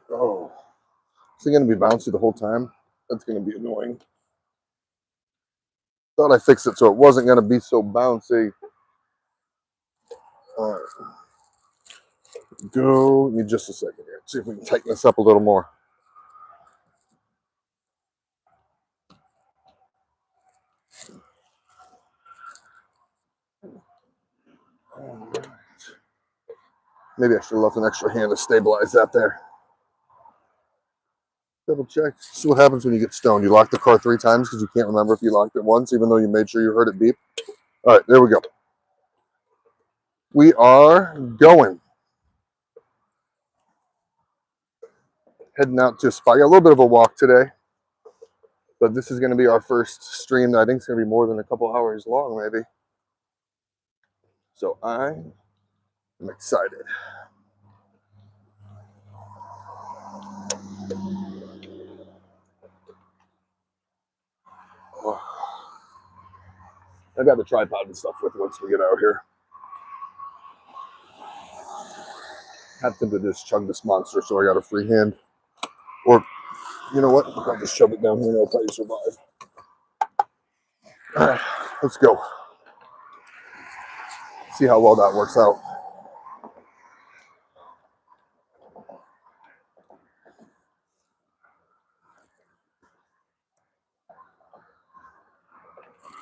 Oh, is it going to be bouncy the whole time? That's going to be annoying. Thought I fixed it so it wasn't going to be so bouncy. All right. Go. Give me just a second here. See if we can tighten this up a little more. All right. Maybe I should have left an extra hand to stabilize that there. Double check. See what happens when you get stoned. You lock the car 3 times because you can't remember if you locked it once, even though you made sure you heard it beep. All right, there we go. We are going. Heading out to a spot. Got a little bit of a walk today, but this is going to be our first stream that I think is going to be more than a couple hours long, maybe. So I am excited. Oh. I got the tripod and stuff with once we get out here. Have to just chug this monster, so I got a free hand. Or, you know what? I'll just shove it down here and I'll probably survive. All right, let's go. See how well that works out.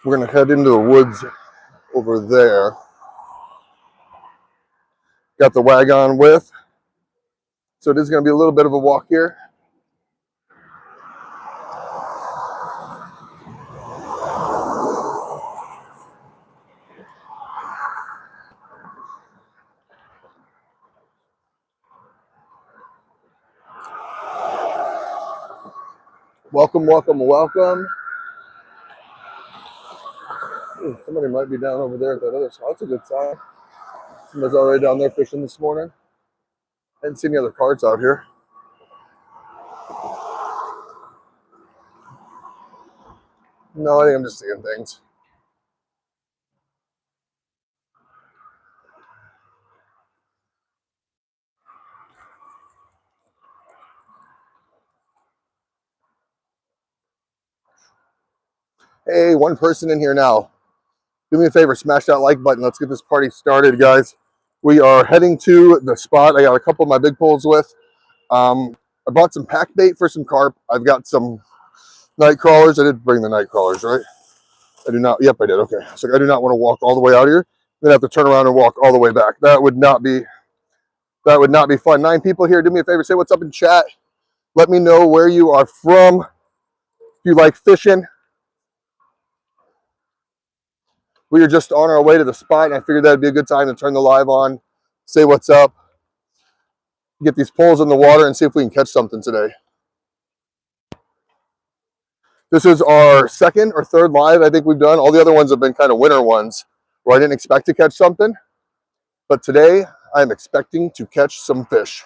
We're going to head into the woods over there. Got the wagon with. So it is going to be a little bit of a walk here. Welcome, welcome, welcome. Ooh, somebody might be down over there at that other spot. That's a good sign. Somebody's already down there fishing this morning. I didn't see any other carts out here. No, I think I'm just seeing things. Hey, one person in here now. Do me a favor, smash that like button. Let's get this party started, guys. We are heading to the spot. I got a couple of my big poles with. I bought some pack bait for some carp. I've got some night crawlers. I did bring the night crawlers, right? I do not. Yep, I did. Okay. So I do not want to walk all the way out here. Then have to turn around and walk all the way back. That would not be fun. 9 people here. Do me a favor, say what's up in chat. Let me know where you are from. If you like fishing. We are just on our way to the spot, and I figured that'd be a good time to turn the live on, say what's up, get these poles in the water, and see if we can catch something today. This is our second or third live I think we've done. All the other ones have been kind of winter ones where I didn't expect to catch something. But today, I'm expecting to catch some fish.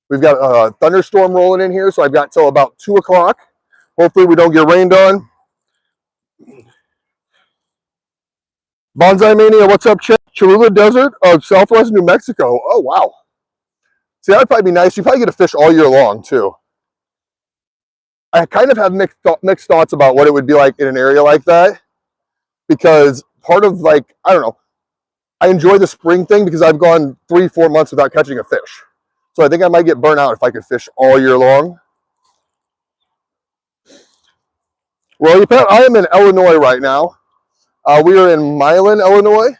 We've got a thunderstorm rolling in here, so I've got till about 2 o'clock. Hopefully we don't get rained on. Bonsai Mania, what's up, Cholula Desert of Southwest New Mexico. Oh, wow. See, that would probably be nice. You probably get to fish all year long, too. I kind of have mixed thoughts about what it would be like in an area like that. Because part of, like, I don't know, I enjoy the spring thing because I've gone 3-4 months without catching a fish. So I think I might get burnt out if I could fish all year long. Well, I am in Illinois right now. We are in Milan, Illinois.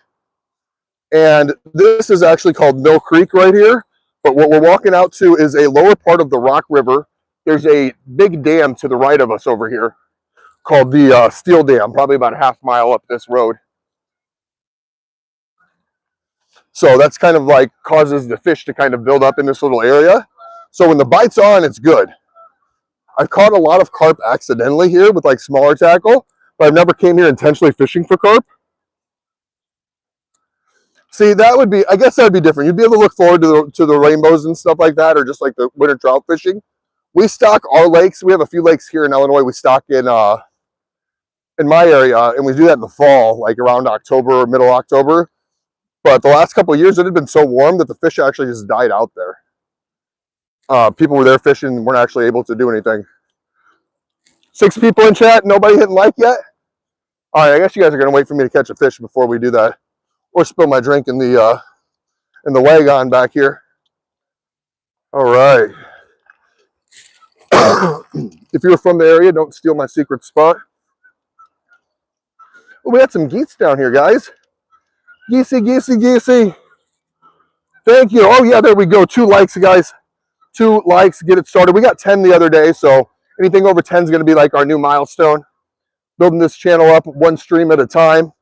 And this is actually called Mill Creek right here. But what we're walking out to is a lower part of the Rock River. There's a big dam to the right of us over here called the Steel Dam, probably about a half mile up this road. So that's kind of like causes the fish to kind of build up in this little area. So when the bite's on, it's good. I've caught a lot of carp accidentally here with like smaller tackle, but I've never came here intentionally fishing for carp. See, that would be, I guess that would be different. You'd be able to look forward to the rainbows and stuff like that, or just like the winter trout fishing. We stock our lakes. We have a few lakes here in Illinois. We stock in my area, and we do that in the fall, like around October, middle October. But the last couple of years, it had been so warm that the fish actually just died out there. People were there fishing and weren't actually able to do anything. 6 people in chat, nobody hitting like yet? All right, I guess you guys are gonna wait for me to catch a fish before we do that, or spill my drink in the wagon back here. All right. If you're from the area, don't steal my secret spot. Oh, we had some geese down here, guys. Geesey, geesey, geesey. Thank you. Oh yeah, there we go. 2 likes, guys. 2 likes, get it started. We got 10 the other day, so anything over 10 is going to be like our new milestone. Building this channel up 1 stream at a time.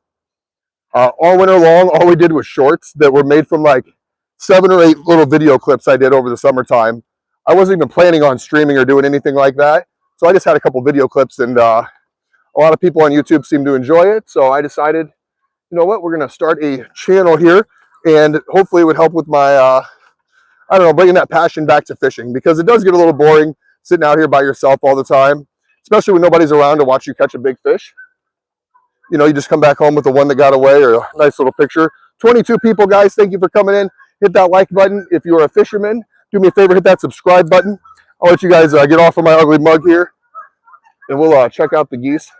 All winter long, all we did was shorts that were made from like 7 or 8 little video clips I did over the summertime. I wasn't even planning on streaming or doing anything like that, so I just had a couple video clips, and a lot of people on YouTube seem to enjoy it, so I decided, you know what, we're going to start a channel here, and hopefully it would help with my, I don't know, bringing that passion back to fishing, because it does get a little boring sitting out here by yourself all the time, especially when nobody's around to watch you catch a big fish. You know, you just come back home with the one that got away, or a nice little picture. 22 people, guys. Thank you for coming in. Hit that like button. If you're a fisherman, do me a favor, hit that subscribe button. I'll let you guys get off of my ugly mug here, and we'll check out the geese.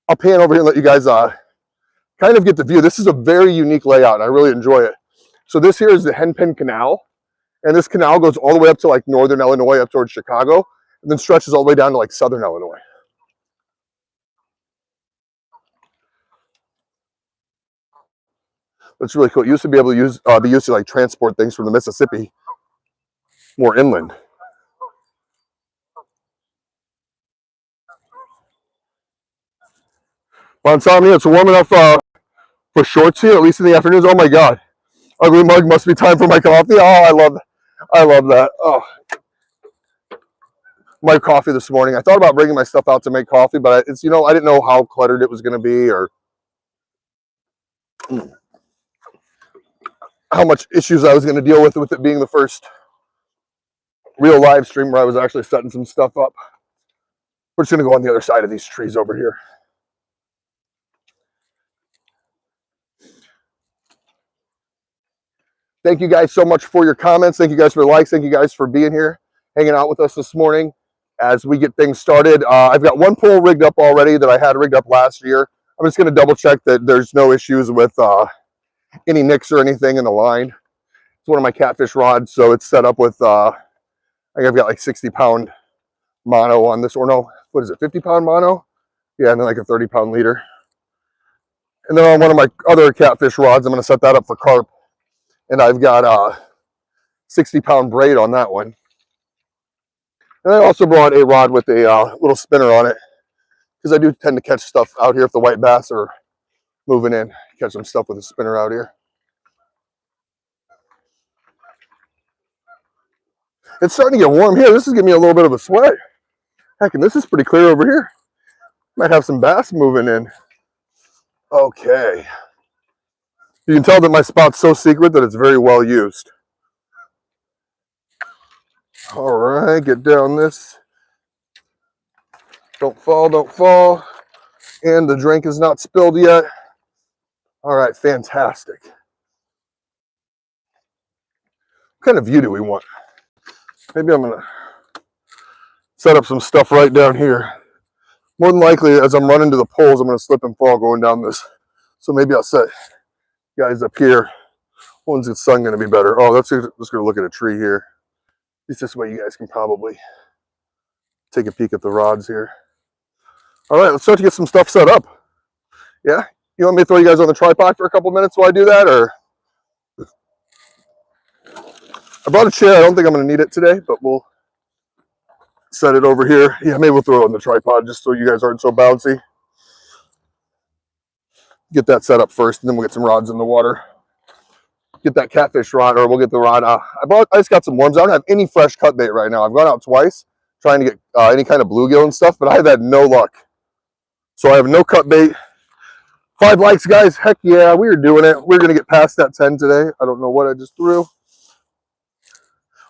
I'll pan over here and let you guys kind of get the view. This is a very unique layout, and I really enjoy it. So this here is the Hennepin Canal, and this canal goes all the way up to like northern Illinois, up towards Chicago, and then stretches all the way down to like southern Illinois. That's really cool. It used to be able to be used to like transport things from the Mississippi more inland. Well, I'm telling you, it's warm enough for shorts here, at least in the afternoons. Oh my God, ugly mug, must be time for my coffee. Oh, I love that. Oh, my coffee this morning. I thought about bringing my stuff out to make coffee, but it's, you know, I didn't know how cluttered it was going to be, or how much issues I was going to deal with it being the first real live stream where I was actually setting some stuff up. We're just going to go on the other side of these trees over here. Thank you guys so much for your comments. Thank you guys for the likes. Thank you guys for being here, hanging out with us this morning as we get things started. I've got 1 pole rigged up already that I had rigged up last year. I'm just going to double check that there's no issues with any nicks or anything in the line. It's one of my catfish rods, so it's set up with, I think I've got like 60-pound mono on this, or no, what is it, 50-pound mono? Yeah, and then like a 30-pound leader. And then on one of my other catfish rods, I'm going to set that up for carp. And I've got a 60-pound braid on that one. And I also brought a rod with a little spinner on it, because I do tend to catch stuff out here if the white bass are moving in. Catch some stuff with a spinner out here. It's starting to get warm here. This is giving me a little bit of a sweat. Heck, and this is pretty clear over here. Might have some bass moving in. Okay. You can tell that my spot's so secret that it's very well used. All right, get down this. Don't fall, don't fall. And the drink is not spilled yet. All right, fantastic. What kind of view do we want? Maybe I'm gonna set up some stuff right down here. More than likely, as I'm running to the poles, I'm gonna slip and fall going down this. So maybe I'll set guys up here. When's the sun gonna be better? Oh, that's just gonna look at a tree here. At least this way you guys can probably take a peek at the rods here. All right, let's start to get some stuff set up. Yeah? You want me to throw you guys on the tripod for a couple minutes while I do that, or? I brought a chair. I don't think I'm going to need it today, but we'll set it over here. Yeah, maybe we'll throw it on the tripod just so you guys aren't so bouncy. Get that set up first, and then we'll get some rods in the water. Get that catfish rod, or we'll get the rod. I just got some worms. I don't have any fresh cut bait right now. I've gone out twice trying to get any kind of bluegill and stuff, but I've had no luck. So I have no cut bait. 5 likes, guys. Heck yeah, we are doing it. We're going to get past that 10 today. I don't know what I just threw.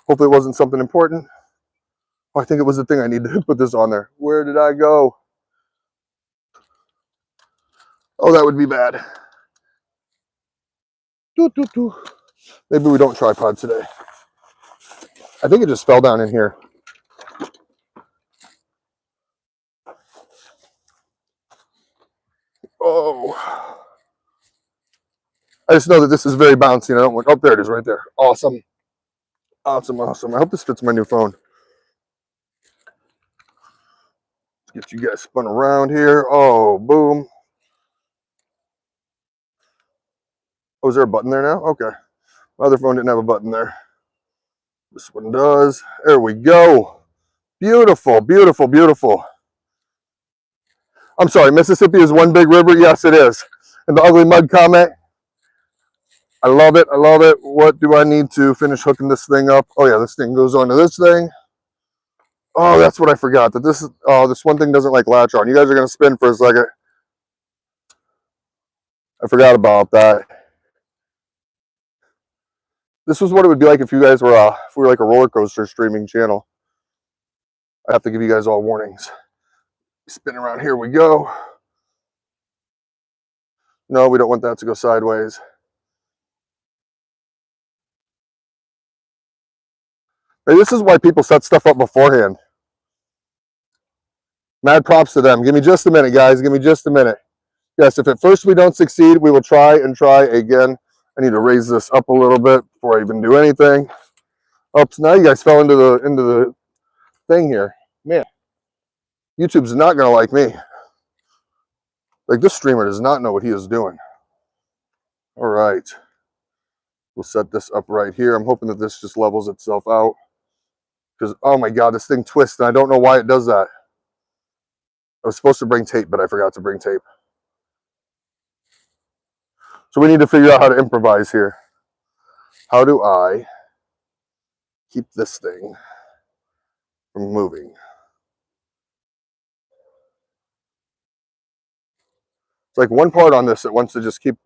Hopefully it wasn't something important. Oh, I think it was the thing I need to put this on there. Where did I go? Oh, that would be bad. Maybe we don't tripod today. I think it just fell down in here. Oh. I just know that this is very bouncy and I don't want, oh, there it is right there. Awesome. Awesome, awesome. I hope this fits my new phone. Let's get you guys spun around here. Oh, boom. Oh, is there a button there now? Okay. My other phone didn't have a button there. This one does. There we go. Beautiful, beautiful, beautiful. I'm sorry, Mississippi is one big river? Yes, it is. And the ugly mug comment, I love it, I love it. What do I need to finish hooking this thing up? Oh yeah, this thing goes onto this thing. Oh, that's what I forgot, that this is, oh, this one thing doesn't like latch on. You guys are gonna spin for a second. I forgot about that. This was what it would be like if you guys were, if we were like a roller coaster streaming channel. I have to give you guys all warnings. Spin around, here we go. No, we don't want that to go sideways. Hey, this is why people set stuff up beforehand. Mad props to them. Give me just a minute, guys. Give me just a minute. Yes, if at first we don't succeed, we will try and try again. I need to raise this up a little bit before I even do anything. Oops, now you guys fell into the thing here. Man, YouTube's not gonna like me. Like, this streamer does not know what he is doing. All right. We'll set this up right here. I'm hoping that this just levels itself out. Because, oh my God, this thing twists, and I don't know why it does that. I was supposed to bring tape, but I forgot to bring tape. So we need to figure out how to improvise here. How do I keep this thing from moving? It's like one part on this that wants to just keep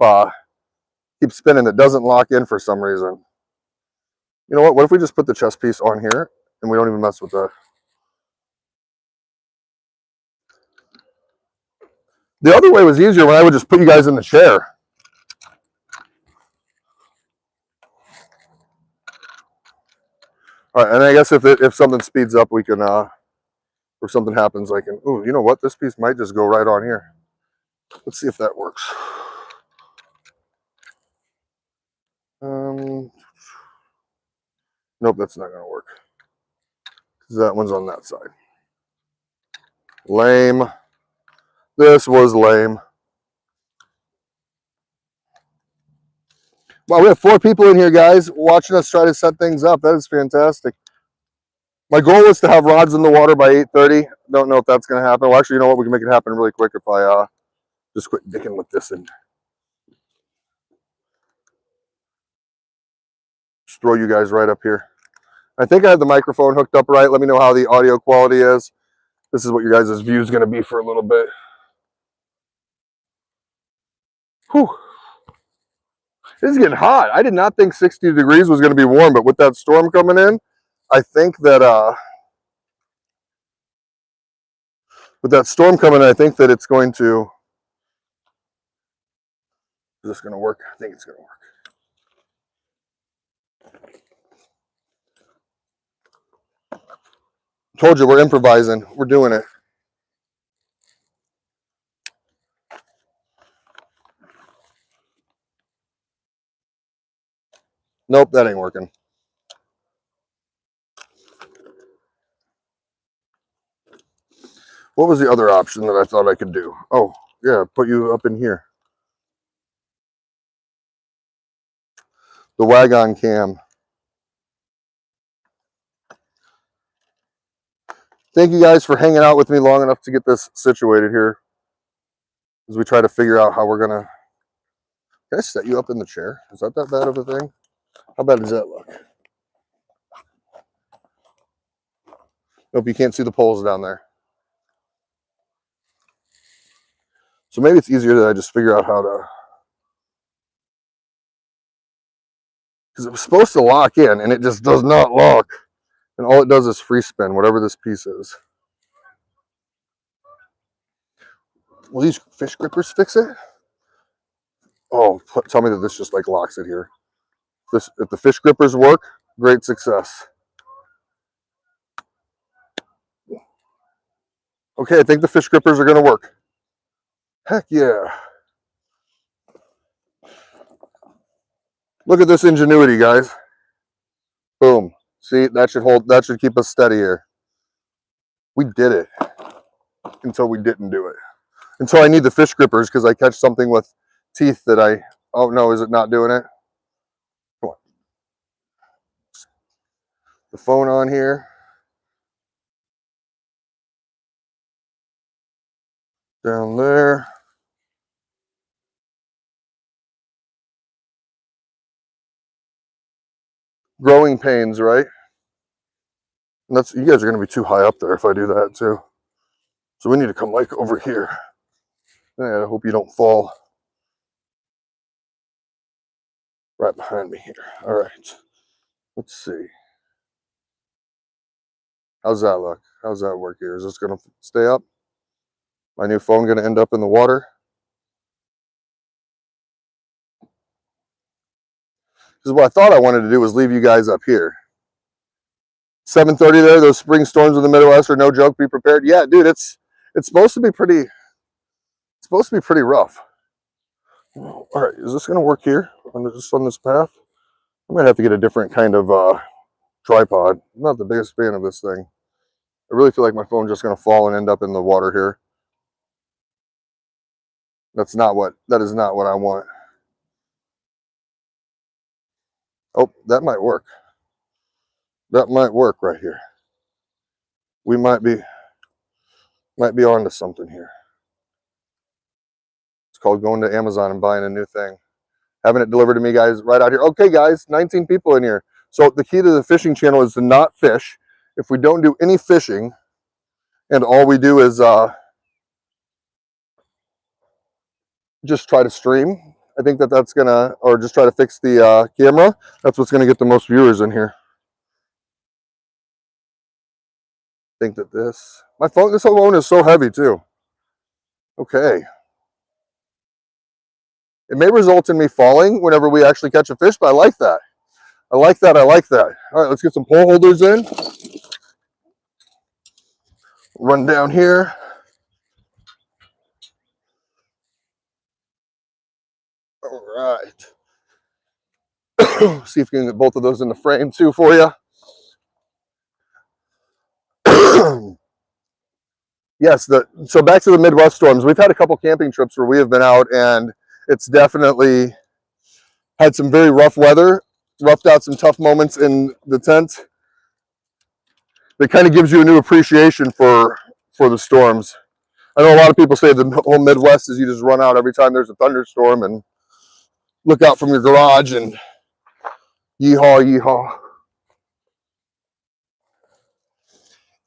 spinning that doesn't lock in for some reason. You know what? What if we just put the chest piece on here and we don't even mess with that? The other way was easier when I would just put you guys in the chair. All right, and I guess if something speeds up, we can, or something happens, I can, ooh, you know what? This piece might just go right on here. Let's see if that works. Nope, that's not going to work. Because that one's on that side. Lame. This was lame. Wow, we have 4 people in here, guys, watching us try to set things up. That is fantastic. My goal is to have rods in the water by 8:30. Don't know if that's going to happen. Well, actually, you know what? We can make it happen really quick if I just quit dicking with this and just throw you guys right up here. I think I have the microphone hooked up right. Let me know how the audio quality is. This is what your guys' view is going to be for a little bit. Whew. This is getting hot. I did not think 60 degrees was going to be warm, but with that storm coming in, I think that with that storm coming in, I think that it's going to, is this going to work? I think it's going to work. Told you, we're improvising. We're doing it. Nope, that ain't working. What was the other option that I thought I could do? Oh, yeah, put you up in here. The Wagon cam. Thank you guys for hanging out with me long enough to get this situated here as we try to figure out how we're going to... Can I set you up in the chair? Is that bad of a thing? How bad does that look? Nope, you can't see the poles down there. So maybe it's easier that I just figure out how to... Because it was supposed to lock in, and it just does not lock. And all it does is free spin, whatever this piece is. Will these fish grippers fix it? Oh, tell me that this just like locks it here. If the fish grippers work, great success. Okay, I think the fish grippers are going to work. Heck yeah. Look at this ingenuity, guys. Boom. See, that should hold, that should keep us steady here. We did it until we didn't do it. Until I need the fish grippers because I catch something with teeth that I, oh no, is it not doing it? Come on. The phone on here. Down there. Growing pains, right? And that's, you guys are going to be too high up there if I do that too. So we need to come like over here. I hope you don't fall right behind me here. All right. Let's see. How's that look? How's that work here? Is this going to stay up? My new phone going to end up in the water? Because what I thought I wanted to do was leave you guys up here. 7:30 there. Those spring storms in the Midwest are no joke. Be prepared. Yeah, dude, it's supposed to be pretty. It's supposed to be pretty rough. All right, is this going to work here on this path? I might have to get a different kind of tripod. I'm not the biggest fan of this thing. I really feel like my phone's just going to fall and end up in the water here. That is not what I want. Oh, that might work. That might work right here. We might be onto something here. It's called going to Amazon and buying a new thing. Having it delivered to me, guys, right out here. Okay, guys, 19 people in here. So the key to the fishing channel is to not fish. If we don't do any fishing and all we do is just try to stream, I think that's gonna, or just try to fix the camera, that's what's gonna get the most viewers in here. I think that this phone is so heavy too. Okay. It may result in me falling whenever we actually catch a fish, but I like that. I like that. I like that. All right, let's get some pole holders in. Run down here. All right. See if we can get both of those in the frame too for you. Yes, so back to the Midwest storms. We've had a couple camping trips where we have been out, and it's definitely had some very rough weather, roughed out some tough moments in the tent. That kind of gives you a new appreciation for the storms. I know a lot of people say the whole Midwest is you just run out every time there's a thunderstorm and look out from your garage and yeehaw, yeehaw.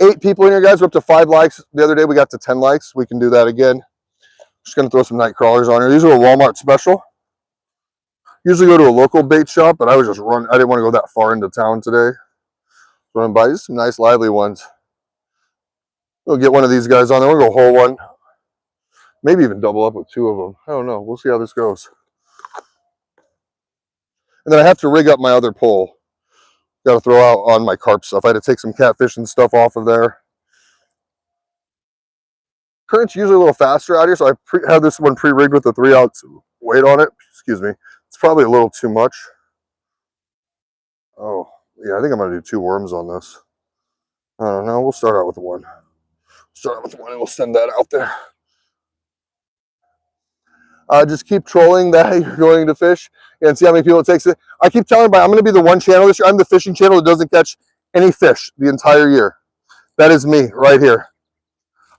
8 people in here, guys. We're up to 5 likes. The other day we got to 10 likes. We can do that again. Just going to throw some night crawlers on here. These are a Walmart special. Usually go to a local bait shop, but I was just running. I didn't want to go that far into town today. Run by these, some nice lively ones. We'll get one of these guys on there. We'll go whole one. Maybe even double up with 2 of them. I don't know. We'll see how this goes. And then I have to rig up my other pole. Got to throw out on my carp stuff. I had to take some catfish and stuff off of there. Current's usually a little faster out here, so I have this one pre-rigged with a 3-ounce weight on it. Excuse me. It's probably a little too much. Oh, yeah, I think I'm going to do 2 worms on this. I don't know. We'll start out with 1. Start out with 1 and we'll send that out there. Just keep trolling that you're going to fish and see how many people it takes. I keep telling everybody I'm going to be the one channel this year. I'm the fishing channel that doesn't catch any fish the entire year. That is me right here.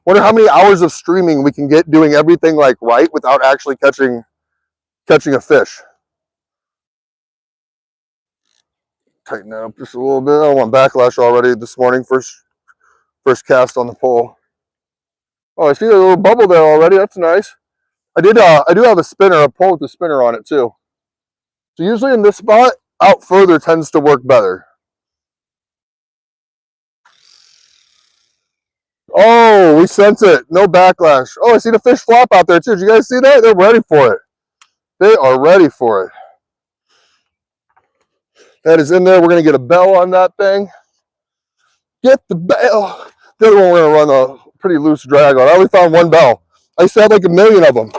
Wonder how many hours of streaming we can get doing everything like right without actually catching a fish. Tighten that up just a little bit. I don't want backlash already this morning. First cast on the pole. Oh, I see a little bubble there already. That's nice. I do have a spinner, a pole with a spinner on it too. So usually in this spot, out further tends to work better. Oh, we sense it. No backlash. Oh, I see the fish flop out there too. Did you guys see that? They're ready for it. They are ready for it. That is in there. We're going to get a bell on that thing. Get the bell. The other one we're going to run a pretty loose drag on. I only found one bell. I used to have like a million of them.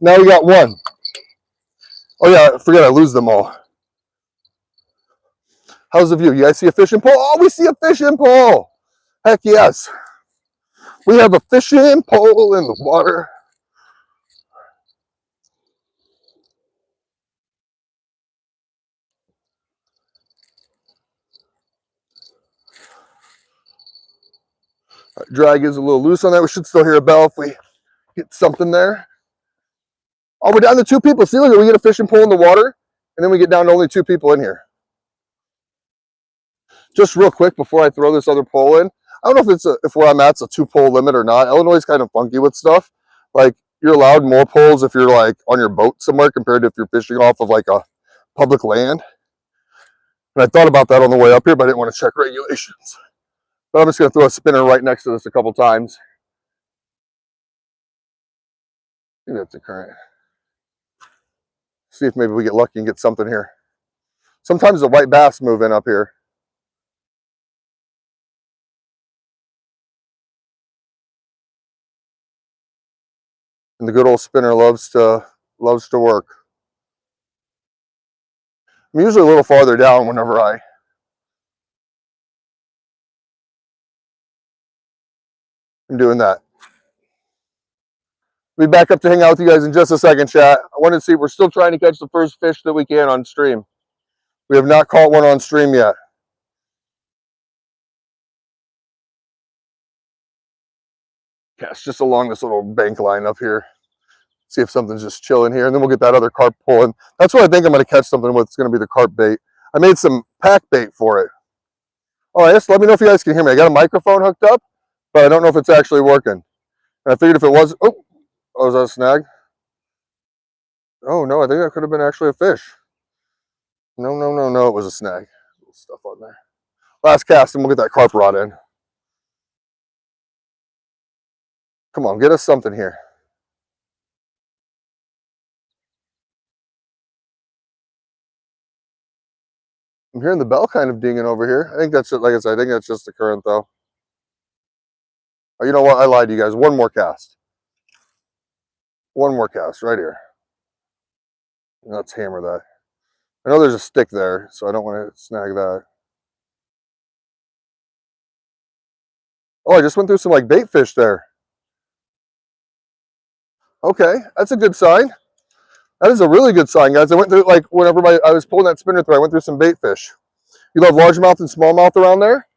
Now we got one. Oh yeah, I forget I lose them all. How's the view? You guys see a fishing pole? Oh, we see a fishing pole. Heck yes. We have a fishing pole in the water. Drag is a little loose on that. We should still hear a bell if we get something there. Oh, we're down to 2 people. See, look, we get a fishing pole in the water, and then we get down to only 2 people in here. Just real quick before I throw this other pole in, I don't know if if where I'm at's a 2-pole limit or not. Illinois is kind of funky with stuff. Like, you're allowed more poles if you're like on your boat somewhere compared to if you're fishing off of like a public land. And I thought about that on the way up here, but I didn't want to check regulations. But I'm just going to throw a spinner right next to this a couple times. I think that's a current. See if maybe we get lucky and get something here. Sometimes the white bass move in up here. And the good old spinner loves to work. I'm usually a little farther down whenever I'm doing that. We'll be back up to hang out with you guys in just a second, chat. I wanted to see, we're still trying to catch the first fish that we can on stream. We have not caught one on stream yet. Cast just along this little bank line up here. See if something's just chilling here, and then we'll get that other carp pulling. That's what I think I'm going to catch something with. It's going to be the carp bait. I made some pack bait for it. Oh, yes, let me know if you guys can hear me. I got a microphone hooked up, but I don't know if it's actually working. And I figured if it was, oh, was that a snag? Oh, no, I think that could have been actually a fish. No, it was a snag. Little stuff on there. Last cast, and we'll get that carp rod in. Come on, get us something here. I'm hearing the bell kind of dinging over here. I think that's just, like I said, I think that's just the current though. Oh, you know what? I lied to you guys. One more cast. One more cast right here. Let's hammer that. I know there's a stick there, so I don't want to snag that. Oh, I just went through some like bait fish there. Okay, that's a good sign. That is a really good sign, guys. I went through, like, whenever I was pulling that spinner through, I went through some bait fish. You love largemouth and smallmouth around there?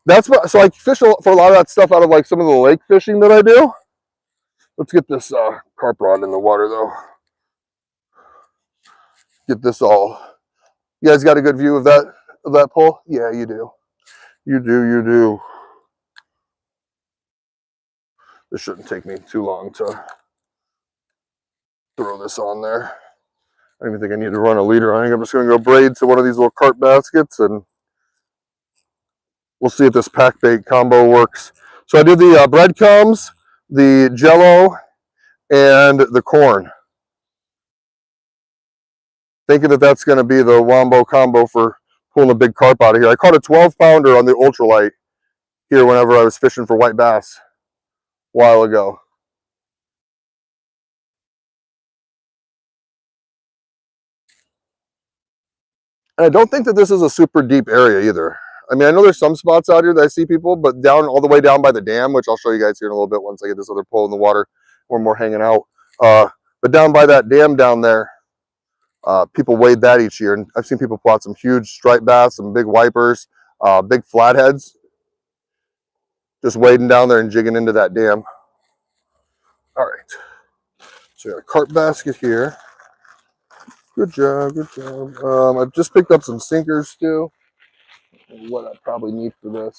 That's what, so I fish for a lot of that stuff out of like some of the lake fishing that I do. Let's get this carp rod in the water though. Get this all. You guys got a good view of that pole? Yeah, you do. You do. This shouldn't take me too long to throw this on there. I don't even think I need to run a leader. I think I'm just going to go braid to one of these little carp baskets, and we'll see if this pack bait combo works. So I did the breadcrumbs, the jello, and the corn. Thinking that that's going to be the wombo combo for pulling a big carp out of here. I caught a 12-pounder on the ultralight here whenever I was fishing for white bass a while ago. And I don't think that this is a super deep area either. I mean, I know there's some spots out here that I see people, but down all the way down by the dam, which I'll show you guys here in a little bit once I get this other pole in the water, we're more hanging out. But down by that dam down there, people wade that each year, and I've seen people pull out some huge striped bass, some big wipers, big flatheads, just wading down there and jigging into that dam. All right, so we got a carp basket here. Good job. I've just picked up some sinkers too. What I probably need for this.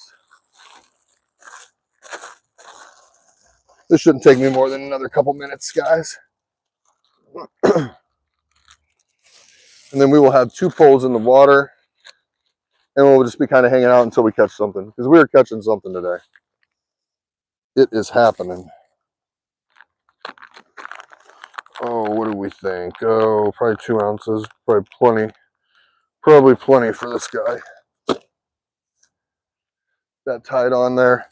This shouldn't take me more than another couple minutes, guys. And then we will have 2 poles in the water, and we'll just be kind of hanging out until we catch something, because we are catching something today. It is happening. Oh, what do we think? Oh, probably 2 ounces. Probably plenty. Probably plenty for this guy. That tied on there.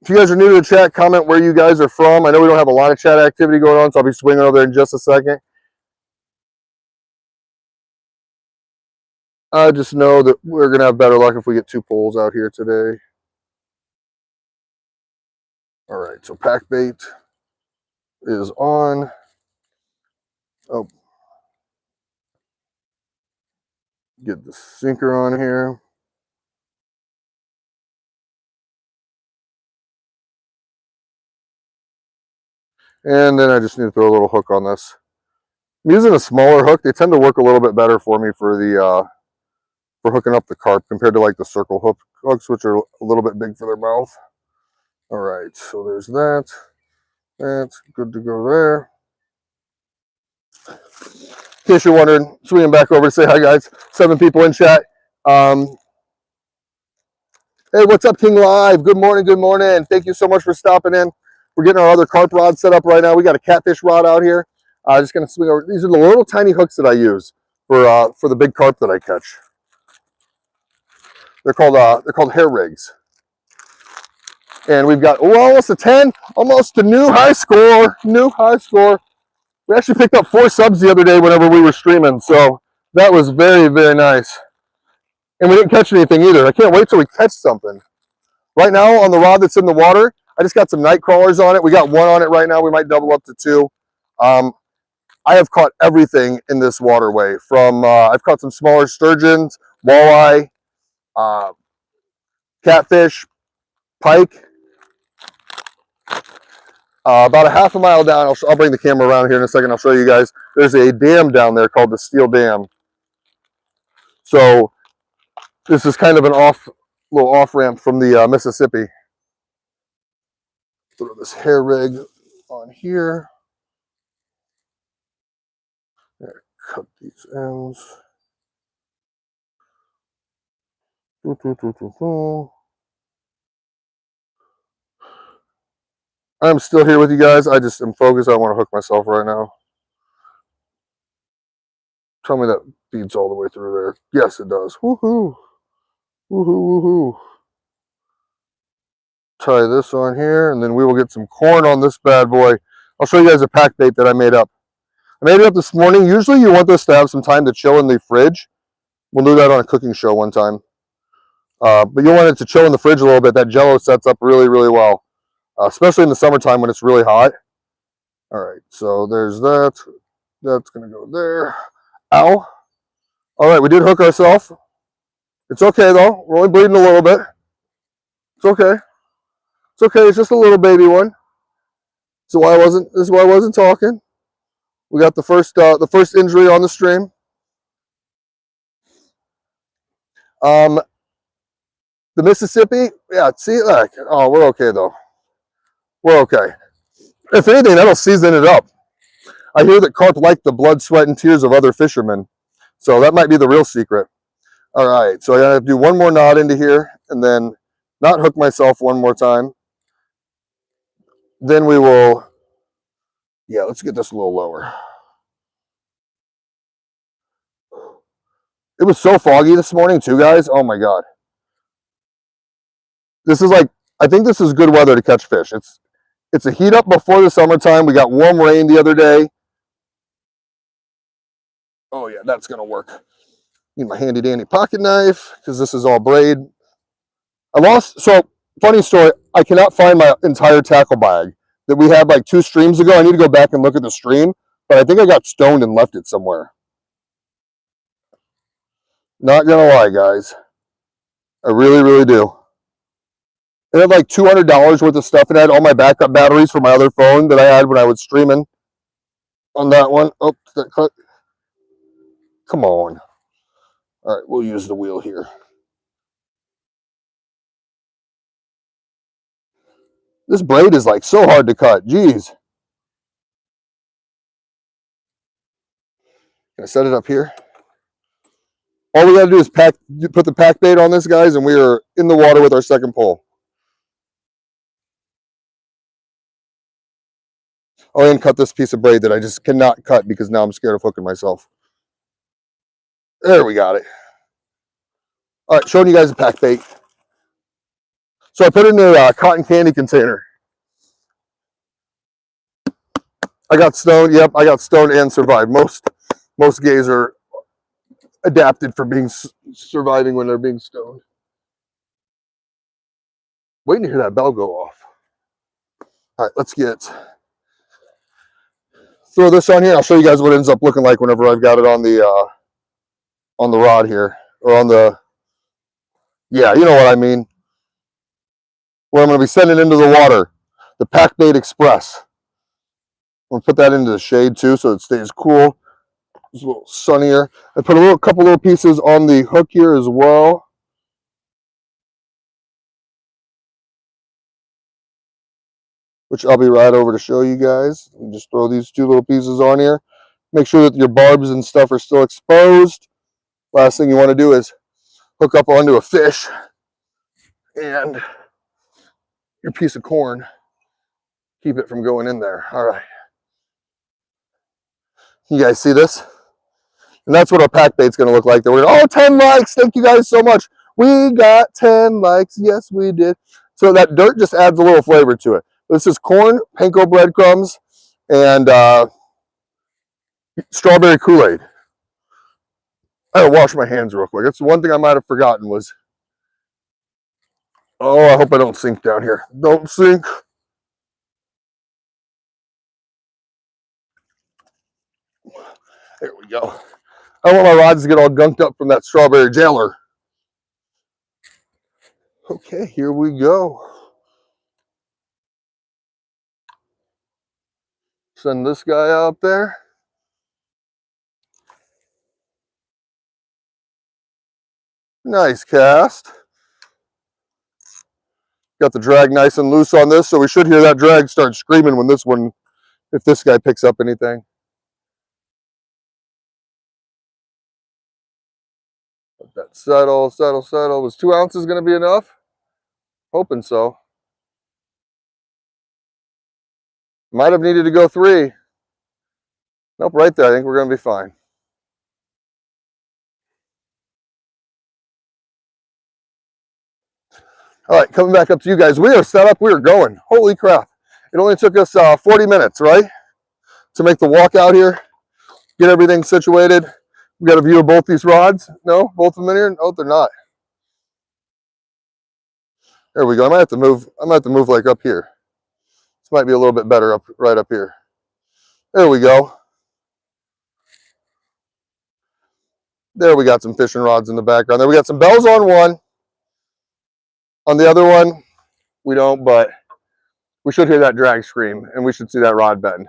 If you guys are new to the chat, comment where you guys are from. I know we don't have a lot of chat activity going on, so I'll be swinging over there in just a second. I just know that we're going to have better luck if we get 2 poles out here today. All right, so pack bait is on. Oh, get the sinker on here. And then I just need to throw a little hook on this. I'm using a smaller hook. They tend to work a little bit better for me for the for hooking up the carp compared to like the circle hooks, which are a little bit big for their mouth. All right, so there's that. That's good to go there. In case you're wondering, swinging back over to say hi, guys. 7 people in chat. Hey, what's up, King Live? Good morning, good morning. Thank you so much for stopping in. We're getting our other carp rod set up right now. We got a catfish rod out here. Just gonna swing over. These are the little tiny hooks that I use for the big carp that I catch. They're called hair rigs. And we've got almost a 10, almost a new high score. New high score. We actually picked up 4 subs the other day whenever we were streaming, so that was very, very nice. And we didn't catch anything either. I can't wait till we catch something. Right now on the rod that's in the water, I just got some night crawlers on it. We got 1 on it right now. We might double up to 2. I have caught everything in this waterway. From I've caught some smaller sturgeons, walleye, catfish, pike. About a half a mile down, I'll bring the camera around here in a second. I'll show you guys. There's a dam down there called the Steel Dam. So this is kind of an little off ramp from the Mississippi. Throw this hair rig on here. Cut these ends. I'm still here with you guys. I just am focused. I want to hook myself right now. Tell me that feeds all the way through there. Yes, it does. Woohoo! Woohoo! Woohoo! Tie this on here, and then we will get some corn on this bad boy. I'll show you guys a pack bait that I made up. I made it up this morning. Usually you want this to have some time to chill in the fridge. We'll do that on a cooking show one time. But you'll want it to chill in the fridge a little bit. That Jell-O sets up really, really well, especially in the summertime when it's really hot. All right, so there's that. That's going to go there. Ow. All right, we did hook ourselves. It's okay, though. We're only bleeding a little bit. It's okay. It's okay. It's just a little baby one. So this is why I wasn't talking. We got the first injury on the stream. The Mississippi, yeah, see, like, oh, we're okay, though. We're okay. If anything, that'll season it up. I hear that carp like the blood, sweat, and tears of other fishermen. So that might be the real secret. All right, so I gotta do one more knot into here and then not hook myself one more time. Then we will, yeah, let's get this a little lower. It was so foggy this morning too, guys. Oh my God. This is like, I think this is good weather to catch fish. It's a heat up before the summertime. We got warm rain the other day. Oh yeah, that's gonna work. Need my handy dandy pocket knife because this is all braid. So funny story, I cannot find my entire tackle bag that we had like 2 streams ago. I need to go back and look at the stream, but I think I got stoned and left it somewhere. Not gonna lie, guys. I really, really do. It had like $200 worth of stuff. It had all my backup batteries for my other phone that I had when I was streaming on that one. Oh, that cut. Come on. All right, we'll use the wheel here. This braid is like so hard to cut. Jeez. Can I set it up here? All we got to do is put the pack bait on this, guys, and we are in the water with our second pole. Oh, and cut this piece of braid that I just cannot cut because now I'm scared of hooking myself. There, we got it. All right, showing you guys the pack bait. So I put it in a cotton candy container. I got stoned. Yep, I got stoned and survived. Most gays are adapted for being surviving when they're being stoned. Waiting to hear that bell go off. All right, let's throw this on here. I'll show you guys what it ends up looking like whenever I've got it on the rod here, or on the, yeah, you know what I mean. Where I'm going to be sending into the water, the Pack Bait Express. I'm going to put that into the shade too, so it stays cool. It's a little sunnier. I put a couple little pieces on the hook here as well. Which I'll be right over to show you guys. Just throw these 2 little pieces on here. Make sure that your barbs and stuff are still exposed. Last thing you want to do is hook up onto a fish and your piece of corn. Keep it from going in there. All right. You guys see this? And that's what our pack bait's going to look like. We're going, oh, 10 likes. Thank you guys so much. We got 10 likes. Yes, we did. So that dirt just adds a little flavor to it. This is corn, panko breadcrumbs, and strawberry Kool-Aid. I gotta wash my hands real quick. That's one thing I might have forgotten was, oh, I hope I don't sink down here. Don't sink. There we go. I don't want my rods to get all gunked up from that strawberry jailer. Okay, here we go. Send this guy out there. Nice cast. Got the drag nice and loose on this, so we should hear that drag start screaming when this one, if this guy picks up anything. Let that settle, settle, settle. Was 2 ounces going to be enough? Hoping so. Might have needed to go 3. Nope, right there. I think we're going to be fine. All right, coming back up to you guys. We are set up. We are going. Holy crap. It only took us 40 minutes, right? To make the walk out here, get everything situated. We got a view of both these rods. No, both of them in here? No, they're not. There we go. I might have to move like up here. This might be a little bit better up right up here. There we go. There we got some fishing rods in the background. There we got some bells on one. On the other one, we don't, but we should hear that drag scream and we should see that rod bend.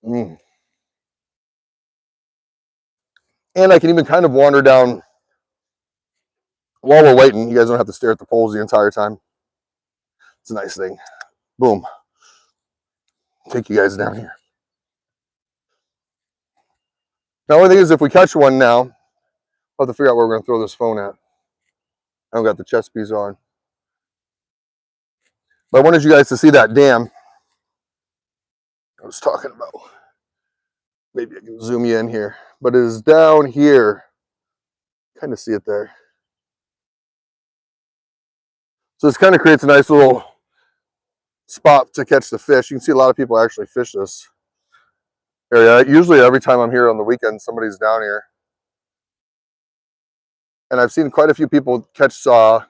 Mm. And I can even kind of wander down while we're waiting. You guys don't have to stare at the poles the entire time. It's a nice thing. Boom. Take you guys down here. The only thing is, if we catch one now, I'll have to figure out where we're going to throw this phone at. I don't got the chest piece on. But I wanted you guys to see that dam I was talking about. Maybe I can zoom you in here. But it is down here. Kind of see it there. So this kind of creates a nice little spot to catch the fish. You can see a lot of people actually fish this area. Usually every time I'm here on the weekend, somebody's down here. And I've seen quite a few people catch, I've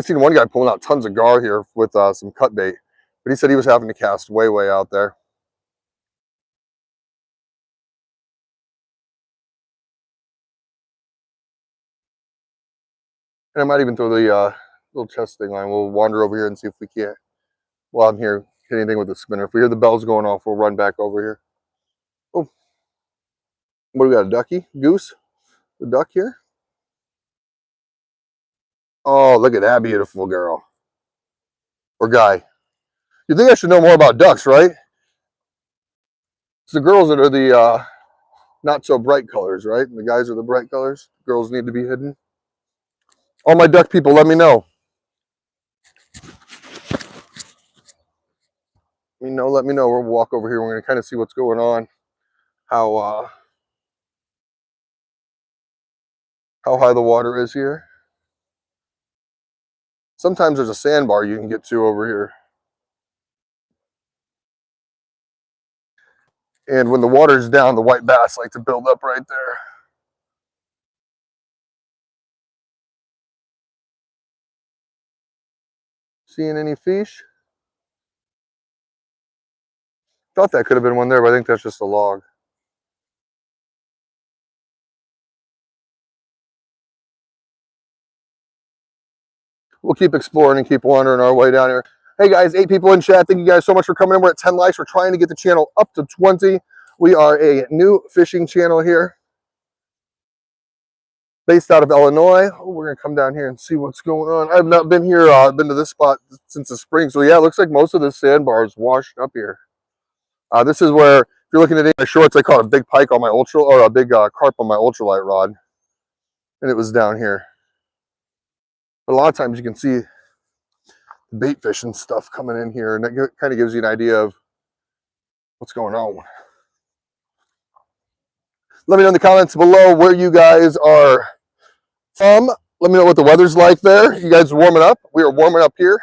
seen one guy pulling out tons of gar here with some cut bait. But he said he was having to cast way, way out there. And I might even throw the little chest thing on. We'll wander over here and see if we can't, while I'm here, hit anything with the spinner. If we hear the bells going off, we'll run back over here. Oh, what do we got, a ducky? Goose? The duck here? Oh, look at that beautiful girl. Or guy. You think I should know more about ducks, right? It's the girls that are the not so bright colors, right? And the guys are the bright colors. Girls need to be hidden. All my duck people, let me know. Let me know. We'll walk over here. We're going to kind of see what's going on. How how high the water is here. Sometimes there's a sandbar you can get to over here. And when the water's down, the white bass like to build up right there. Seeing any fish? Thought that could have been one there, but I think that's just a log. We'll keep exploring and keep wandering our way down here. Hey guys, 8 people in chat. Thank you guys so much for coming in. We're at 10 likes. We're trying to get the channel up to 20. We are a new fishing channel here, based out of Illinois. Oh, we're gonna come down here and see what's going on. I've not been here. I've been to this spot since the spring. So yeah, it looks like most of this sandbar is washed up here. This is where, if you're looking at my shorts, I caught a big pike on my or a big carp on my ultralight rod, and it was down here. But a lot of times you can see bait fish and stuff coming in here, and that kind of gives you an idea of what's going on. Let me know in the comments below where you guys are from. Let me know what the weather's like there. You guys are warming up. We are warming up here.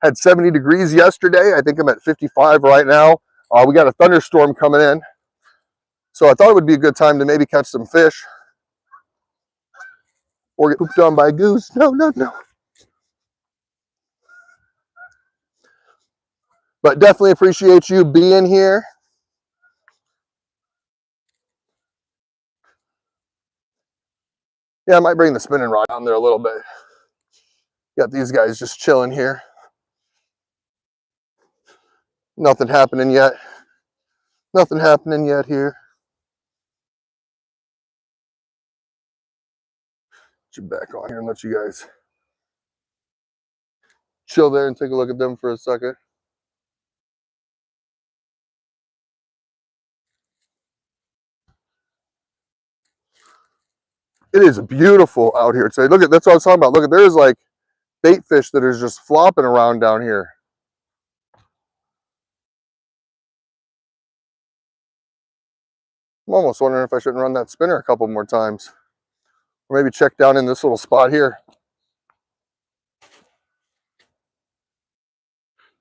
Had 70 degrees yesterday. I think I'm at 55 right now. We got a thunderstorm coming in, so I thought it would be a good time to maybe catch some fish or get pooped on by a goose. No. But definitely appreciate you being here. Yeah, I might bring the spinning rod down there a little bit. Got these guys just chilling here. Nothing happening yet. Nothing happening yet here. Get you back on here and let you guys chill there and take a look at them for a second. It is beautiful out here today. Look at, that's what I was talking about. Look at, there's like bait fish that is just flopping around down here. I'm almost wondering if I shouldn't run that spinner a couple more times. Or maybe check down in this little spot here.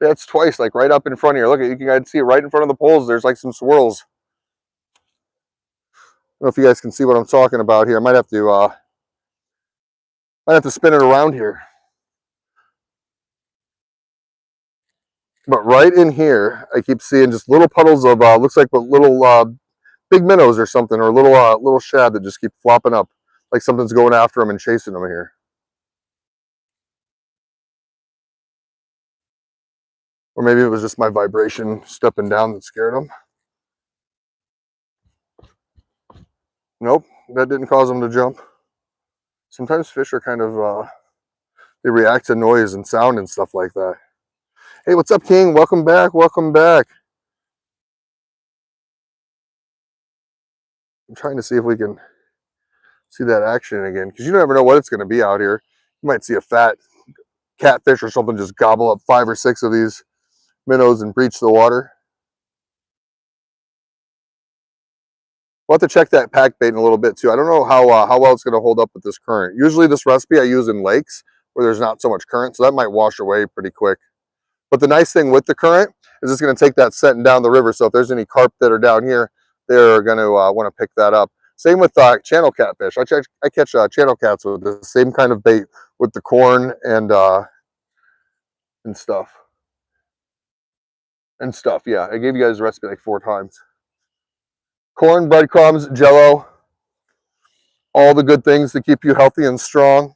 That's twice, like right up in front of here. Look at, you can see it right in front of the poles. There's like some swirls. I don't know if you guys can see what I'm talking about here. I might have to spin it around here. But right in here, I keep seeing just little puddles of looks like little big minnows or something, or little shad that just keep flopping up, like something's going after them and chasing them here. Or maybe it was just my vibration stepping down that scared them. Nope, that didn't cause them to jump. Sometimes fish are kind of, they react to noise and sound and stuff like that. Hey, what's up, King? Welcome back, welcome back. I'm trying to see if we can see that action again, because you never know what it's going to be out here. You might see a fat catfish or something just gobble up 5 or 6 of these minnows and breach the water. We'll have to check that pack bait in a little bit too. I don't know how well it's going to hold up with this current. Usually this recipe I use in lakes where there's not so much current, so that might wash away pretty quick. But the nice thing with the current is it's going to take that scent down the river, so if there's any carp that are down here, they're going to want to pick that up. Same with channel catfish. I catch channel cats with the same kind of bait with the corn and stuff. Yeah, I gave you guys the recipe like 4 times. Corn, breadcrumbs, jello, all the good things to keep you healthy and strong.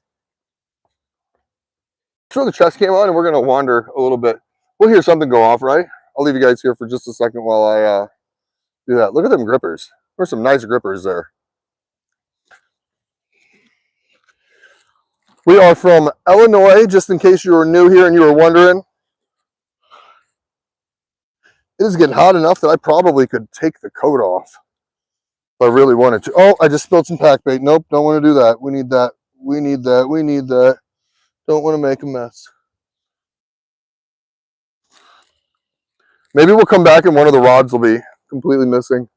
Throw the chest cam on and we're going to wander a little bit. We'll hear something go off, right? I'll leave you guys here for just a second while I do that. Look at them grippers. There's some nice grippers there. We are from Illinois, just in case you were new here and you were wondering. It is getting hot enough that I probably could take the coat off if I really wanted to. Oh, I just spilled some pack bait. Nope, don't want to do that. We need that. We need that. We need that. Don't want to make a mess. Maybe we'll come back and one of the rods will be completely missing.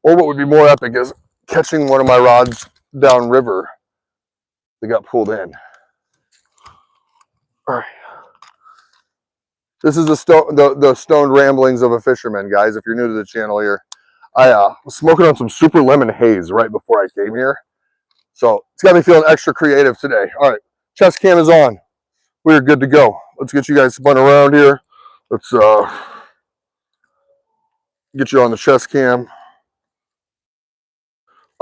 Or what would be more epic is catching one of my rods downriver. They got pulled in. All right. This is the stoned ramblings of a fisherman, guys. If you're new to the channel here, I was smoking on some super lemon haze right before I came here, so it's got me feeling extra creative today. All right, chest cam is on. We're good to go. Let's get you guys spun around here. Let's get you on the chest cam.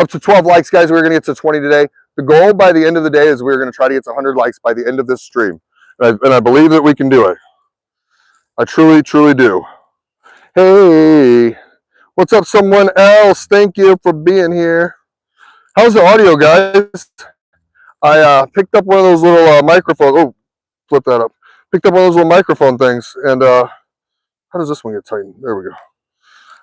Up to 12 likes, guys. We're gonna get to 20 today. The goal by the end of the day is we're gonna try to get to 100 likes by the end of this stream, and I believe that we can do it. I truly, truly do. Hey, what's up, someone else? Thank you for being here. How's the audio, guys? I picked up one of those little microphones. Oh, flip that up. Picked up one of those little microphone things, and how does this one get tightened? There we go.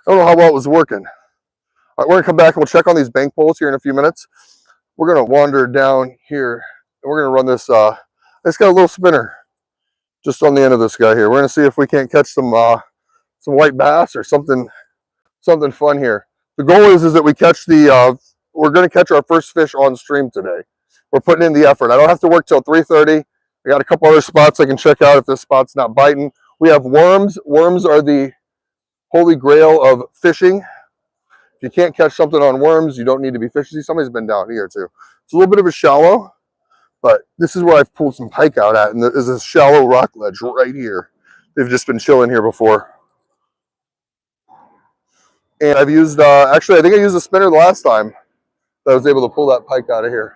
I don't know how well it was working. All right, we're gonna come back and we'll check on these bank poles here in a few minutes. We're gonna wander down here, and we're gonna run this. It's got a little spinner just on the end of this guy here. We're gonna see if we can't catch some white bass or something fun here. The goal is that we catch we're going to catch our first fish on stream today. We're putting in the effort. I don't have to work till 3:30. I got a couple other spots I can check out if this spot's not biting. We have worms. Worms are the holy grail of fishing. If you can't catch something on worms, you don't need to be fishing. Somebody's been down here too. It's a little bit of a shallow, but this is where I've pulled some pike out at, and there's a shallow rock ledge right here. They've just been chilling here before. And I've used, actually, I think I used a spinner the last time that I was able to pull that pike out of here.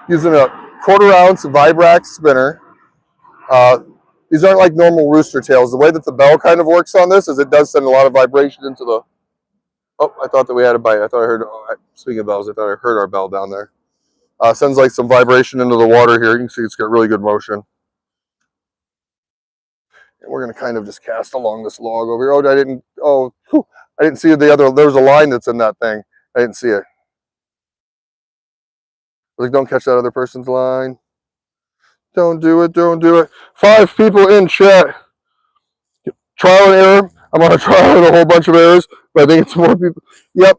Using a 1/4 ounce Vibrax spinner. These aren't like normal rooster tails. The way that the bell kind of works on this is it does send a lot of vibration into the... Oh, I thought that we had a bite. I thought I heard, speaking of bells, I thought I heard our bell down there. Sends like some vibration into the water here. You can see it's got really good motion. And we're going to kind of just cast along this log over here. I didn't see the other, there's a line that's in that thing. I didn't see it. Like, don't catch that other person's line. Don't do it, don't do it. 5 people in chat. Trial and error. I'm on a trial with a whole bunch of errors, but I think it's more people. Yep.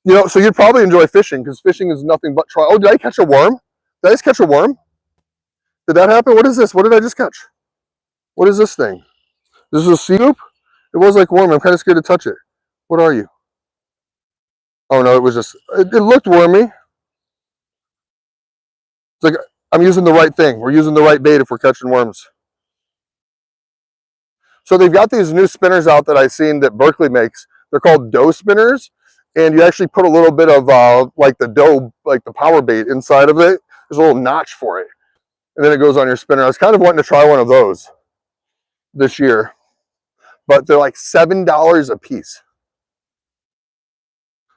You know, so you'd probably enjoy fishing because fishing is nothing but trial. Oh, did I catch a worm? Did I just catch a worm? Did that happen? What is this? What did I just catch? What is this thing? This is a sea goop? It was like worm. I'm kind of scared to touch it. What are you? Oh no, it was just, it looked wormy. It's like, I'm using the right thing. We're using the right bait if we're catching worms. So they've got these new spinners out that I've seen that Berkeley makes. They're called dough spinners. And you actually put a little bit of like the dough, like the power bait inside of it. There's a little notch for it. And then it goes on your spinner. I was kind of wanting to try one of those this year. But they're like $7 a piece.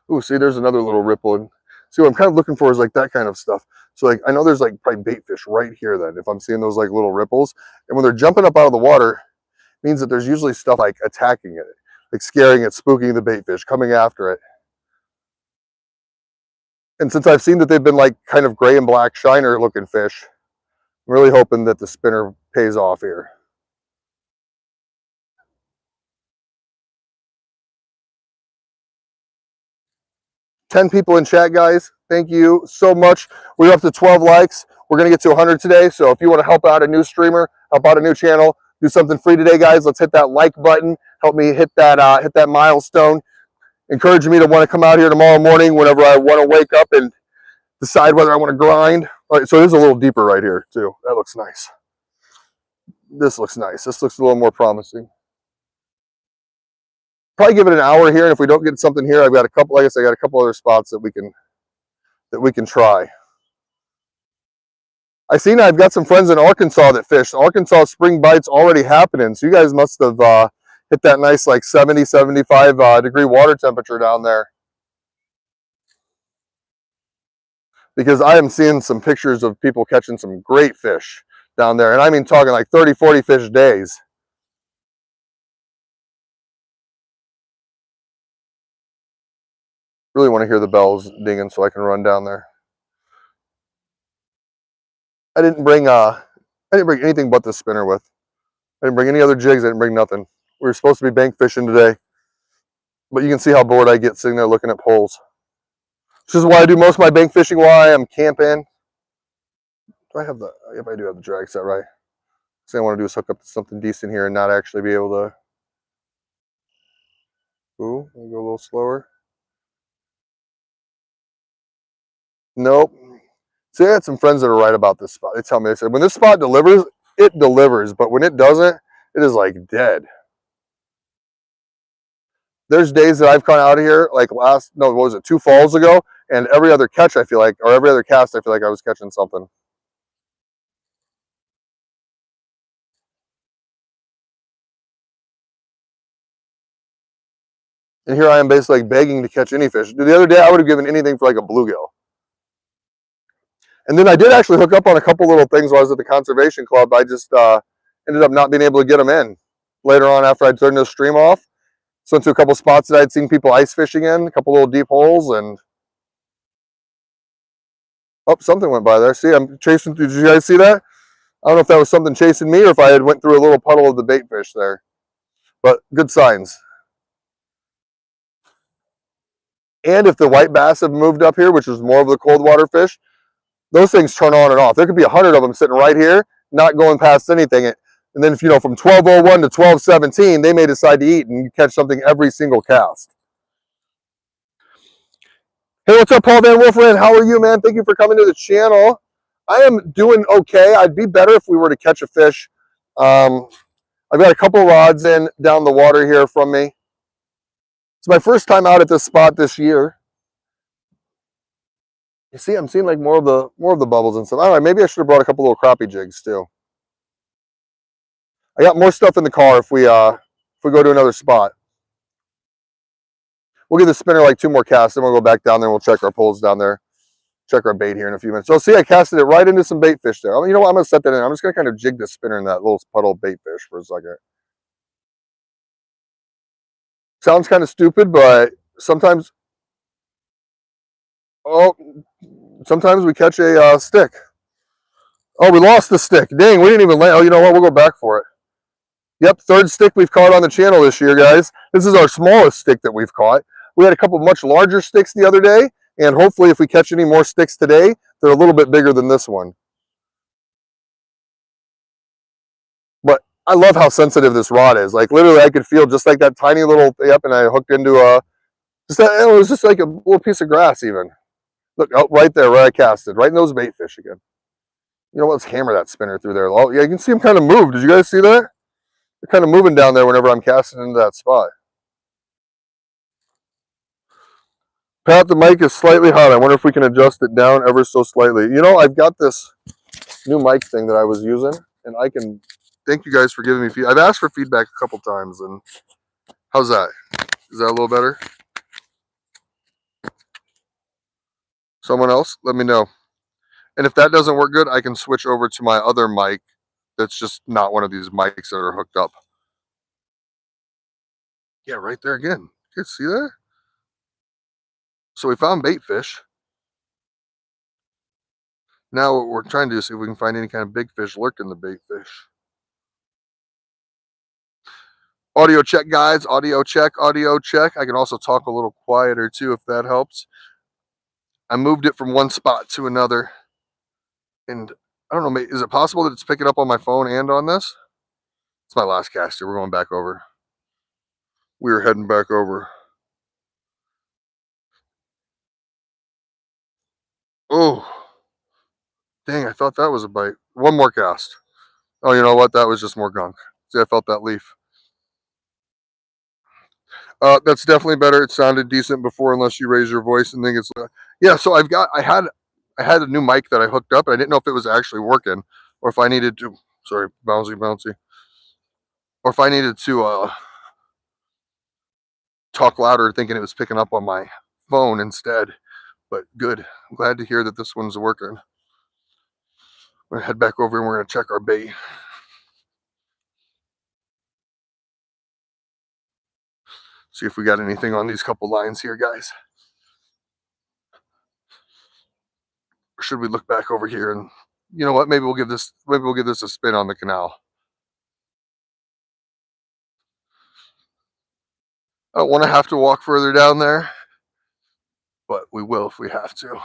Ooh, see, there's another little ripple. And see, what I'm kind of looking for is like that kind of stuff. So like, I know there's like probably bait fish right here then, if I'm seeing those like little ripples. And when they're jumping up out of the water, it means that there's usually stuff like attacking it, like scaring it, spooking the bait fish, coming after it. And since I've seen that they've been like kind of gray and black shiner looking fish, I'm really hoping that the spinner pays off here. Ten people in chat, guys. Thank you so much. We're up to 12 likes. We're going to get to 100 today. So if you want to help out a new streamer, help out a new channel, do something free today, guys, let's hit that like button. Help me hit that milestone. Encourage me to want to come out here tomorrow morning whenever I want to wake up and decide whether I want to grind. All right, so it is a little deeper right here too. That looks nice. This looks nice. This looks a little more promising. Probably give it an hour here, and if we don't get something here, I've got a couple. Like I said, I got a couple other spots that we can try. I've got some friends in Arkansas that fish. Arkansas spring bite's already happening, so you guys must have hit that nice like 70, 75 degree water temperature down there. Because I am seeing some pictures of people catching some great fish down there, and I mean talking like 30, 40 fish days. Really want to hear the bells dinging so I can run down there. I didn't bring anything but the spinner with. I didn't bring any other jigs. I didn't bring nothing. We were supposed to be bank fishing today. But you can see how bored I get sitting there looking at poles. This is why I do most of my bank fishing while I am camping. Do I have the, yep, I do have the drag set right. So I want to do is hook up to something decent here and not actually be able to. Ooh, go a little slower. Nope. See, I had some friends that are right about this spot. They tell me, they said, when this spot delivers, it delivers. But when it doesn't, it is like dead. There's days that I've come out of here, like what was it, 2 falls ago? And every other catch, I feel like, or every other cast, I feel like I was catching something. And here I am basically like begging to catch any fish. The other day, I would have given anything for like a bluegill. And then I did actually hook up on a couple little things while I was at the conservation club. I just ended up not being able to get them in later on after I'd turned the stream off. So went to a couple spots that I'd seen people ice fishing in, a couple little deep holes, and oh, something went by there. See, I'm chasing. Did you guys see that? I don't know if that was something chasing me or if I had went through a little puddle of the bait fish there. But good signs. And if the white bass have moved up here, which is more of the cold water fish, those things turn on and off. There could be 100 of them sitting right here, not going past anything. And then if you know from 12:01 to 12:17, they may decide to eat and you catch something every single cast. Hey, what's up, Paul Van Wolfland? How are you, man? Thank you for coming to the channel. I am doing okay. I'd be better if we were to catch a fish. I've got a couple rods in down the water here from me. It's my first time out at this spot this year. You see, I'm seeing like more of the bubbles and stuff. I don't know, maybe I should have brought a couple little crappie jigs too. I got more stuff in the car if we go to another spot. We'll give the spinner like 2 more casts, then we'll go back down there and we'll check our poles down there. Check our bait here in a few minutes. So see, I casted it right into some bait fish there. You know what? I'm gonna set that in. I'm just gonna kind of jig the spinner in that little puddle of bait fish for a second. Sounds kind of stupid, but sometimes, oh, sometimes we catch a stick. Oh, we lost the stick. Dang, we didn't even land. Oh, you know what? We'll go back for it. Yep, 3rd stick we've caught on the channel this year, guys. This is our smallest stick that we've caught. We had a couple much larger sticks the other day, and hopefully if we catch any more sticks today, they're a little bit bigger than this one. But I love how sensitive this rod is. Like literally I could feel just like that tiny little thing up, and I hooked into it was just like a little piece of grass even. Look, oh, right there where I casted, right in those bait fish again. You know what, let's hammer that spinner through there. Oh, yeah, you can see them kind of move. Did you guys see that? They're kind of moving down there whenever I'm casting into that spot. Pat, the mic is slightly hot. I wonder if we can adjust it down ever so slightly. You know, I've got this new mic thing that I was using, and I can thank you guys for giving me feedback. I've asked for feedback a couple times, and how's that? Is that a little better? Someone else, let me know. And if that doesn't work good, I can switch over to my other mic that's just not one of these mics that are hooked up. Yeah, right there again. You guys see that? So we found bait fish. Now what we're trying to do is see if we can find any kind of big fish lurking the bait fish. Audio check, guys. Audio check, audio check. I can also talk a little quieter too if that helps. I moved it from one spot to another. And I don't know, is it possible that it's picking up on my phone and on this? It's my last cast here. We're going back over. We're heading back over. Oh, dang, I thought that was a bite. One more cast. Oh, you know what? That was just more gunk. See, I felt that leaf. That's definitely better. It sounded decent before, unless you raise your voice and think it's. Yeah, so I had a new mic that I hooked up, and I didn't know if it was actually working, or if I needed to. Sorry, bouncy. Or if I needed to talk louder, thinking it was picking up on my phone instead. But good. I'm glad to hear that this one's working. We're gonna head back over and we're gonna check our bait. See if we got anything on these couple lines here, guys. Or should we look back over here and, you know what? Maybe we'll give this a spin on the canal. I don't want to have to walk further down there, but we will if we have to.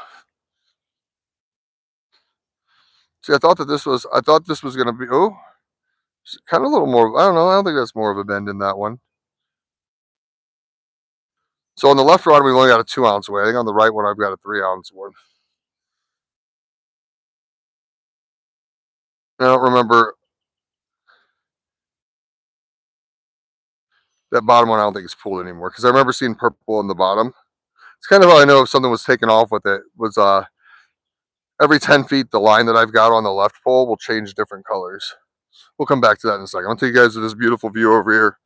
See, I thought this was going to be, oh, kind of a little more, I don't know, I don't think that's more of a bend in that one. So on the left rod, we've only got a 2-ounce weight. I think on the right one, I've got a 3-ounce one. I don't remember that bottom one. I don't think it's pulled anymore because I remember seeing purple on the bottom. It's kind of how I know if something was taken off with it. Was every 10 feet, the line that I've got on the left pole will change different colors. We'll come back to that in a second. I'll take you guys to this beautiful view over here.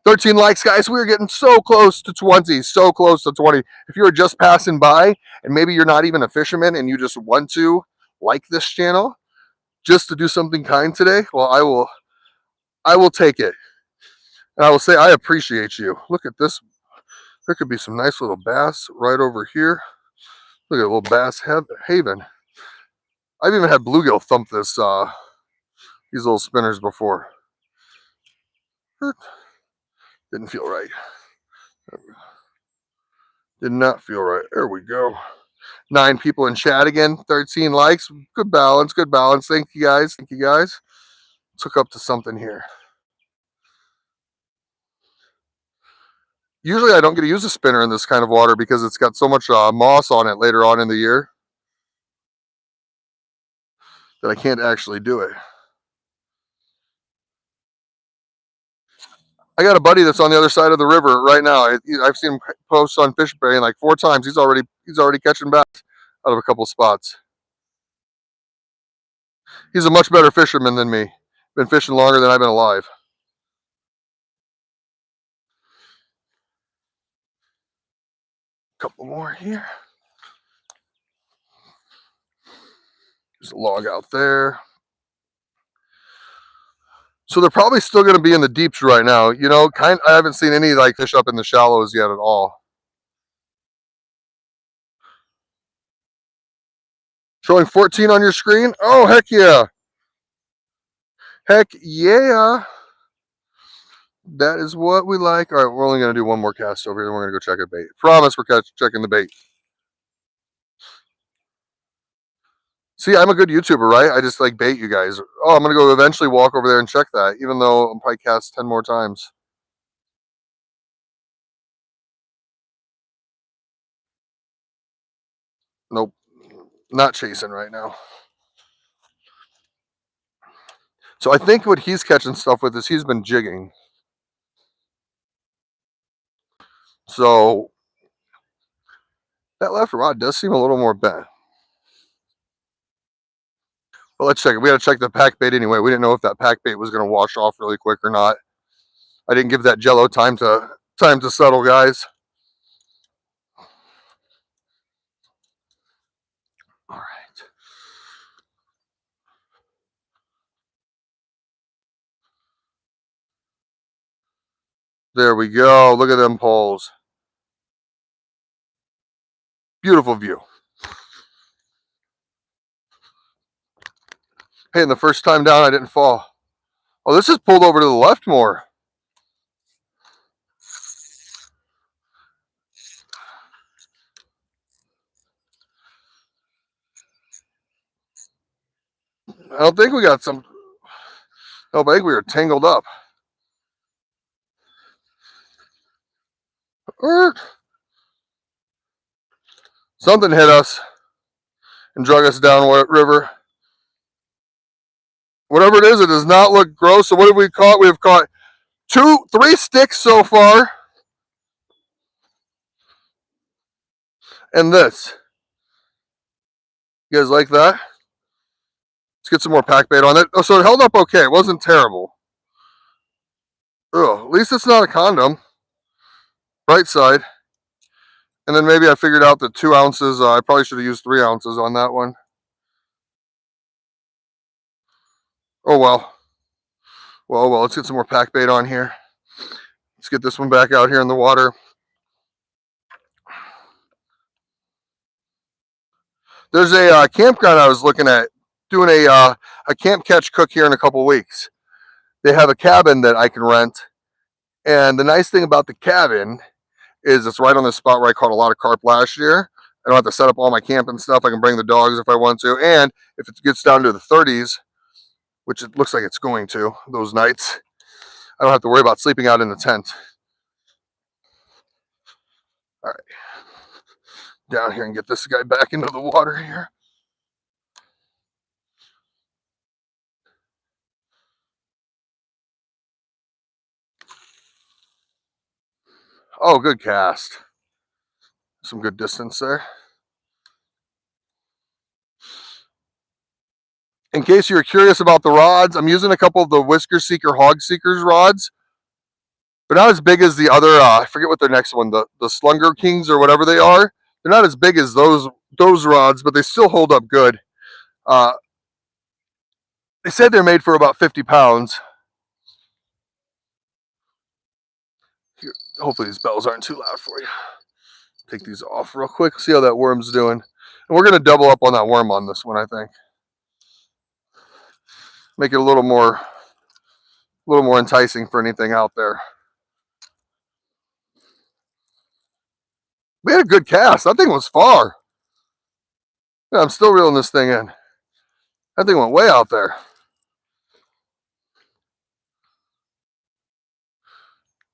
13 likes, guys. We're getting so close to 20, so close to 20. If you're just passing by and maybe you're not even a fisherman and you just want to like this channel just to do something kind today, well, I will take it. And I will say I appreciate you. Look at this. There could be some nice little bass right over here. Look at a little bass haven. I've even had bluegill thump these little spinners before. Didn't feel right. Did not feel right. There we go. 9 people in chat again. 13 likes. Good balance. Good balance. Thank you guys. Thank you guys. Took up to something here. Usually I don't get to use a spinner in this kind of water because it's got so much moss on it later on in the year that I can't actually do it. I got a buddy that's on the other side of the river right now. I've seen him post on Fish Bay like 4 times. He's already catching bass out of a couple spots. He's a much better fisherman than me. Been fishing longer than I've been alive. Couple more here. There's a log out there. So they're probably still going to be in the deeps right now. You know, I haven't seen any like fish up in the shallows yet at all. Showing 14 on your screen? Oh, heck yeah. Heck yeah. That is what we like. All right, we're only going to do one more cast over here, and we're going to go check a bait. Promise we're checking the bait. See, I'm a good YouTuber, right? I just like bait you guys. Oh, I'm going to go eventually walk over there and check that, even though I'll probably cast 10 more times. Nope. Not chasing right now. So I think what he's catching stuff with is he's been jigging. So that left rod does seem a little more bent. But let's check it. We got to check the pack bait anyway. We didn't know if that pack bait was going to wash off really quick or not. I didn't give that jello time to settle, guys. All right. There we go. Look at them poles. Beautiful view. Hey, and the first time down, I didn't fall. Oh, this is pulled over to the left more. I don't think we got some. No, but I think we were tangled up. Something hit us and drug us down river. Whatever it is, it does not look gross. So what have we caught? We have caught 3 sticks so far. And this. You guys like that? Let's get some more pack bait on it. Oh, so it held up okay. It wasn't terrible. Ugh, at least it's not a condom. Right side. And then maybe I figured out that 2 ounces. I probably should have used 3 ounces on that one. Oh, well. Well, let's get some more pack bait on here. Let's get this one back out here in the water. There's a campground I was looking at doing a camp catch cook here in a couple weeks. They have a cabin that I can rent, And the nice thing about the cabin is it's right on the spot where I caught a lot of carp last year. I don't have to set up all my camping stuff. I can bring the dogs if I want to. And if it gets down to the 30s, which it looks like it's going to those nights, I don't have to worry about sleeping out in the tent. All right, down here and get this guy back into the water here. Oh, good cast. Some good distance there. In case you're curious about the rods, I'm using a couple of the Whisker Seeker Hog Seekers rods. They're not as big as the other, I forget what their next one, the Slunger Kings or whatever they are. They're not as big as those rods, but they still hold up good. They said they're made for about 50 pounds. Here, hopefully these bells aren't too loud for you. Take these off real quick, see how that worm's doing. And we're going to double up on that worm on this one, I think. Make it a little more enticing for anything out there. We had a good cast. That thing was far. Yeah, I'm still reeling this thing in. That thing went way out there.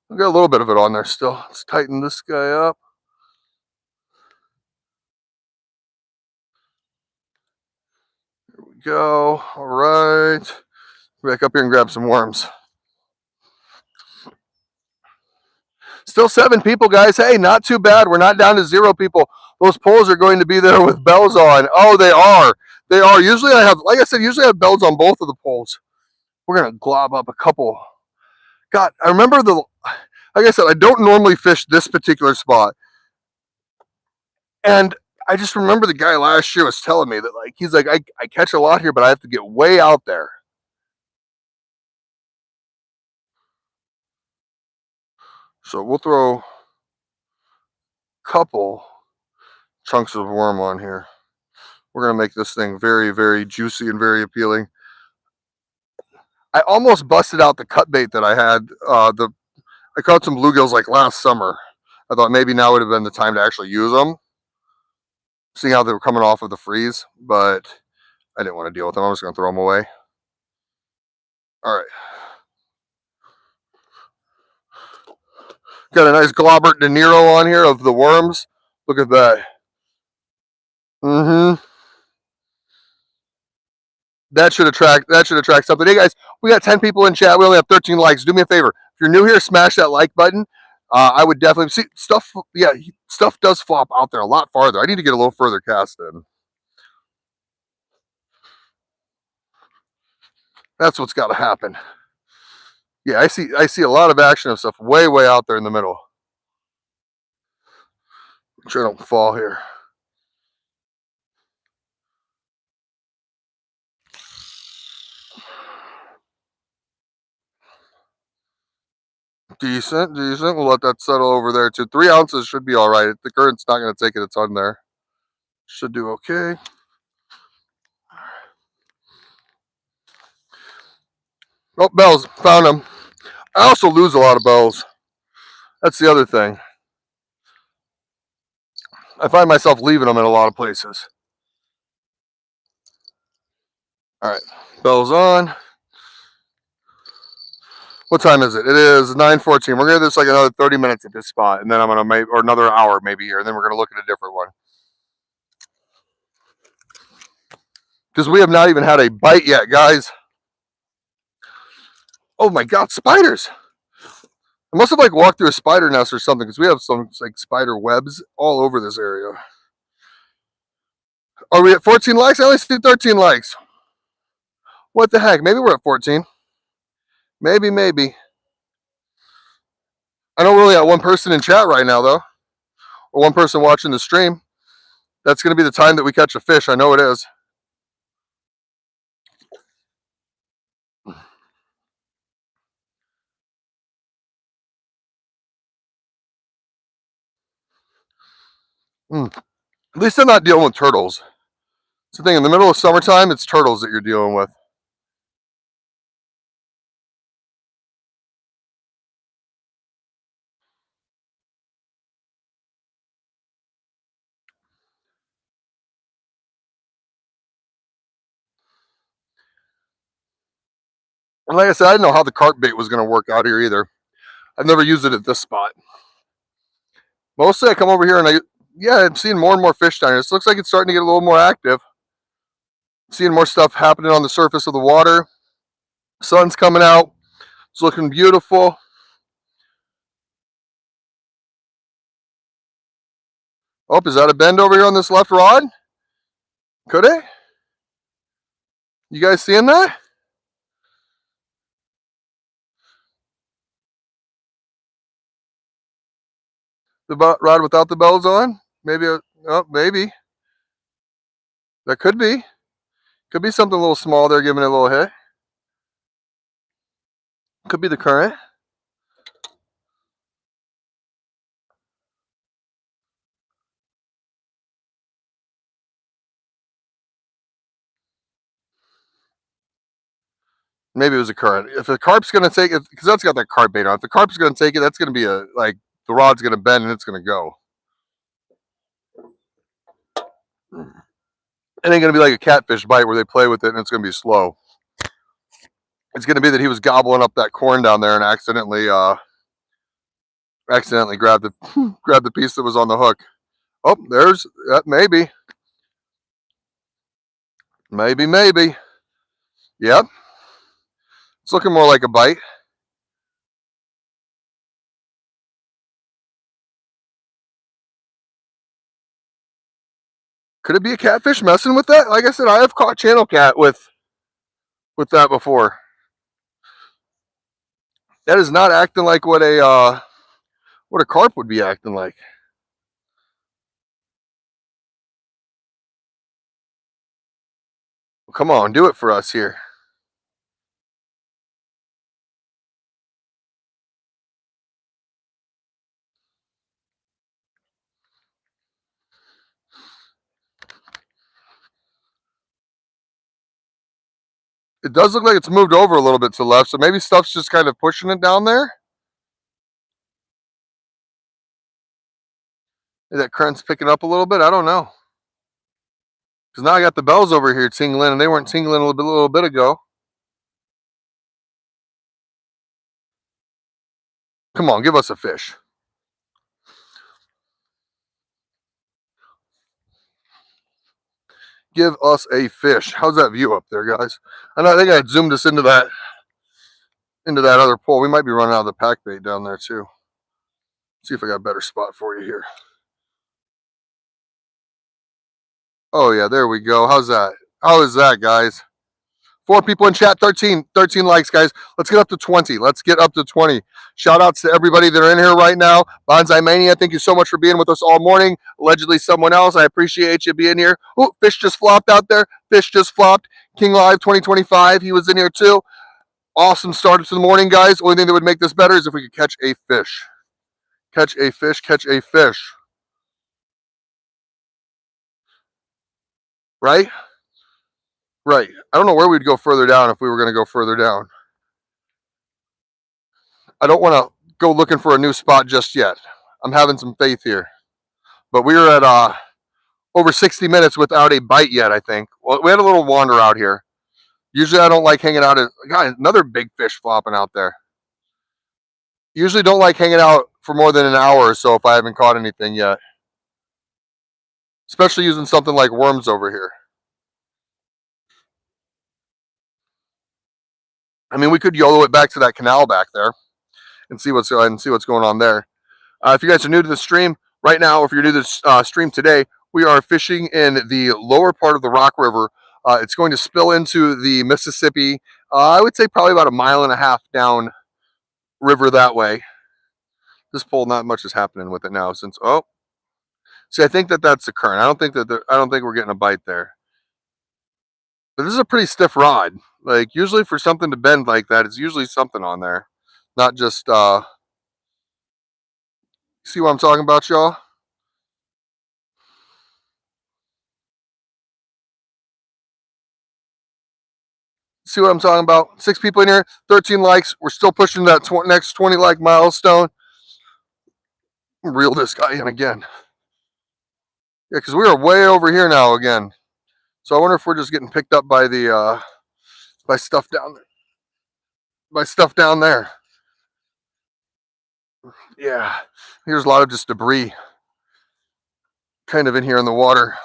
We've got a little bit of it on there still. Let's tighten this guy up. There we go. All right. Back up here and grab some worms. Still 7 people, guys. Hey, not too bad. We're not down to 0 people. Those poles are going to be there with bells on. Oh, they are. They are. Usually I have, like I said, usually I have bells on both of the poles. We're going to glob up a couple. God, I remember like I said, I don't normally fish this particular spot. And I just remember the guy last year was telling me that, like, he's like, I catch a lot here, but I have to get way out there. So we'll throw a couple chunks of worm on here. We're going to make this thing very, very juicy and very appealing. I almost busted out the cut bait that I had. I caught some bluegills like last summer. I thought maybe now would have been the time to actually use them, seeing how they were coming off of the freeze, but I didn't want to deal with them. I was going to throw them away. All right. Got a nice Globert De Niro on here of the worms. Look at that. That should attract something. Hey guys, we got 10 people in chat. We only have 13 likes. Do me a favor. If you're new here, smash that like button. I would definitely see stuff. Yeah, stuff does flop out there a lot farther. I need to get a little further cast in. That's what's got to happen. Yeah, I see a lot of action of stuff way out there in the middle. Make sure I don't fall here. Decent. We'll let that settle over there too. 3 ounces should be all right. The current's not going to take it a ton there. Should do okay. Oh, bells. Found them. I also lose a lot of bells. That's the other thing. I find myself leaving them in a lot of places. All right. Bells on. What time is it? It is 9:14. We're going to do this like another 30 minutes at this spot, and then I'm going to or another hour maybe here, and then we're going to look at a different one. Because we have not even had a bite yet, guys. Oh my God, spiders. I must have like walked through a spider nest or something, because we have some like spider webs all over this area. Are we at 14 likes? I only see 13 likes. What the heck? Maybe we're at 14. Maybe. I know we're only got 1 person in chat right now, though. Or 1 person watching the stream. That's going to be the time that we catch a fish. I know it is. At least I'm not dealing with turtles. It's the thing, in the middle of summertime, it's turtles that you're dealing with. And like I said, I didn't know how the carp bait was going to work out here either. I've never used it at this spot. Mostly I come over here and I'm seeing more and more fish down here. This looks like it's starting to get a little more active. Seeing more stuff happening on the surface of the water. Sun's coming out. It's looking beautiful. Oh, is that a bend over here on this left rod? Could it? You guys seeing that? The rod without the bells on? Maybe, maybe. That could be. Could be something a little small there giving it a little hit. Could be the current. Maybe it was a current. If the carp's going to take it, because that's got that carp bait on. If the carp's going to take it, that's going to be the rod's going to bend and it's going to go. It ain't going to be like a catfish bite where they play with it and it's going to be slow. It's going to be that he was gobbling up that corn down there and accidentally grabbed the piece that was on the hook. Oh, there's that. Maybe. Yep. It's looking more like a bite. Could it be a catfish messing with that? Like I said, I have caught channel cat with that before. That is not acting like what a carp would be acting like. Well, come on, do it for us here. It does look like it's moved over a little bit to the left, so maybe stuff's just kind of pushing it down there. Maybe that current's picking up a little bit. I don't know. Because now I got the bells over here tingling, and they weren't tingling a little bit ago. Come on, give us a fish. Give us a fish. How's that view up there, guys? I think I zoomed us into that other pole. We might be running out of the pack bait down there too. Let's see if I got a better spot for you here. Oh yeah, there we go. How's that? How is that, guys? 4 people in chat, 13 likes, guys. Let's get up to 20. Let's get up to 20. Shout outs to everybody that are in here right now. Bonsai Mania, thank you so much for being with us all morning. Allegedly someone else. I appreciate you being here. Oh, fish just flopped out there. Fish just flopped. King Live 2025, he was in here too. Awesome start to the morning, guys. Only thing that would make this better is if we could catch a fish. Catch a fish, catch a fish. Right? Right. I don't know where we'd go further down if we were going to go further down. I don't want to go looking for a new spot just yet. I'm having some faith here. But we were at over 60 minutes without a bite yet, I think. Well, we had a little wander out here. Usually I don't like hanging out. God, another big fish flopping out there. Usually don't like hanging out for more than an hour or so if I haven't caught anything yet. Especially using something like worms over here. I mean, we could YOLO it back to that canal back there and see what's going on there. If you guys are new to the stream right now, or if you're new to the stream today, we are fishing in the lower part of the Rock River. It's going to spill into the Mississippi. I would say probably about 1.5 miles down river that way. This pole, not much is happening with it now since. Oh, see, I think that's the current. I don't think we're getting a bite there. But this is a pretty stiff rod. Like usually for something to bend like that, it's usually something on there, not just. See what I'm talking about, y'all? See what I'm talking about? 6 people in here, 13 likes. We're still pushing that next 20 like milestone. Reel this guy in again. Yeah, because we are way over here now again. So I wonder if we're just getting picked up by the by stuff down there. my stuff down there. Yeah, here's a lot of just debris kind of in here in the water.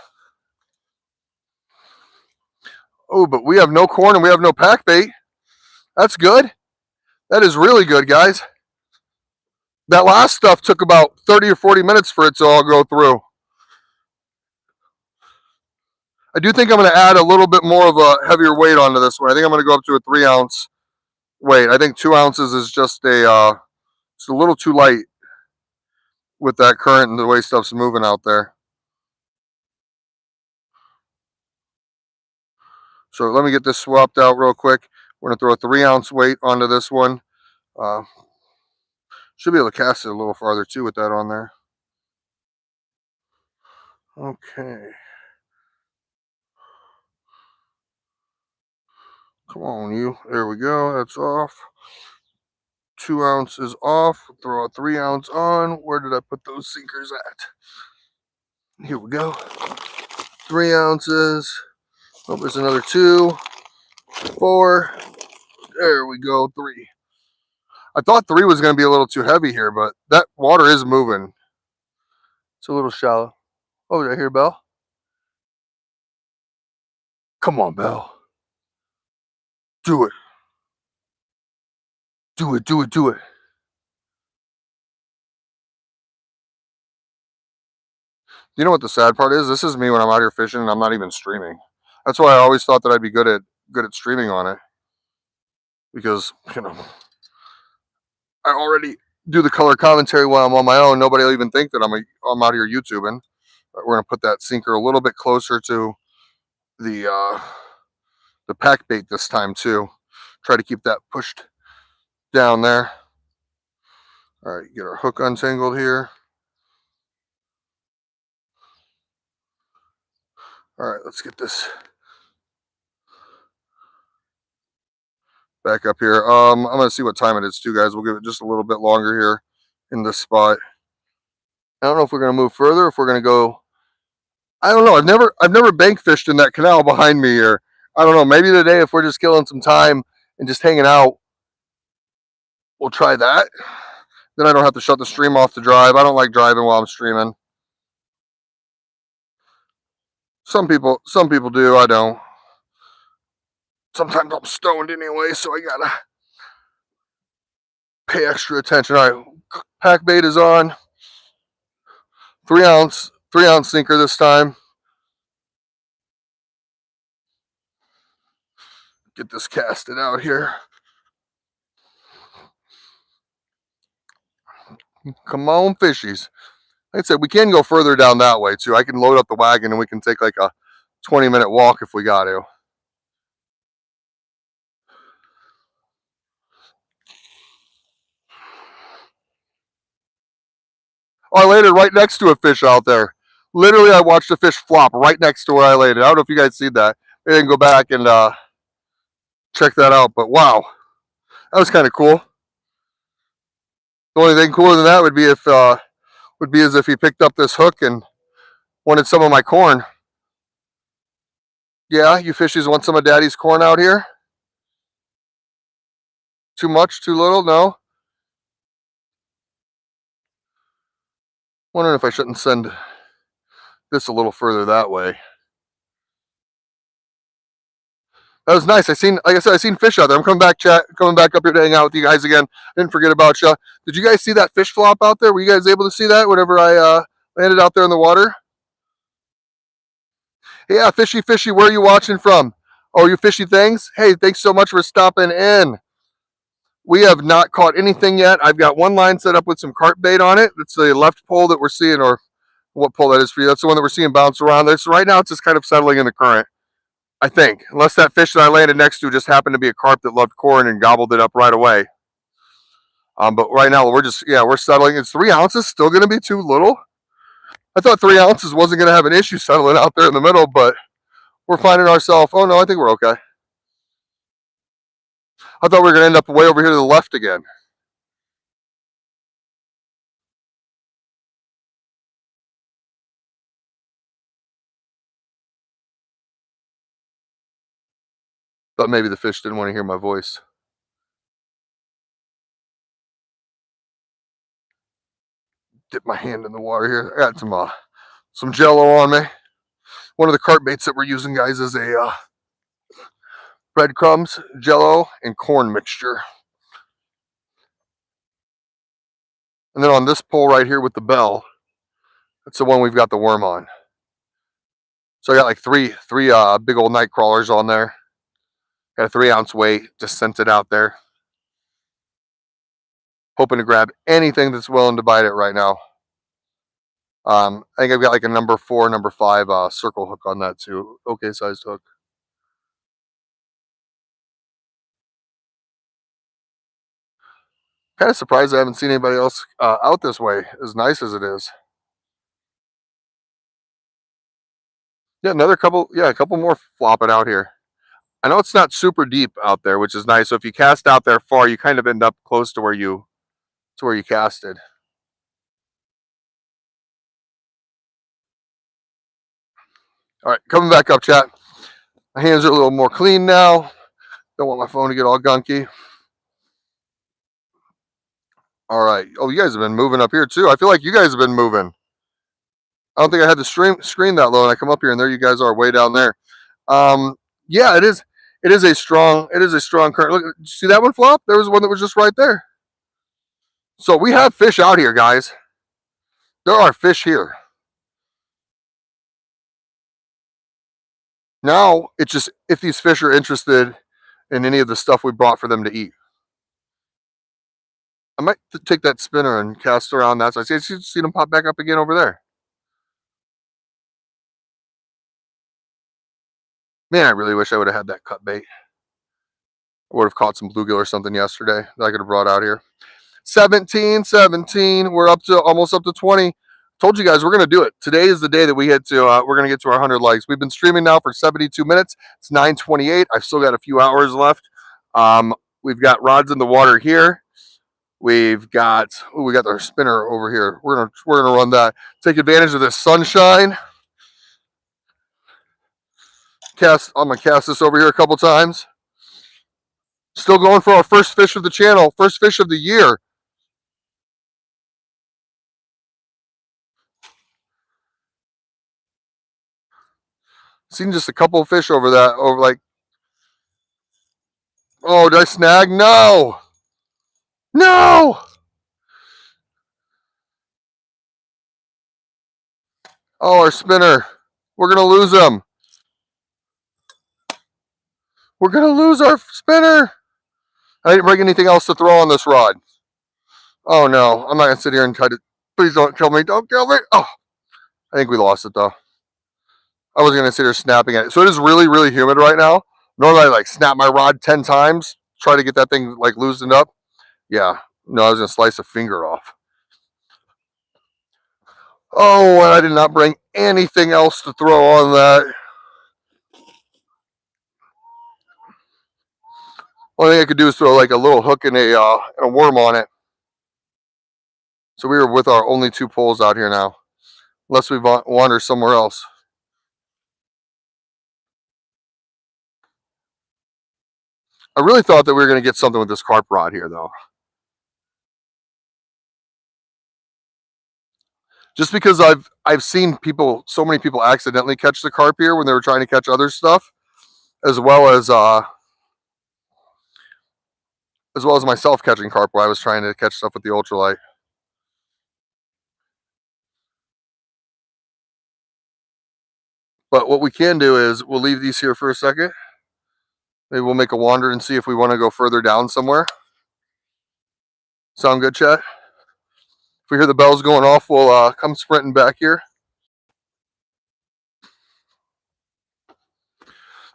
Oh, but we have no corn and we have no pack bait. That's good. That is really good, guys. That last stuff took about 30 or 40 minutes for it to all go through. I do think I'm going to add a little bit more of a heavier weight onto this one. I think I'm going to go up to a 3-ounce weight. I think 2 ounces is just it's a little too light with that current and the way stuff's moving out there. So let me get this swapped out real quick. We're going to throw a 3-ounce weight onto this one. Should be able to cast it a little farther too with that on there. Okay. Come on, you. There we go. That's off. 2 ounces off. Throw a 3-ounce on. Where did I put those sinkers at? Here we go. 3 ounces. Oh, there's another 2, 4. There we go. 3. I thought 3 was going to be a little too heavy here, but that water is moving. It's a little shallow. Oh, did I hear Belle? Come on, Belle. Do it. Do it, do it, do it. You know what the sad part is? This is me when I'm out here fishing and I'm not even streaming. That's why I always thought that I'd be good at streaming on it. Because, I already do the color commentary while I'm on my own. Nobody will even think that I'm out here YouTubing. We're gonna put that sinker a little bit closer to the pack bait this time too. Try to keep that pushed down there. All right, get our hook untangled here. All right, let's get this back up here. I'm gonna see what time it is too, guys. We'll give it just a little bit longer here in this spot. I don't know if we're gonna move further, if we're gonna go. I don't know. I've never bank fished in that canal behind me here. I don't know. Maybe today, if we're just killing some time and just hanging out, we'll try that. Then I don't have to shut the stream off to drive. I don't like driving while I'm streaming. Some people do. I don't. Sometimes I'm stoned anyway, so I gotta pay extra attention. All right, pack bait is on. 3-ounce sinker this time. Get this casted out here. Come on, fishies. Like I said, we can go further down that way too. I can load up the wagon and we can take like a 20-minute walk if we got to. Oh, I landed right next to a fish out there. Literally, I watched a fish flop right next to where I landed. I don't know if you guys see that. I didn't go back and check that out, but wow, that was kind of cool. The only thing cooler than that would be if he picked up this hook and wanted some of my corn. Yeah, you fishies want some of Daddy's corn out here? Too much? Too little? No? Wondering if I shouldn't send this a little further that way. That was nice. Like I said, I seen fish out there. I'm coming back up here to hang out with you guys again. Didn't forget about you. Did you guys see that fish flop out there? Were you guys able to see that whenever I landed out there in the water? Yeah, fishy, fishy. Where are you watching from? Oh, you fishy things? Hey, thanks so much for stopping in. We have not caught anything yet. I've got one line set up with some carp bait on it. It's the left pole that we're seeing, or what pole that is for you. That's the one that we're seeing bounce around. Right now, it's just kind of settling in the current, I think. Unless that fish that I landed next to just happened to be a carp that loved corn and gobbled it up right away. But right now, we're settling. It's 3 ounces, still going to be too little. I thought 3 ounces wasn't going to have an issue settling out there in the middle, but we're finding ourselves, oh no, I think we're okay. I thought we were going to end up way over here to the left again. Thought maybe the fish didn't want to hear my voice. dip my hand in the water here. I got some Jello on me. One of the carp baits that we're using, guys, is a breadcrumbs, Jello, and corn mixture. And then on this pole right here with the bell, that's the one we've got the worm on. So I got like three big old night crawlers on there. Got a 3-ounce weight, just sent it out there. Hoping to grab anything that's willing to bite it right now. I think I've got like a number 4, number 5 circle hook on that too. Okay sized hook. Kind of surprised I haven't seen anybody else out this way, as nice as it is. Yeah, a couple more flopping out here. I know it's not super deep out there, which is nice. So if you cast out there far, you kind of end up close to where you casted. All right, coming back up, chat. My hands are a little more clean now. Don't want my phone to get all gunky. All right. Oh, you guys have been moving up here too. I feel like you guys have been moving. I don't think I had the screen that low, and I come up here, and there you guys are, way down there. Yeah, it is. It is a strong current. Look, did you see that one flop? There was one that was just right there. So we have fish out here, guys. There are fish here. Now it's just if these fish are interested in any of the stuff we brought for them to eat. I might take that spinner and cast around that. So I see them pop back up again over there. Man, I really wish I would have had that cut bait. I would have caught some bluegill or something yesterday that I could have brought out here. 17. We're almost up to 20. Told you guys we're gonna do it. Today is the day that we hit to. We're gonna get to our 100 likes. We've been streaming now for 72 minutes. It's 9:28. I've still got a few hours left. We've got rods in the water here. We got our spinner over here. We're gonna run that. Take advantage of this sunshine. I'm gonna cast this over here a couple times. Still going for our first fish of the channel, first fish of the year. Seen just a couple of fish over like. Oh, did I snag? No! No! Oh, our spinner. We're gonna lose him. We're gonna lose our spinner. I didn't bring anything else to throw on this rod. Oh no, I'm not gonna sit here and try to. Please don't kill me. Don't kill me. Oh, I think we lost it though. I was gonna sit here snapping at it. So it is really, really humid right now. Normally I like snap my rod 10 times, try to get that thing like loosened up. Yeah. No, I was gonna slice a finger off. Oh, and I did not bring anything else to throw on that. Only thing I could do is throw like a little hook and a worm on it. So we were with our only 2 poles out here now, unless we wander somewhere else. I really thought that we were going to get something with this carp rod here, though. Just because I've seen so many people accidentally catch the carp here when they were trying to catch other stuff, as well as myself catching carp while I was trying to catch stuff with the ultralight. But what we can do is we'll leave these here for a second. Maybe we'll make a wander and see if we want to go further down somewhere. Sound good, chat? If we hear the bells going off, we'll come sprinting back here.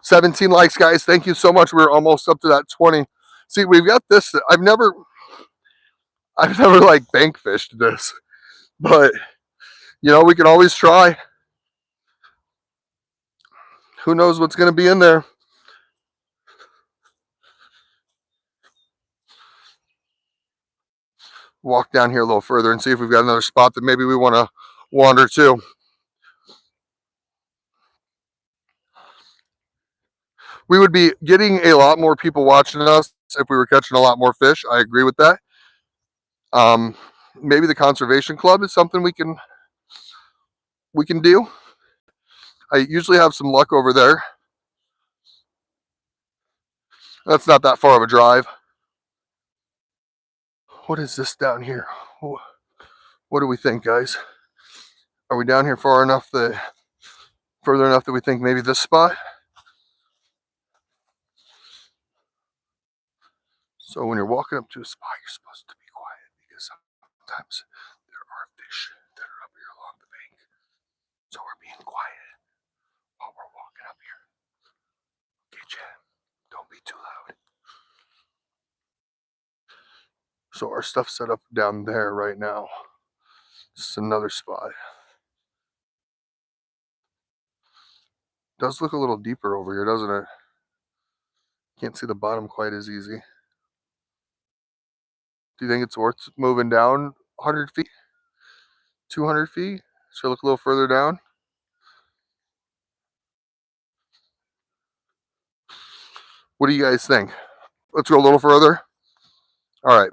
17 likes, guys. Thank you so much. We're almost up to that 20. See, we've got this. I've never like bank fished this, but we can always try. Who knows what's going to be in there? Walk down here a little further and see if we've got another spot that maybe we want to wander to. We would be getting a lot more people watching us if we were catching a lot more fish. I agree with that. maybe the conservation club is something we can do. I usually have some luck over there. That's not that far of a drive. What is this down here? What do we think, guys? Are we down here further enough that we think maybe this spot? So when you're walking up to a spot, you're supposed to be quiet because sometimes there are fish that are up here along the bank. So we're being quiet while we're walking up here. Okay, Chad, don't be too loud. So our stuff's set up down there right now. Just another spot. Does look a little deeper over here, doesn't it? Can't see the bottom quite as easy. Do you think it's worth moving down 100 feet? 200 feet? Should I look a little further down? What do you guys think? Let's go a little further. All right.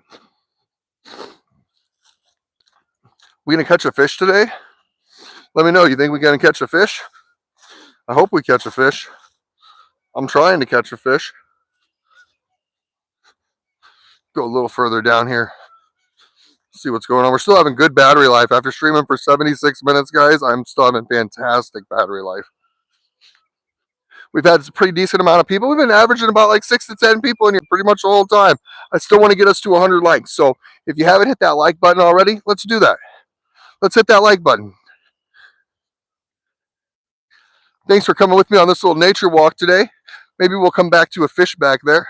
We gonna catch a fish today? Let me know. You think we gonna catch a fish? I hope we catch a fish. I'm trying to catch a fish. Go a little further down here. See what's going on. We're still having good battery life. After streaming for 76 minutes, guys, I'm still having fantastic battery life. We've had a pretty decent amount of people. We've been averaging about like 6 to 10 people in here pretty much the whole time. I still want to get us to 100 likes. So if you haven't hit that like button already, let's do that. Let's hit that like button. Thanks for coming with me on this little nature walk today. Maybe we'll come back to a fish back there.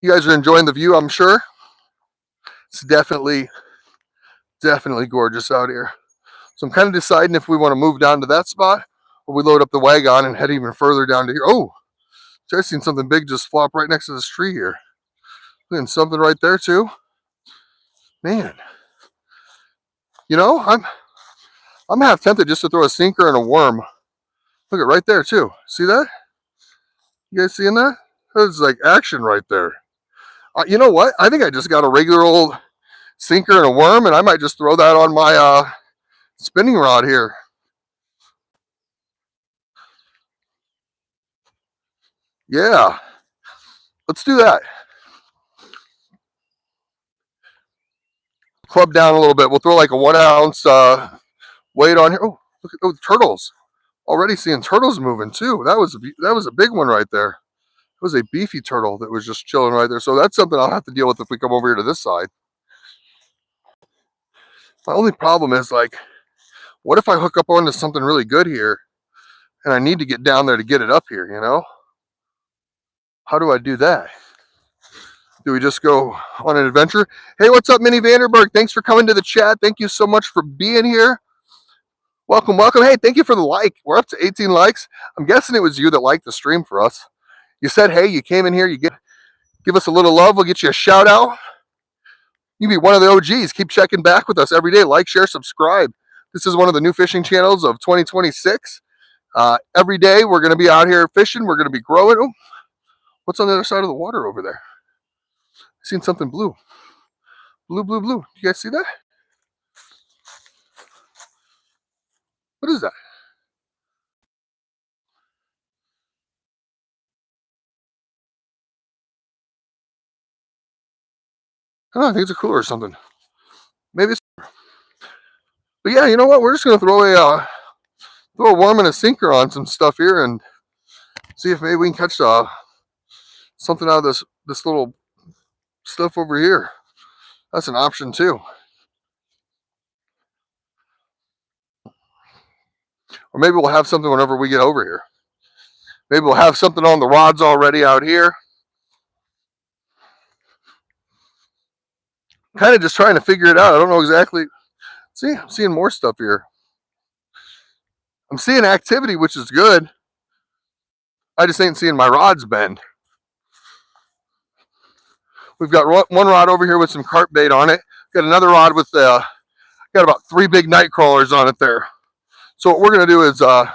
You guys are enjoying the view, I'm sure. It's definitely gorgeous out here. So I'm kind of deciding if we want to move down to that spot or we load up the wagon and head even further down to here. Oh, I've seen something big just flop right next to this tree here. And something right there too. Man, you know, I'm half tempted just to throw a sinker and a worm. Look at right there too. See that? You guys seeing that? That's like action right there. You know what? I think I just got a regular old sinker and a worm, and I might just throw that on my spinning rod here. Yeah, let's do that. Club down a little bit. We'll throw like a 1 ounce weight on here. Oh, look at those turtles. Already seeing turtles moving too. That was a big one right there. It was a beefy turtle that was just chilling right there. So that's something I'll have to deal with if we come over here to this side. My only problem is, like, what if I hook up onto something really good here and I need to get down there to get it up here, you know? How do I do that? Do we just go on an adventure? Hey, what's up, Minnie Vanderberg? Thanks for coming to the chat. Thank you so much for being here. Welcome, welcome. Hey, thank you for the like. We're up to 18 likes. I'm guessing it was you that liked the stream for us. You said, hey, you came in here, give us a little love, we'll get you a shout out. You be one of the OGs. Keep checking back with us every day. Like, share, subscribe. This is one of the new fishing channels of 2026. Every day we're going to be out here fishing. We're going to be growing. Oh, what's on the other side of the water over there? I've seen something blue. Blue, blue, blue. You guys see that? What is that? I don't know, I think it's a cooler or something. Maybe it's... But yeah, you know what? We're just going to throw a worm and a sinker on some stuff here and see if maybe we can catch something out of this little stuff over here. That's an option too. Or maybe we'll have something whenever we get over here. Maybe we'll have something on the rods already out here. Kind of just trying to figure it out. I don't know exactly. See, I'm seeing more stuff here. I'm seeing activity, which is good. I just ain't seeing my rods bend. We've got one rod over here with some carp bait on it. Got another rod with got about 3 big night crawlers on it there. So what we're gonna do is we'll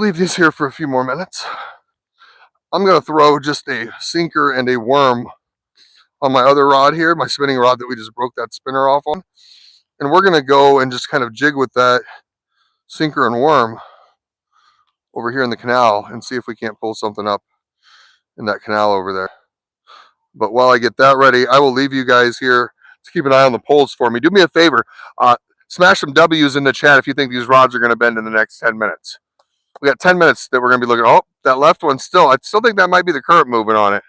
leave these here for a few more minutes. I'm gonna throw just a sinker and a worm on my other rod here, my spinning rod that we just broke that spinner off on. And we're going to go and just kind of jig with that sinker and worm over here in the canal and see if we can't pull something up in that canal over there. But while I get that ready, I will leave you guys here to keep an eye on the poles for me. Do me a favor, smash some W's in the chat if you think these rods are going to bend in the next 10 minutes. We got 10 minutes that we're going to be looking. Oh, that left one still. I still think that might be the current moving on it.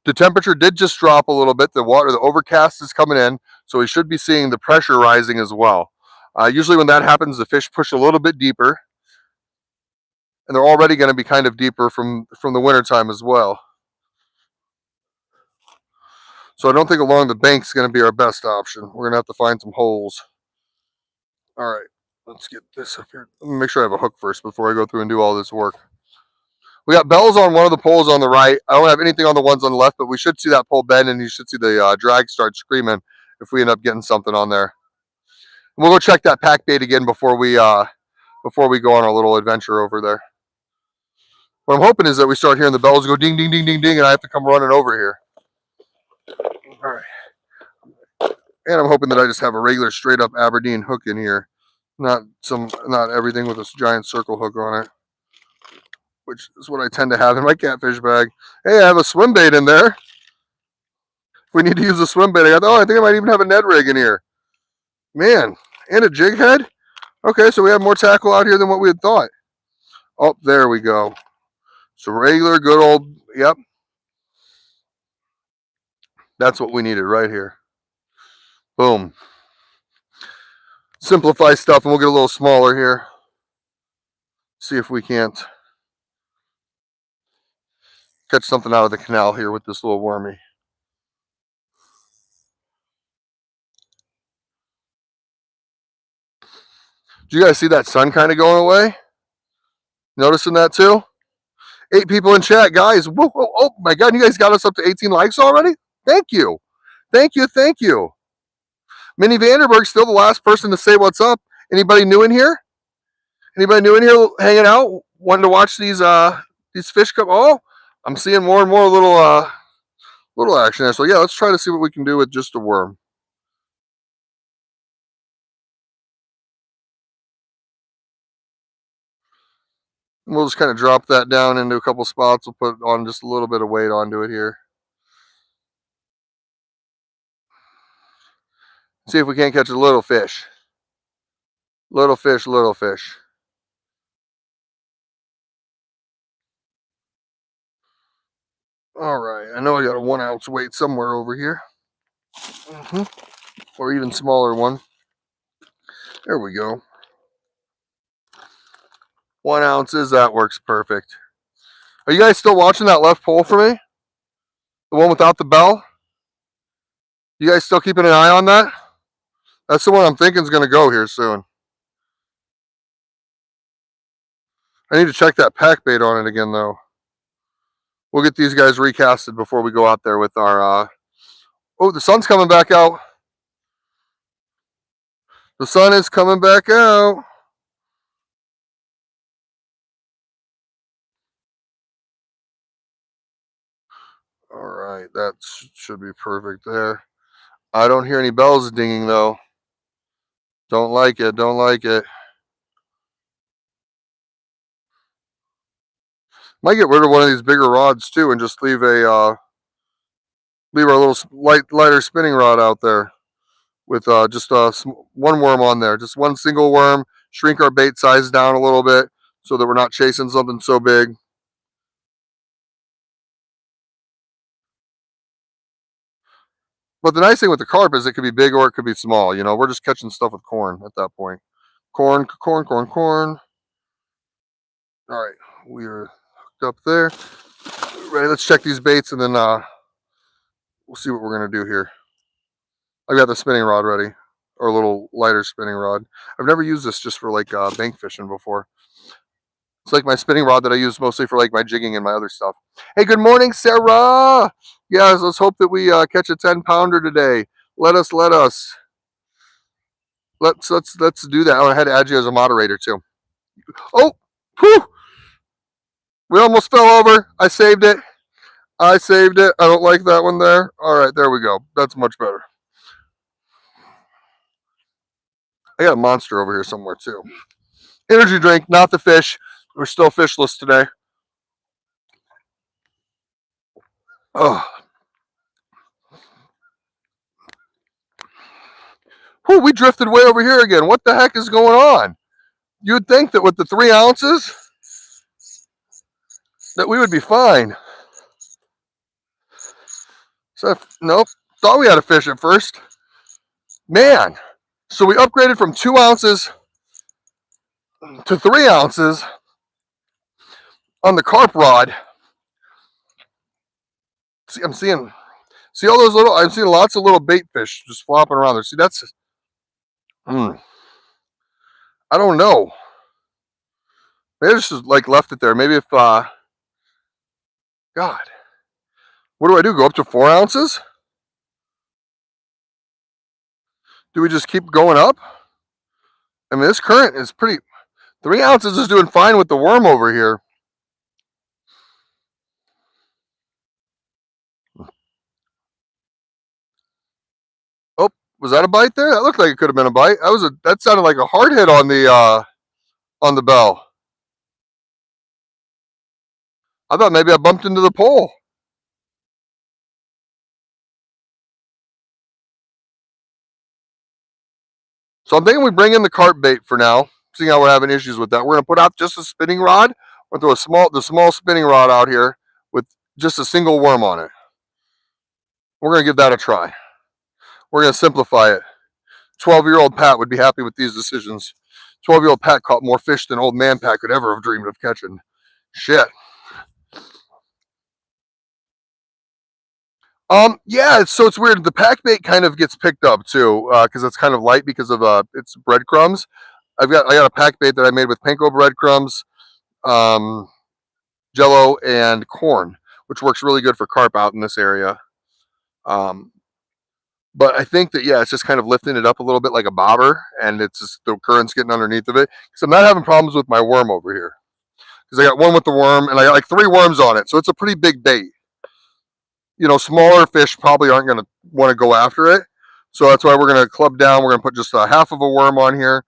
The temperature did just drop a little bit. The overcast is coming in, so we should be seeing the pressure rising as well. Usually when that happens, the fish push a little bit deeper, and they're already going to be kind of deeper from the winter time as well. So I don't think along the bank is going to be our best option. We're going to have to find some holes. All right, let's get this up here. Let me make sure I have a hook first before I go through and do all this work. We got bells on one of the poles on the right. I don't have anything on the ones on the left, but we should see that pole bend, and you should see the drag start screaming if we end up getting something on there. And we'll go check that pack bait again before we go on our little adventure over there. What I'm hoping is that we start hearing the bells go ding, ding, ding, ding, ding, and I have to come running over here. All right. And I'm hoping that I just have a regular straight up Aberdeen hook in here, not everything with this giant circle hook on it, which is what I tend to have in my catfish bag. Hey, I have a swim bait in there. If we need to use a swim bait, I think I might even have a Ned rig in here. Man, and a jig head? Okay, so we have more tackle out here than what we had thought. Oh, there we go. So regular, good old, yep. That's what we needed right here. Boom. Simplify stuff, and we'll get a little smaller here. See if we can't catch something out of the canal here with this little wormy. Do you guys see that sun kind of going away? Noticing that too? 8 people in chat, guys. Whoa, whoa, oh my God, you guys got us up to 18 likes already? Thank you. Thank you, thank you. Minnie Vanderberg's still the last person to say what's up. Anybody new in here? Anybody new in here hanging out? Wanting to watch these fish come? Oh, I'm seeing more and more little action there. So yeah, let's try to see what we can do with just a worm. We'll just kind of drop that down into a couple spots. We'll put on just a little bit of weight onto it here. See if we can't catch a little fish. Little fish, little fish. All right, I know I got a 1 ounce weight somewhere over here. Or even smaller one. There we go. 1 ounces, that works perfect. Are you guys still watching that left pole for me? The one without the bell? You guys still keeping an eye on that? That's the one I'm thinking is going to go here soon. I need to check that pack bait on it again, though. We'll get these guys recasted before we go out there with our... Oh, the sun's coming back out. The sun is coming back out. All right, that should be perfect there. I don't hear any bells dinging, though. Don't like it, don't like it. Might get rid of one of these bigger rods, too, and just leave our little lighter spinning rod out there with just one worm on there. Just one single worm. Shrink our bait size down a little bit so that we're not chasing something so big. But the nice thing with the carp is it could be big or it could be small. You know, we're just catching stuff with corn at that point. Corn, corn, corn, corn. All right, we are hooked up there. Ready, let's check these baits and then we'll see what we're going to do here. I've got the spinning rod ready, or a little lighter spinning rod. I've never used this just for like bank fishing before. It's like my spinning rod that I use mostly for like my jigging and my other stuff. Hey, good morning, Sarah. Yes, let's hope that we catch a 10-pounder today. Let's do that. Oh, I had to add you as a moderator too. Oh, whew. We almost fell over. I saved it. I saved it. I don't like that one there. All right, there we go. That's much better. I got a monster over here somewhere too. Energy drink, not the fish. We're still fishless today. Oh, whew, we drifted way over here again. What the heck is going on? You'd think that with the 3 ounces that we would be fine. So nope. Thought we had a fish at first. Man. So we upgraded from 2 ounces to 3 ounces on the carp rod. See, see all those little, I'm seeing lots of little bait fish just flopping around there. See, that's, I don't know. Maybe I just like left it there. Maybe if, God, what do I do? Go up to 4 ounces? Do we just keep going up? I mean, this current is pretty, 3 ounces is doing fine with the worm over here. Oh, was that a bite there? That looked like it could have been a bite. That sounded like a hard hit on the bell. I thought maybe I bumped into the pole. So I'm thinking we bring in the carp bait for now, seeing how we're having issues with that. We're gonna put out just a spinning rod, or throw the small spinning rod out here with just a single worm on it. We're gonna give that a try. We're gonna simplify it. 12-year-old Pat would be happy with these decisions. 12-year-old Pat caught more fish than old man Pat could ever have dreamed of catching. Shit. Yeah, so it's weird. The pack bait kind of gets picked up too, because it's kind of light because of it's breadcrumbs. I got a pack bait that I made with panko breadcrumbs, Jello, and corn, which works really good for carp out in this area. But I think that yeah, it's just kind of lifting it up a little bit like a bobber, and it's just the current's getting underneath of it. So I'm not having problems with my worm over here because I got one with the worm, and I got like 3 worms on it, so it's a pretty big bait. You know, smaller fish probably aren't going to want to go after it, so that's why we're going to club down. We're going to put just a half of a worm on here,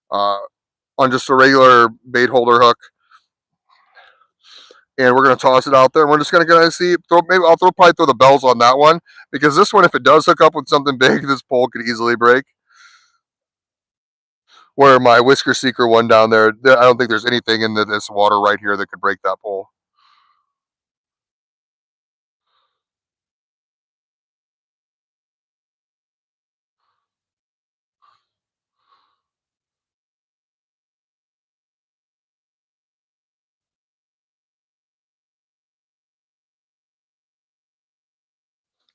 on just a regular bait holder hook, and we're going to toss it out there. And we're just going to see. Maybe I'll probably throw the bells on that one, because this one, if it does hook up with something big, this pole could easily break. Where my whisker seeker one down there, I don't think there's anything in this water right here that could break that pole.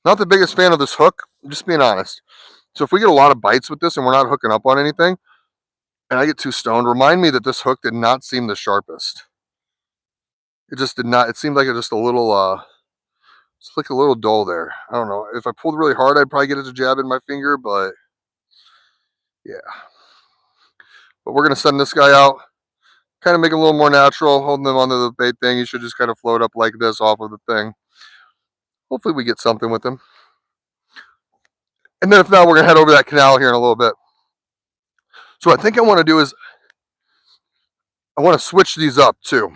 Not the biggest fan of this hook, just being honest. So if we get a lot of bites with this and we're not hooking up on anything, and I get too stoned, remind me that this hook did not seem the sharpest. It just did not. It seemed like it just a little, it's like a little dull there. I don't know. If I pulled really hard, I'd probably get it to jab in my finger, but yeah. But we're gonna send this guy out, kind of make it a little more natural, holding him onto the bait thing. He should just kind of float up like this off of the thing. Hopefully we get something with him. And then if not, we're gonna head over that canal here in a little bit. So what I think I want to do is I want to switch these up too,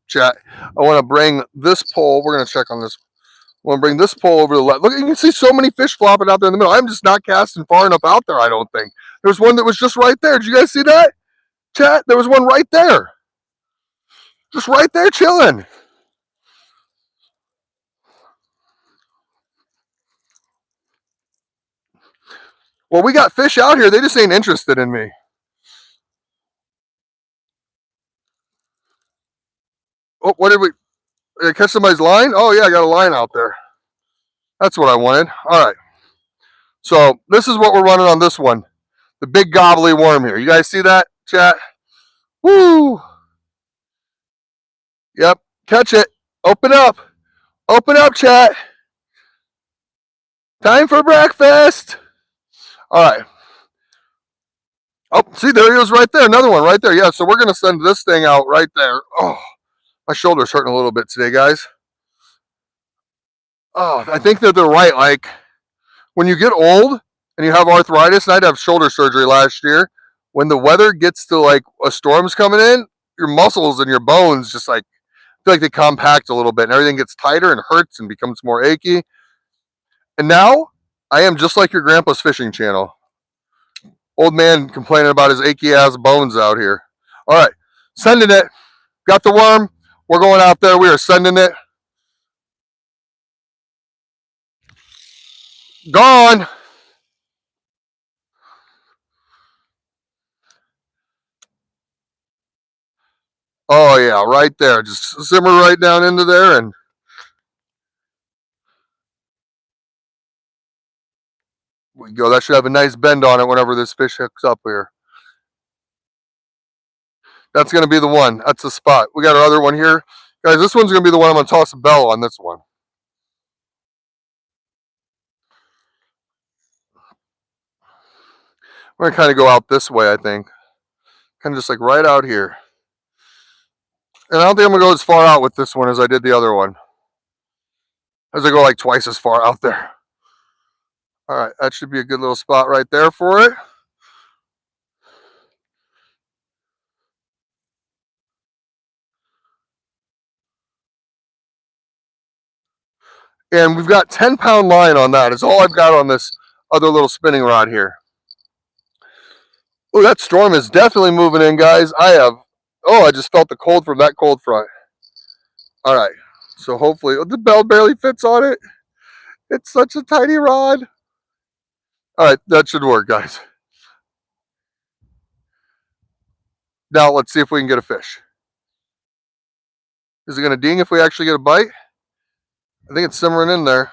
chat. I want to bring this pole. We're gonna check on this. I want to bring this pole over the left. Look, you can see so many fish flopping out there in the middle. I'm just not casting far enough out there, I don't think. There's one that was just right there. Did you guys see that? Chat, there was one right there. Just right there chilling. Well, we got fish out here. They just ain't interested in me. Oh, what did we catch somebody's line? Oh, yeah, I got a line out there. That's what I wanted. All right. So this is what we're running on this one. The big gobbly worm here. You guys see that, chat? Woo! Yep. Catch it. Open up. Open up, chat. Time for breakfast. All right. Oh, see, there he is right there. Another one right there. Yeah, so we're going to send this thing out right there. Oh, my shoulder's hurting a little bit today, guys. Oh, I think that they're right. Like when you get old and you have arthritis, and I had to have shoulder surgery last year. When the weather gets to like a storm's coming in, your muscles and your bones just like feel like they compact a little bit, and everything gets tighter and hurts and becomes more achy. And now I am just like your grandpa's fishing channel. Old man complaining about his achy ass bones out here. All right, sending it. Got the worm. We're going out there. We are sending it. Gone. Oh yeah, right there. Just simmer right down into there, and we go. That should have a nice bend on it whenever this fish hooks up here. That's going to be the one. That's the spot. We got our other one here. Guys, this one's going to be the one I'm going to toss a bell on this one. We're going to kind of go out this way, I think. Kind of just like right out here. And I don't think I'm going to go as far out with this one as I did the other one. As I go like twice as far out there. All right, that should be a good little spot right there for it. And we've got 10-pound line on that. It's all I've got on this other little spinning rod here. Oh, that storm is definitely moving in, guys. I just felt the cold from that cold front. All right, so hopefully, the bell barely fits on it. It's such a tiny rod. All right, that should work, guys. Now let's see if we can get a fish. Is it going to ding if we actually get a bite? I think it's simmering in there.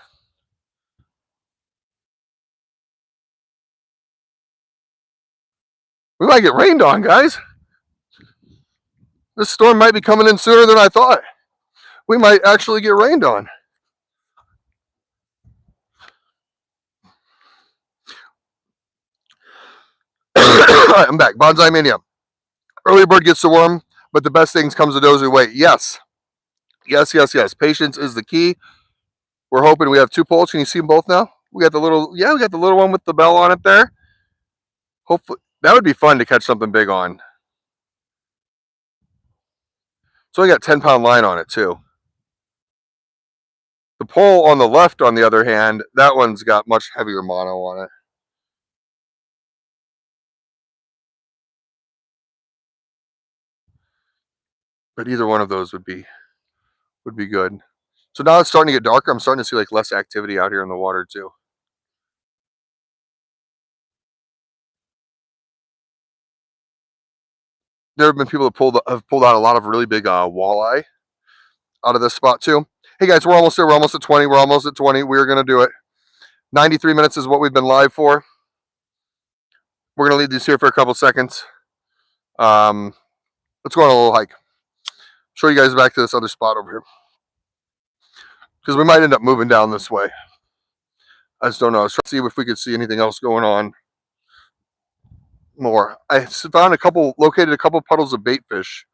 We might get rained on, guys. This storm might be coming in sooner than I thought. We might actually get rained on. All right, I'm back. Bonsai Mania. Early bird gets the worm, but the best things comes to those who wait. Yes. Yes, yes, yes. Patience is the key. We're hoping we have two poles. Can you see them both now? We got the little one with the bell on it there. Hopefully, that would be fun to catch something big on. So we got 10-pound line on it too. The pole on the left, on the other hand, that one's got much heavier mono on it. But either one of those would be good. So now it's starting to get darker. I'm starting to see like less activity out here in the water too. There have been people that have pulled out a lot of really big walleye out of this spot too. Hey guys, we're almost there. We're almost at 20. We're almost at 20. We're going to do it. 93 minutes is what we've been live for. We're going to leave these here for a couple seconds. Let's go on a little hike. Show you guys back to this other spot over here. Because we might end up moving down this way. I just don't know. I was trying to see if we could see anything else going on more. I found located a couple puddles of bait fish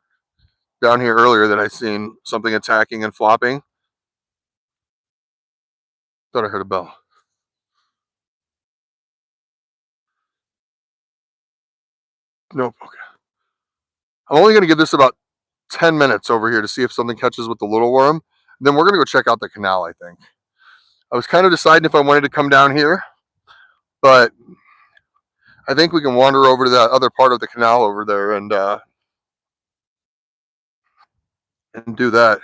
down here earlier that I seen something attacking and flopping. Thought I heard a bell. Nope. Okay. I'm only going to give this about 10 minutes over here to see if something catches with the little worm. Then we're going to go check out the canal, I think. I was kind of deciding if I wanted to come down here, but I think we can wander over to that other part of the canal over there and do that.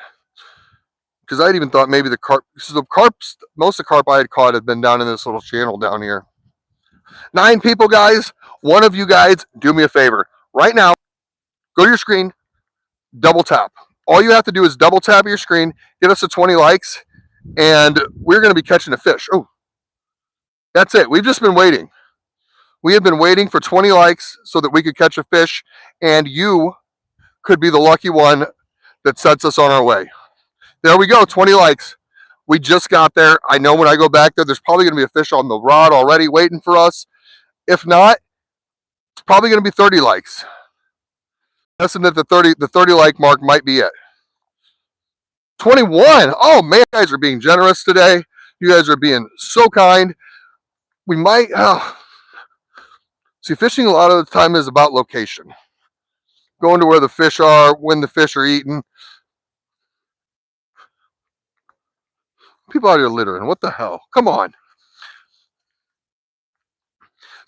Because I'd even thought maybe the carp, most of the carp I had caught had been down in this little channel down here. 9 people, guys. One of you guys, do me a favor. Right now, go to your screen, double tap. All you have to do is double tap your screen, get us to 20 likes, and we're going to be catching a fish. Oh, that's it. We've just been waiting. We have been waiting for 20 likes so that we could catch a fish, and you could be the lucky one that sets us on our way. There we go, 20 likes. We just got there. I know when I go back there, there's probably going to be a fish on the rod already waiting for us. If not, it's probably going to be 30 likes. Guessing that the 30 like mark might be it. 21. Oh man, you guys are being generous today. You guys are being so kind. We might, see, fishing a lot of the time is about location. Going to where the fish are, when the fish are eating. People out here littering. What the hell? Come on.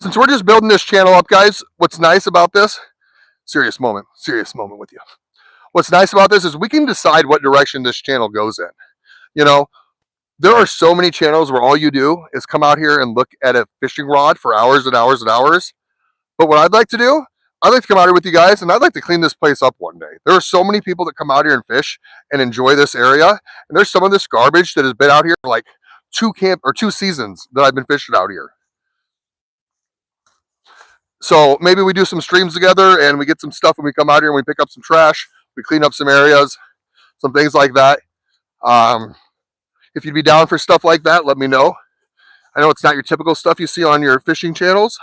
Since we're just building this channel up, guys, what's nice about this, serious moment with you. What's nice about this is we can decide what direction this channel goes in. You know, there are so many channels where all you do is come out here and look at a fishing rod for hours and hours and hours. But what I'd like to do, I'd like to come out here with you guys and I'd like to clean this place up one day. There are so many people that come out here and fish and enjoy this area. And there's some of this garbage that has been out here for like 2 seasons that I've been fishing out here. So maybe we do some streams together and we get some stuff when we come out here and we pick up some trash. We clean up some areas, some things like that. If you'd be down for stuff like that, let me know. I know it's not your typical stuff you see on your fishing channels,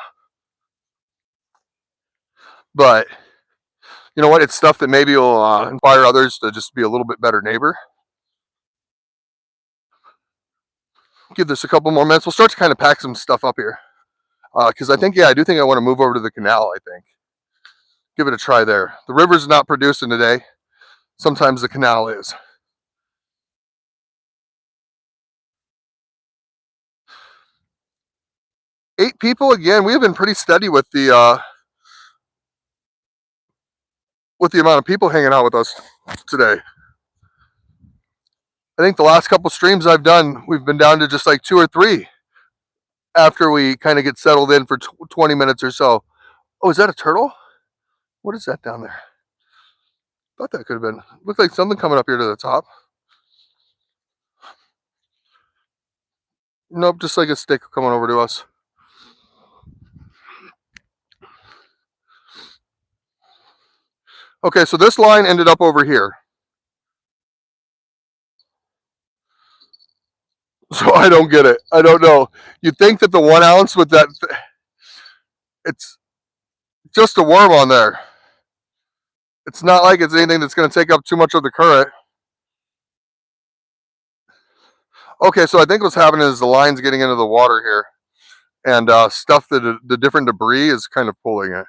but you know what? It's stuff that maybe will inspire others to just be a little bit better neighbor. Give this a couple more minutes. We'll start to kind of pack some stuff up here. Because I think, yeah, I do think I want to move over to the canal, I think. Give it a try there. The river's not producing today. Sometimes the canal is. Eight people, again, we have been pretty steady with the amount of people hanging out with us today. I think the last couple streams I've done, we've been down to just like 2 or 3 after we kind of get settled in for 20 minutes or so. Oh, is that a turtle? What is that down there? Thought that could have been. Looked like something coming up here to the top. Nope, just like a stick coming over to us. Okay, so this line ended up over here. So I don't get it. I don't know. You'd think that the 1 ounce with that, it's just a worm on there. It's not like it's anything that's going to take up too much of the current. Okay, so I think what's happening is the line's getting into the water here. And stuff that the different debris is kind of pulling it.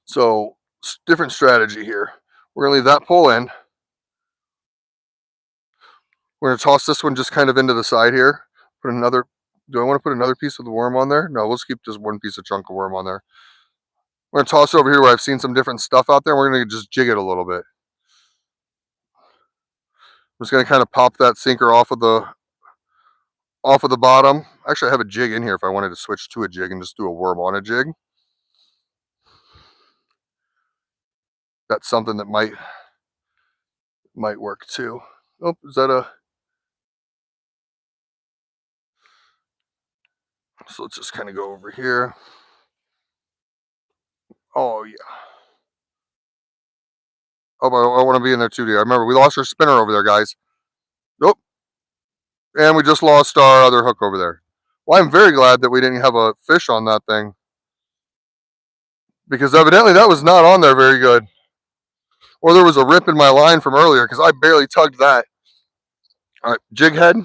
So different strategy here. We're going to leave that pull in. We're going to toss this one just kind of into the side here. Put another, do I want to put another piece of the worm on there? No, let's keep just one piece of chunk of worm on there. We're going to toss it over here where I've seen some different stuff out there. We're going to just jig it a little bit. I'm just going to kind of pop that sinker off of the bottom. Actually, I have a jig in here if I wanted to switch to a jig and just do a worm on a jig. That's something that might work too. Oh, is that a... So let's just kind of go over here. Oh, yeah. Oh, I want to be in there too, dear. I remember we lost our spinner over there, guys. Nope. And we just lost our other hook over there. Well, I'm very glad that we didn't have a fish on that thing. Because evidently that was not on there very good. Or there was a rip in my line from earlier because I barely tugged that. All right, jig head,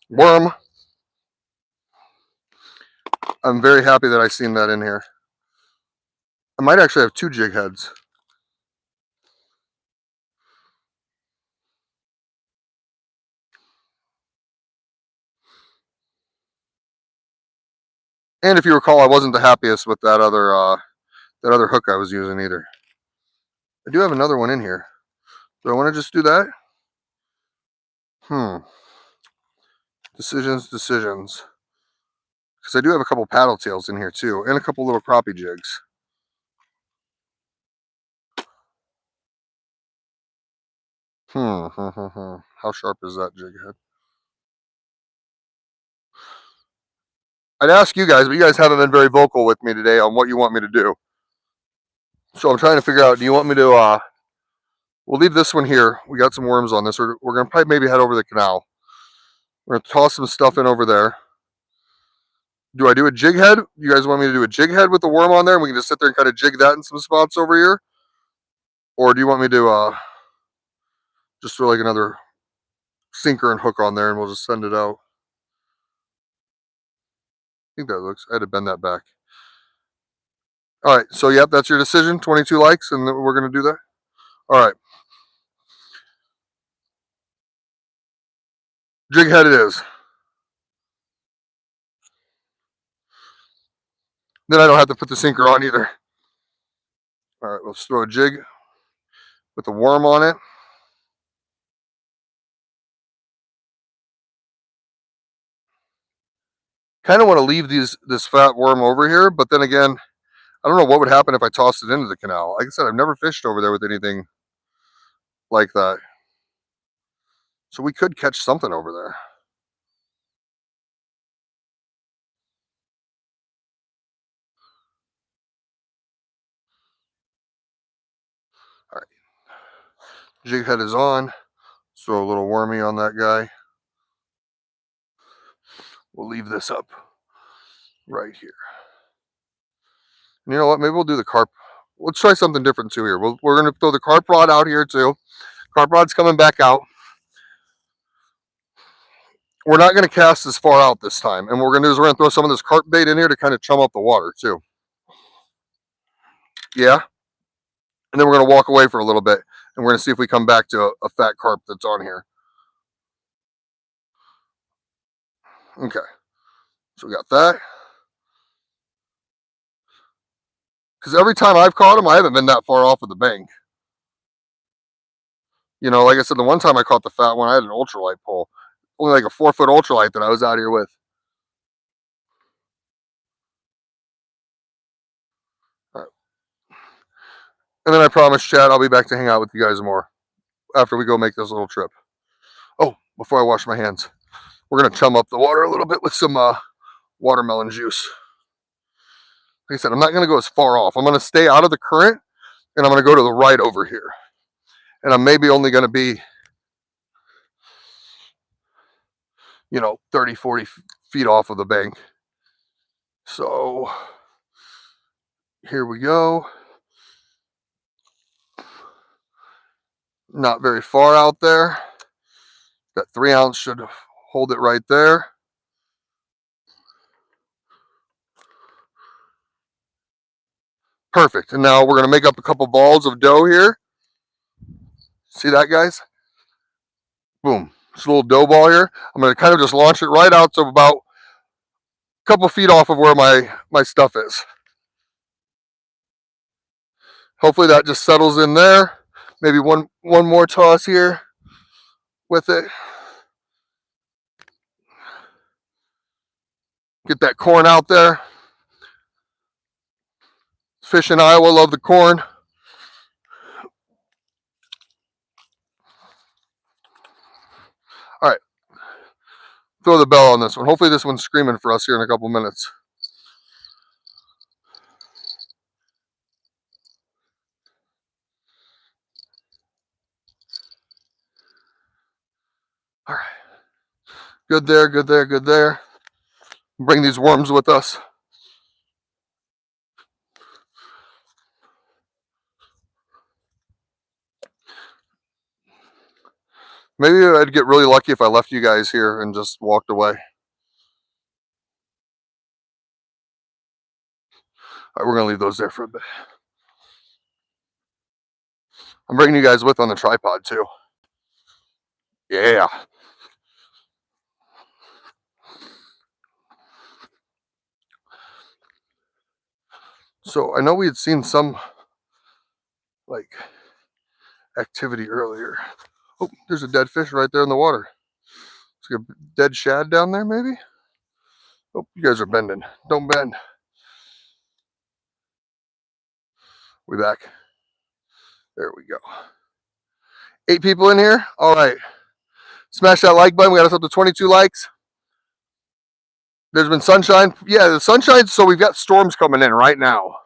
worm. I'm very happy that I seen that in here. I might actually have 2 jig heads. And if you recall, I wasn't the happiest with that other hook I was using either. I do have another one in here. Do I want to just do that? Decisions. Because I do have a couple paddle tails in here too, and a couple little crappie jigs. How sharp is that jig head? I'd ask you guys, but you guys haven't been very vocal with me today on what you want me to do. So I'm trying to figure out, do you want me to, we'll leave this one here. We got some worms on this. We're going to probably maybe head over the canal. We're going to toss some stuff in over there. Do I do a jig head? You guys want me to do a jig head with the worm on there and we can just sit there and kind of jig that in some spots over here? Or do you want me to just throw like another sinker and hook on there, and we'll just send it out. I think that looks, I had to bend that back. All right, so yep, that's your decision. 22 likes, and we're going to do that. All right. Jig head it is. Then I don't have to put the sinker on either. All right, let's throw a jig with a worm on it. Kind of want to leave this fat worm over here, but then again, I don't know what would happen if I tossed it into the canal. Like I said, I've never fished over there with anything like that. So we could catch something over there. All right. Jig head is on. Let's throw a little wormy on that guy. We'll leave this up right here. And you know what? Maybe we'll do the carp. Let's try something different too here. We're going to throw the carp rod out here too. Carp rod's coming back out. We're not going to cast as far out this time. And what we're going to do is we're going to throw some of this carp bait in here to kind of chum up the water too. Yeah. And then we're going to walk away for a little bit. And we're going to see if we come back to a fat carp that's on here. Okay. So we got that. Because every time I've caught them, I haven't been that far off of the bank. You know, like I said, the one time I caught the fat one, I had an ultralight pole. Only like a 4-foot ultralight that I was out here with. All right. And then I promised Chad I'll be back to hang out with you guys more after we go make this little trip. Oh, before I wash my hands, we're going to chum up the water a little bit with some watermelon juice. Like I said, I'm not going to go as far off. I'm going to stay out of the current, and I'm going to go to the right over here. And I'm maybe only going to be, 30, 40 feet off of the bank. So here we go. Not very far out there. That 3-ounce should hold it right there. Perfect. And now we're going to make up a couple balls of dough here. See that, guys? Boom. Just a little dough ball here. I'm going to kind of just launch it right out to about a couple feet off of where my stuff is. Hopefully that just settles in there. Maybe one more toss here with it. Get that corn out there. Fish in Iowa love the corn. All right. Throw the bell on this one. Hopefully this one's screaming for us here in a couple minutes. All right. Good there, good there, good there. Bring these worms with us. Maybe I'd get really lucky if I left you guys here and just walked away. All right, we're going to leave those there for a bit. I'm bringing you guys with on the tripod too. Yeah. So I know we had seen some activity earlier. Oh, there's a dead fish right there in the water. It's a dead shad down there, maybe? Oh, you guys are bending. Don't bend. We back. There we go. 8 people in here. All right. Smash that like button. We got us up to 22 likes. There's been sunshine. Yeah, the sunshine. So we've got storms coming in right now.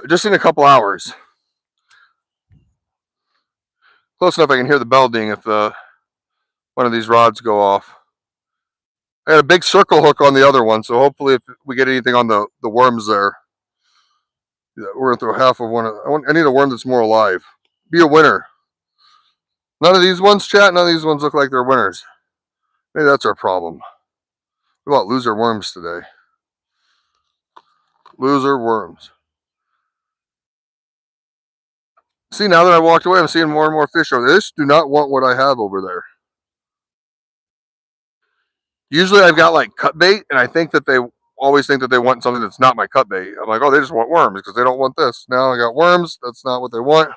Just in a couple hours. Close enough I can hear the bell ding if one of these rods go off. I got a big circle hook on the other one, so hopefully if we get anything on the worms there, we're going to throw half of one. I need a worm that's more alive. Be a winner. None of these ones, chat, none of these ones look like they're winners. Maybe that's our problem. What about loser worms today? Loser worms. See, now that I walked away, I'm seeing more and more fish over there. This do not want what I have over there. Usually I've got like cut bait, and I think that they always think that they want something that's not my cut bait. I'm like, oh, they just want worms because they don't want this. Now I got worms. That's not what they want.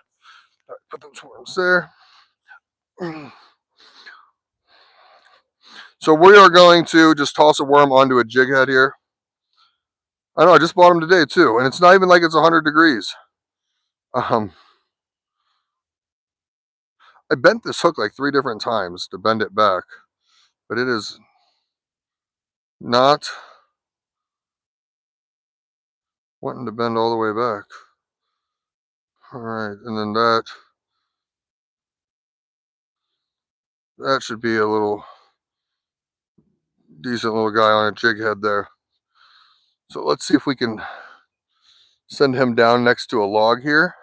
Right, put those worms there. So we are going to just toss a worm onto a jig head here. I know, I just bought them today too, and it's not even like it's 100 degrees. I bent this hook like 3 different times to bend it back, but it is not wanting to bend all the way back. All right, and then that should be a little decent little guy on a jig head there. So let's see if we can send him down next to a log here.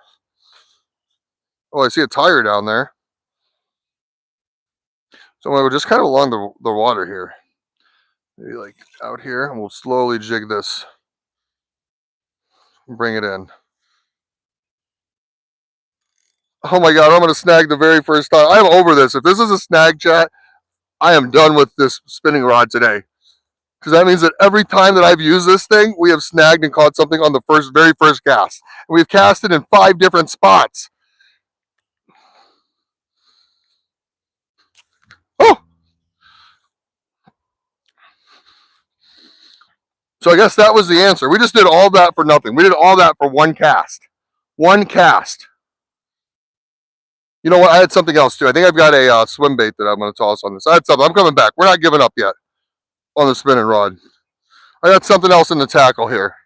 Oh, I see a tire down there. So I'm going to go just kind of along the water here. Maybe like out here, and we'll slowly jig this. Bring it in. Oh my God, I'm going to snag the very first time. I'm over this. If this is a snag, chat, I am done with this spinning rod today. Because that means that every time that I've used this thing, we have snagged and caught something on the very first cast. And we've cast it in 5 different spots. Oh! So I guess that was the answer. We just did all that for nothing. We did all that for one cast. One cast. You know what? I had something else too. I think I've got a swim bait that I'm going to toss on this. I had something. I'm coming back. We're not giving up yet on the spinning rod. I got something else in the tackle here.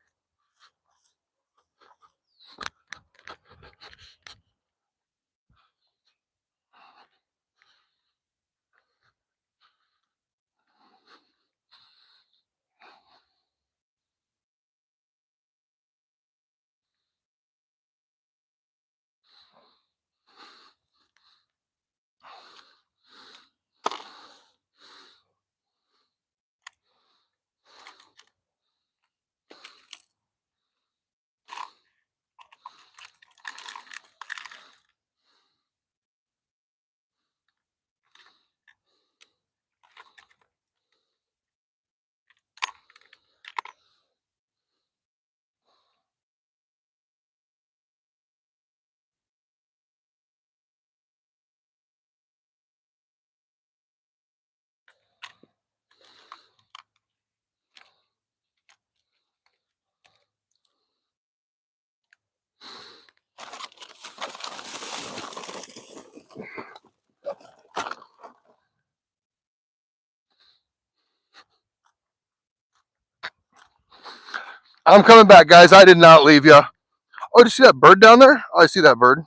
I'm coming back, guys. I did not leave you. Oh, did you see that bird down there? Oh, I see that bird.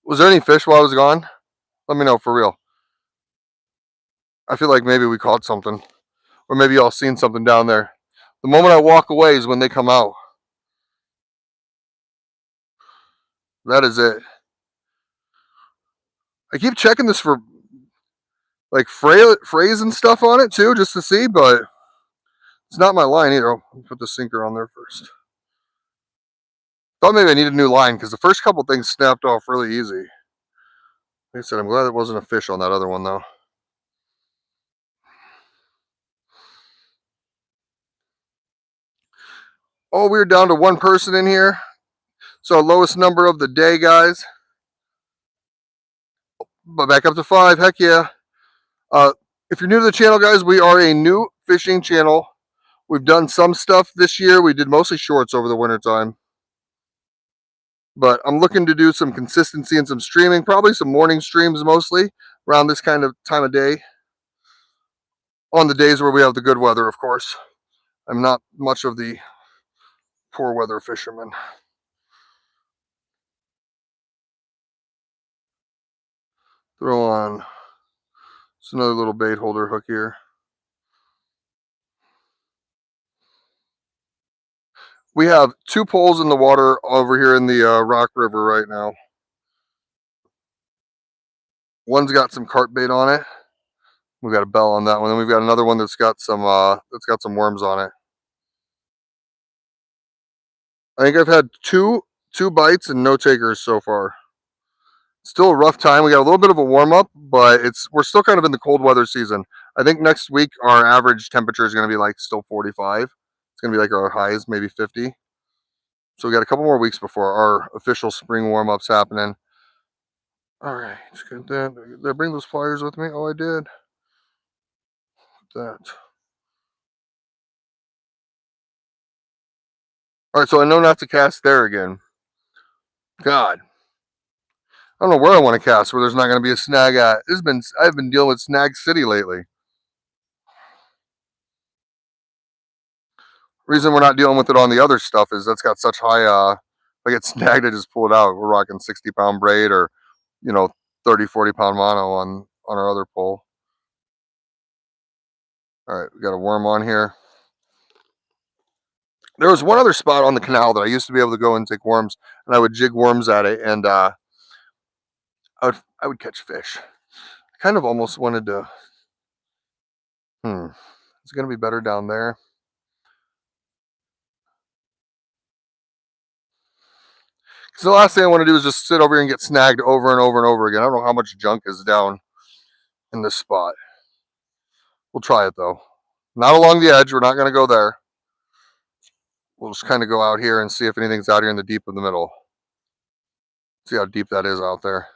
Was there any fish while I was gone? Let me know for real. I feel like maybe we caught something. Or maybe y'all seen something down there. The moment I walk away is when they come out. That is it. I keep checking this for like phrase and stuff on it too, just to see, but it's not my line either. I'll put the sinker on there first. Thought maybe I need a new line because the first couple things snapped off really easy. Like I said, I'm glad it wasn't a fish on that other one though. Oh, we're down to 1 person in here. So lowest number of the day, guys. But back up to 5. Heck yeah. If you're new to the channel, guys, we are a new fishing channel. We've done some stuff this year. We did mostly shorts over the winter time. But I'm looking to do some consistency and some streaming, probably some morning streams mostly around this kind of time of day. On the days where we have the good weather, of course. I'm not much of the poor weather fisherman. Throw on just another little bait holder hook here. We have 2 poles in the water over here in the Rock River right now. One's got some carp bait on it. We got a bell on that one. Then we've got another one that's got some worms on it. I think I've had two bites and no takers so far. Still a rough time. We got a little bit of a warm up, but we're still kind of in the cold weather season. I think next week our average temperature is going to be like still 45. It's going to be like our highs maybe 50. So we got a couple more weeks before our official spring warm up's happening. All right, let's get that. Did I bring those pliers with me? Oh, I did. That. All right, so I know not to cast there again. God, I don't know where I want to cast where there's not going to be a snag at. I've been dealing with Snag City lately. Reason we're not dealing with it on the other stuff is that's got such high. If I get snagged, I just pull it out. We're rocking 60-pound braid or, 30, 40-pound mono on our other pole. All right, we got a worm on here. There was one other spot on the canal that I used to be able to go and take worms, and I would jig worms at it, and I would catch fish. I kind of almost wanted to. It's gonna be better down there. Because the last thing I want to do is just sit over here and get snagged over and over and over again. I don't know how much junk is down in this spot. We'll try it though. Not along the edge. We're not going to go there. We'll just kind of go out here and see if anything's out here in the deep of the middle. See how deep that is out there.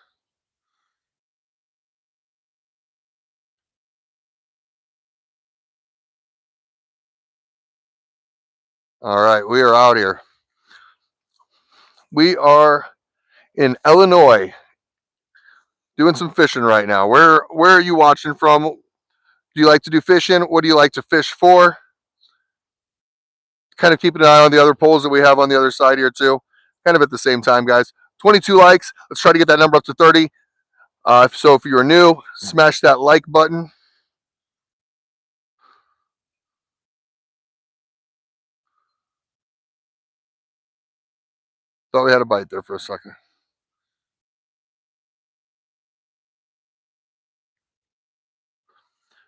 All right, we are out here. We are in Illinois doing some fishing right now. Where are you watching from? Do you like to do fishing? What do you like to fish for? Kind of keeping an eye on the other poles that we have on the other side here too. Kind of at the same time, guys. 22 likes. Let's try to get that number up to 30. So if you're new, smash that like button. Thought we had a bite there for a second.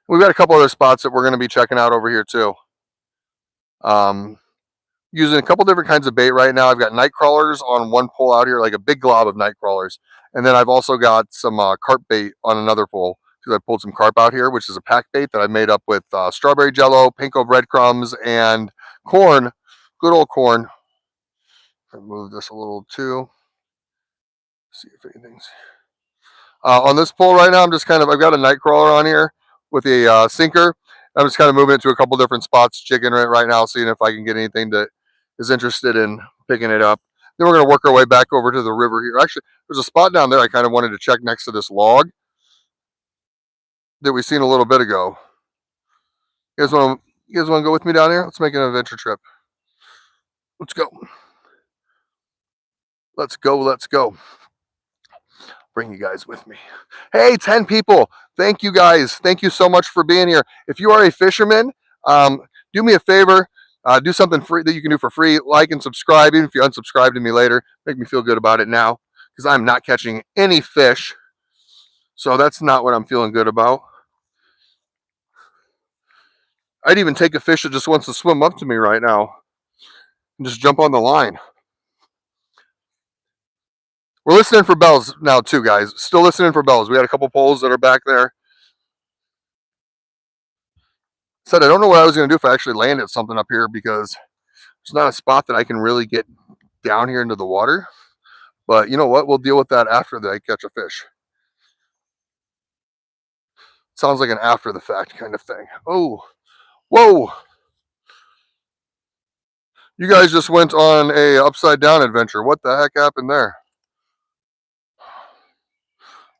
We've got a couple other spots that we're going to be checking out over here too. Using a couple different kinds of bait right now. I've got night crawlers on one pole out here, like a big glob of night crawlers. And then I've also got some carp bait on another pole because I pulled some carp out here, which is a pack bait that I made up with strawberry jello, panko breadcrumbs, and corn. Good old corn. I'll move this a little too. See if anything's on this pole right now. I've got a night crawler on here with a sinker. I'm just kind of moving it to a couple different spots, jigging it right now, seeing if I can get anything that is interested in picking it up. Then we're going to work our way back over to the river here. Actually, there's a spot down there I kind of wanted to check next to this log that we seen a little bit ago. You guys want to go with me down here? Let's make an adventure trip. Let's go. Let's go. Let's go. Bring you guys with me. Hey, 10 people. Thank you guys. Thank you so much for being here. If you are a fisherman, do me a favor. Do something free that you can do for free. Like and subscribe. Even if you unsubscribe to me later, make me feel good about it now because I'm not catching any fish. So that's not what I'm feeling good about. I'd even take a fish that just wants to swim up to me right now and just jump on the line. We're listening for bells now too, guys. Still listening for bells. We had a couple poles that are back there. Said I don't know what I was going to do if I actually landed something up here because it's not a spot that I can really get down here into the water. But you know what? We'll deal with that after I catch a fish. Sounds like an after the fact kind of thing. Oh, whoa. You guys just went on a upside down adventure. What the heck happened there?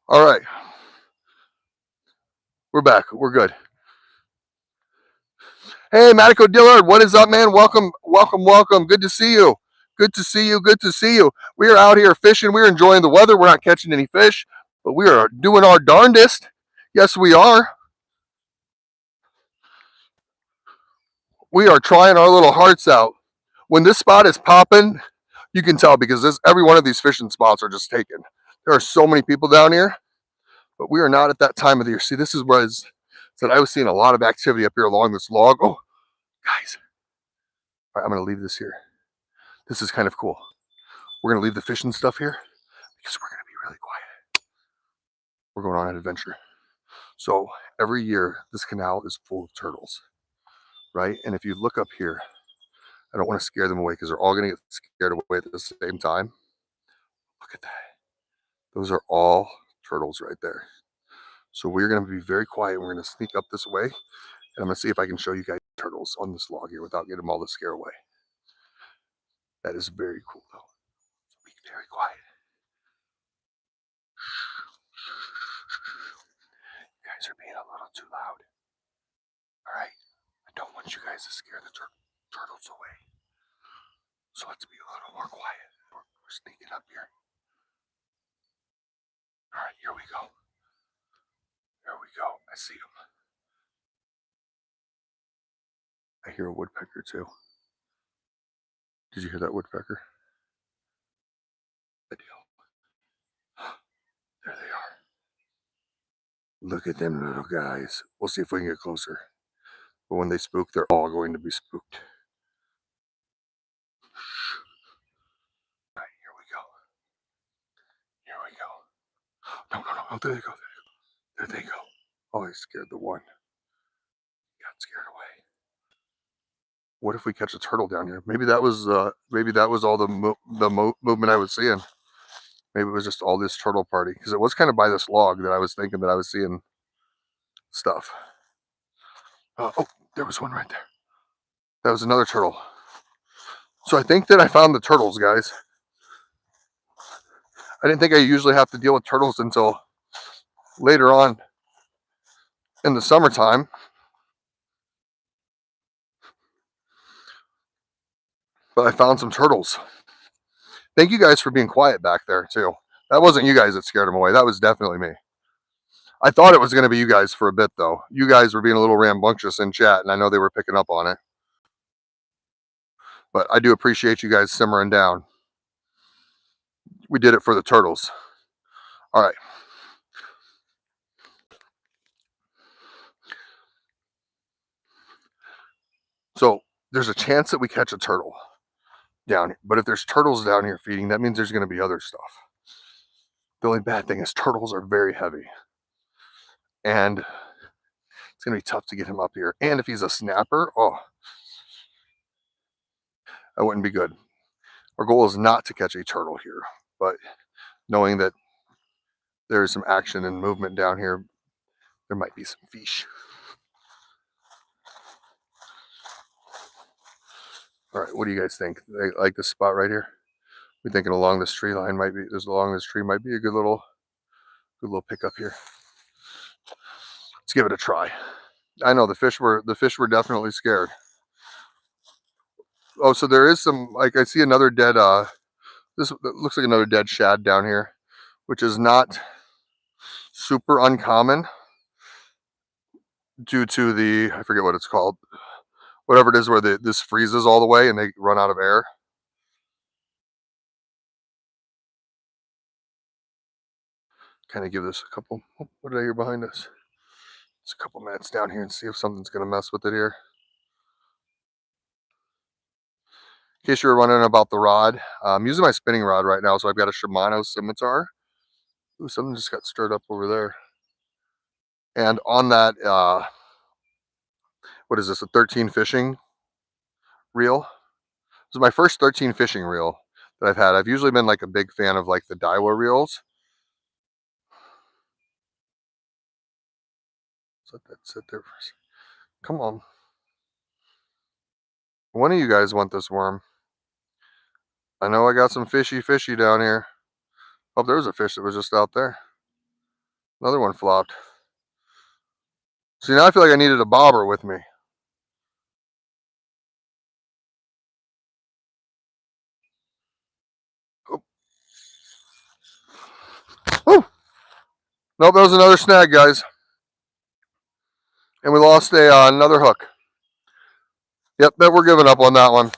All right. We're back. We're good. Hey, Matico Dillard, what is up, man? Welcome, welcome, welcome. Good to see you. Good to see you. Good to see you. We are out here fishing. We're enjoying the weather. We're not catching any fish, but we are doing our darndest. Yes, we are. We are trying our little hearts out. When this spot is popping, you can tell because every one of these fishing spots are just taken. There are so many people down here, but we are not at that time of the year. See, this is where I said I was seeing a lot of activity up here along this log. Oh, guys. All right, I'm going to leave this here. This is kind of cool. We're going to leave the fishing stuff here because we're going to be really quiet. We're going on an adventure. So every year, this canal is full of turtles, right? And if you look up here, I don't want to scare them away because they're all going to get scared away at the same time. Look at that. Those are all turtles right there. So we're going to be very quiet. We're going to sneak up this way. And I'm going to see if I can show you guys turtles on this log here without getting them all to scare away. That is very cool, though. So be very quiet. You guys are being a little too loud. All right? I don't want you guys to scare the turtles away. So let's be a little more quiet. We're sneaking up here. All right, here we go. Here we go. I see them. I hear a woodpecker too. Did you hear that woodpecker? There they are. Look at them little guys. We'll see if we can get closer. But when they spook, they're all going to be spooked. All right, here we go. Here we go. No. There they go. There they go. Oh, I scared the one. Got scared away. What if we catch a turtle down here? Maybe that was all the movement I was seeing. Maybe it was just all this turtle party because it was kind of by this log that I was thinking that I was seeing stuff. Oh, there was one right there. That was another turtle. So I think that I found the turtles, guys. I didn't think I usually have to deal with turtles until later on in the summertime. But I found some turtles. Thank you guys for being quiet back there, too. That wasn't you guys that scared them away. That was definitely me. I thought it was going to be you guys for a bit, though. You guys were being a little rambunctious in chat, and I know they were picking up on it. But I do appreciate you guys simmering down. We did it for the turtles. All right. So there's a chance that we catch a turtle down here. But if there's turtles down here feeding, that means there's going to be other stuff. The only bad thing is turtles are very heavy. And it's going to be tough to get him up here. And if he's a snapper, oh, that wouldn't be good. Our goal is not to catch a turtle here. But knowing that there's some action and movement down here, there might be some fish. All right, what do you guys think? They like this spot right here? We're thinking along this tree line might be a good little pickup here. Let's give it a try. I know the fish were definitely scared. Oh, so there is some, like I see another dead this looks like another dead shad down here, which is not super uncommon due to the, I forget what it's called, whatever it is where this freezes all the way and they run out of air. Kind of give this a couple, what did I hear behind us? It's a couple minutes down here and see if something's going to mess with it here. In case you were wondering about the rod, I'm using my spinning rod right now, so I've got a Shimano Scimitar. Ooh, something just got stirred up over there. And on that, what is this, a 13 fishing reel? This is my first 13 fishing reel that I've had. I've usually been like a big fan of like the Daiwa reels. Let that sit there for a second. Come on. One of you guys want this worm. I know I got some fishy down here. Oh, there was a fish that was just out there. Another one flopped. See, now I feel like I needed a bobber with me. Oh. Oh. Nope, that was another snag, guys. And we lost another hook. Yep, bet we're giving up on that one.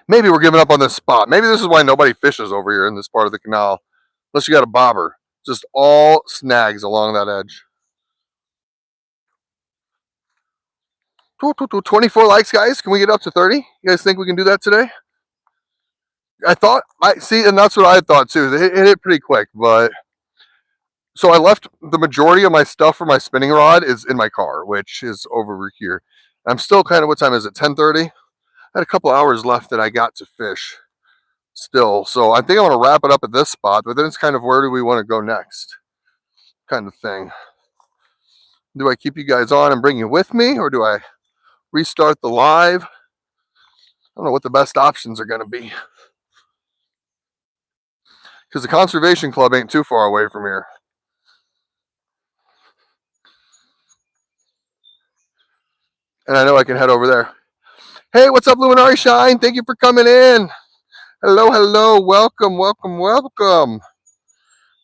Maybe we're giving up on this spot. Maybe this is why nobody fishes over here in this part of the canal. Unless you got a bobber. Just all snags along that edge. 24 likes, guys. Can we get up to 30? You guys think we can do that today? And that's what I thought too. It hit pretty quick, but so I left the majority of my stuff for my spinning rod is in my car, which is over here. I'm still kind of, what time is it? 10:30. I had a couple hours left that I got to fish still, so I think I want to wrap it up at this spot. But then it's kind of, where do we want to go next, kind of thing. Do I keep you guys on and bring you with me, or do I restart the live? I don't know what the best options are going to be, because the conservation club ain't too far away from here. And I know I can head over there. Hey, what's up, Luminari Shine? Thank you for coming in. Hello, hello. Welcome, welcome, welcome.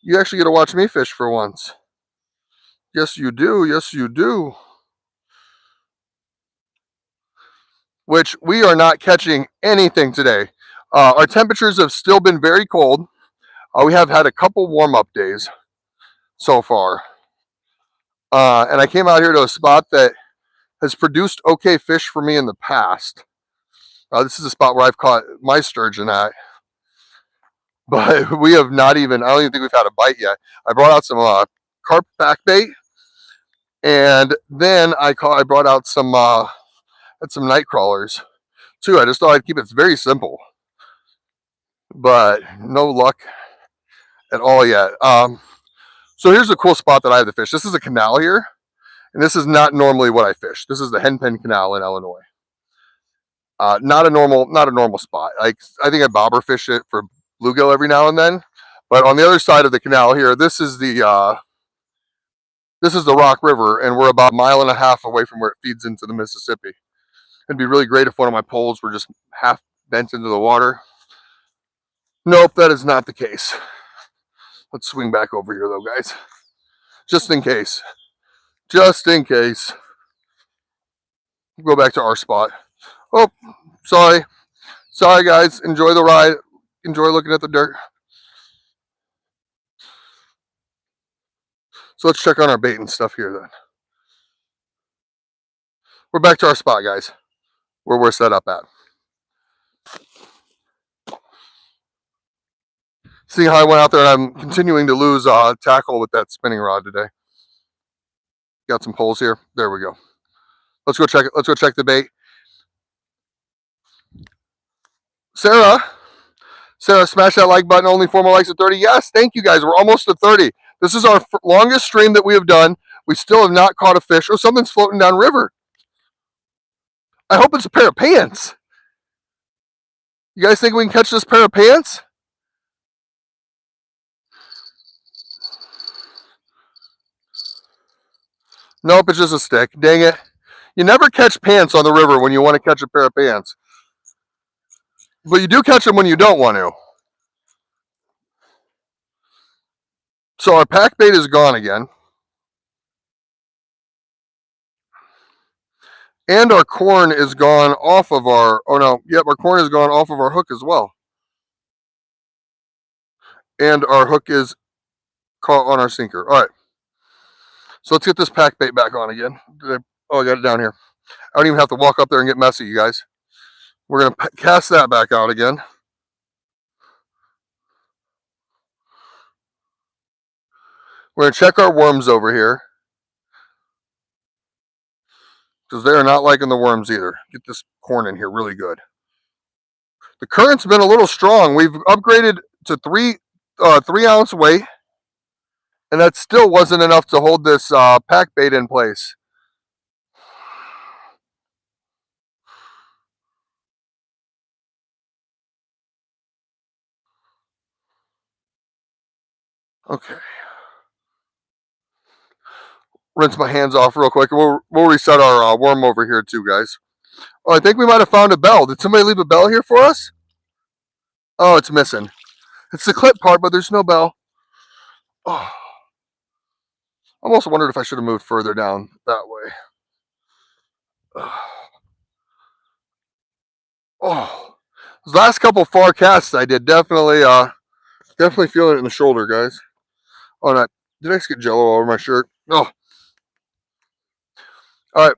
You actually get to watch me fish for once. Yes, you do. Yes, you do. Which we are not catching anything today. Our temperatures have still been very cold. We have had a couple warm-up days so far. And I came out here to a spot that has produced okay fish for me in the past. This is a spot where I've caught my sturgeon at. But we have not even, I don't even think we've had a bite yet. I brought out some carp back bait. And then I brought out some night crawlers too. I just thought I'd keep it very simple. But no luck at all yet. So here's a cool spot that I have to fish. This is a canal here. And this is not normally what I fish. This is the Henpen Canal in Illinois. Not a normal spot. Like, I think I bobber fish it for bluegill every now and then. But on the other side of the canal here, this is the Rock River, and we're about 1.5 miles away from where it feeds into the Mississippi. It'd be really great if one of my poles were just half bent into the water. Nope, that is not the case. Let's swing back over here though, guys. Just in case. Just in case. Go back to our spot. Oh, sorry. Sorry, guys. Enjoy the ride. Enjoy looking at the dirt. So let's check on our bait and stuff here then. We're back to our spot, guys, where we're set up at. Seeing how I went out there, and I'm continuing to lose tackle with that spinning rod today. Got some poles here. There we go. Let's go check it. Let's go check the bait. Sarah, smash that like button. Only 4 more likes at 30. Yes, thank you, guys. We're almost to 30. This is our longest stream that we have done. We still have not caught a fish. Oh, something's floating down river. I hope it's a pair of pants. You guys think we can catch this pair of pants? Nope, it's just a stick. Dang it. You never catch pants on the river when you want to catch a pair of pants. But you do catch them when you don't want to. So our pack bait is gone again. And our corn is gone off of our, our corn is gone off of our hook as well. And our hook is caught on our sinker. All right. So let's get this pack bait back on again. Oh, I got it down here. I don't even have to walk up there and get messy, you guys. We're going to cast that back out again. We're going to check our worms over here, because they're not liking the worms either. Get this corn in here really good. The current's been a little strong. We've upgraded to 3 ounce weight, and that still wasn't enough to hold this pack bait in place. Okay. Rinse my hands off real quick. We'll reset our worm over here too, guys. Oh, I think we might have found a bell. Did somebody leave a bell here for us? Oh, it's missing. It's the clip part, but there's no bell. Oh. I almost wondered if I should have moved further down that way. Oh, Those last couple far casts I did definitely feeling it in the shoulder, guys. Oh, no. Did I just get jello all over my shirt? Oh. All right.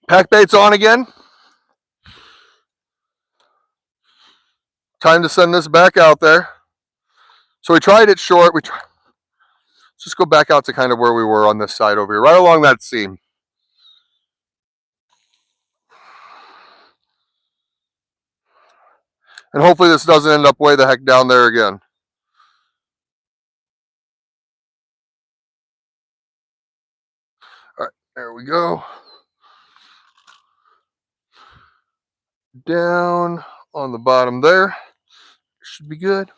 Pack bait's on again. Time to send this back out there. So we tried it short. Let's just go back out to kind of where we were on this side over here, right along that seam. And hopefully this doesn't end up way the heck down there again. All right, there we go. Down on the bottom there. Should be good.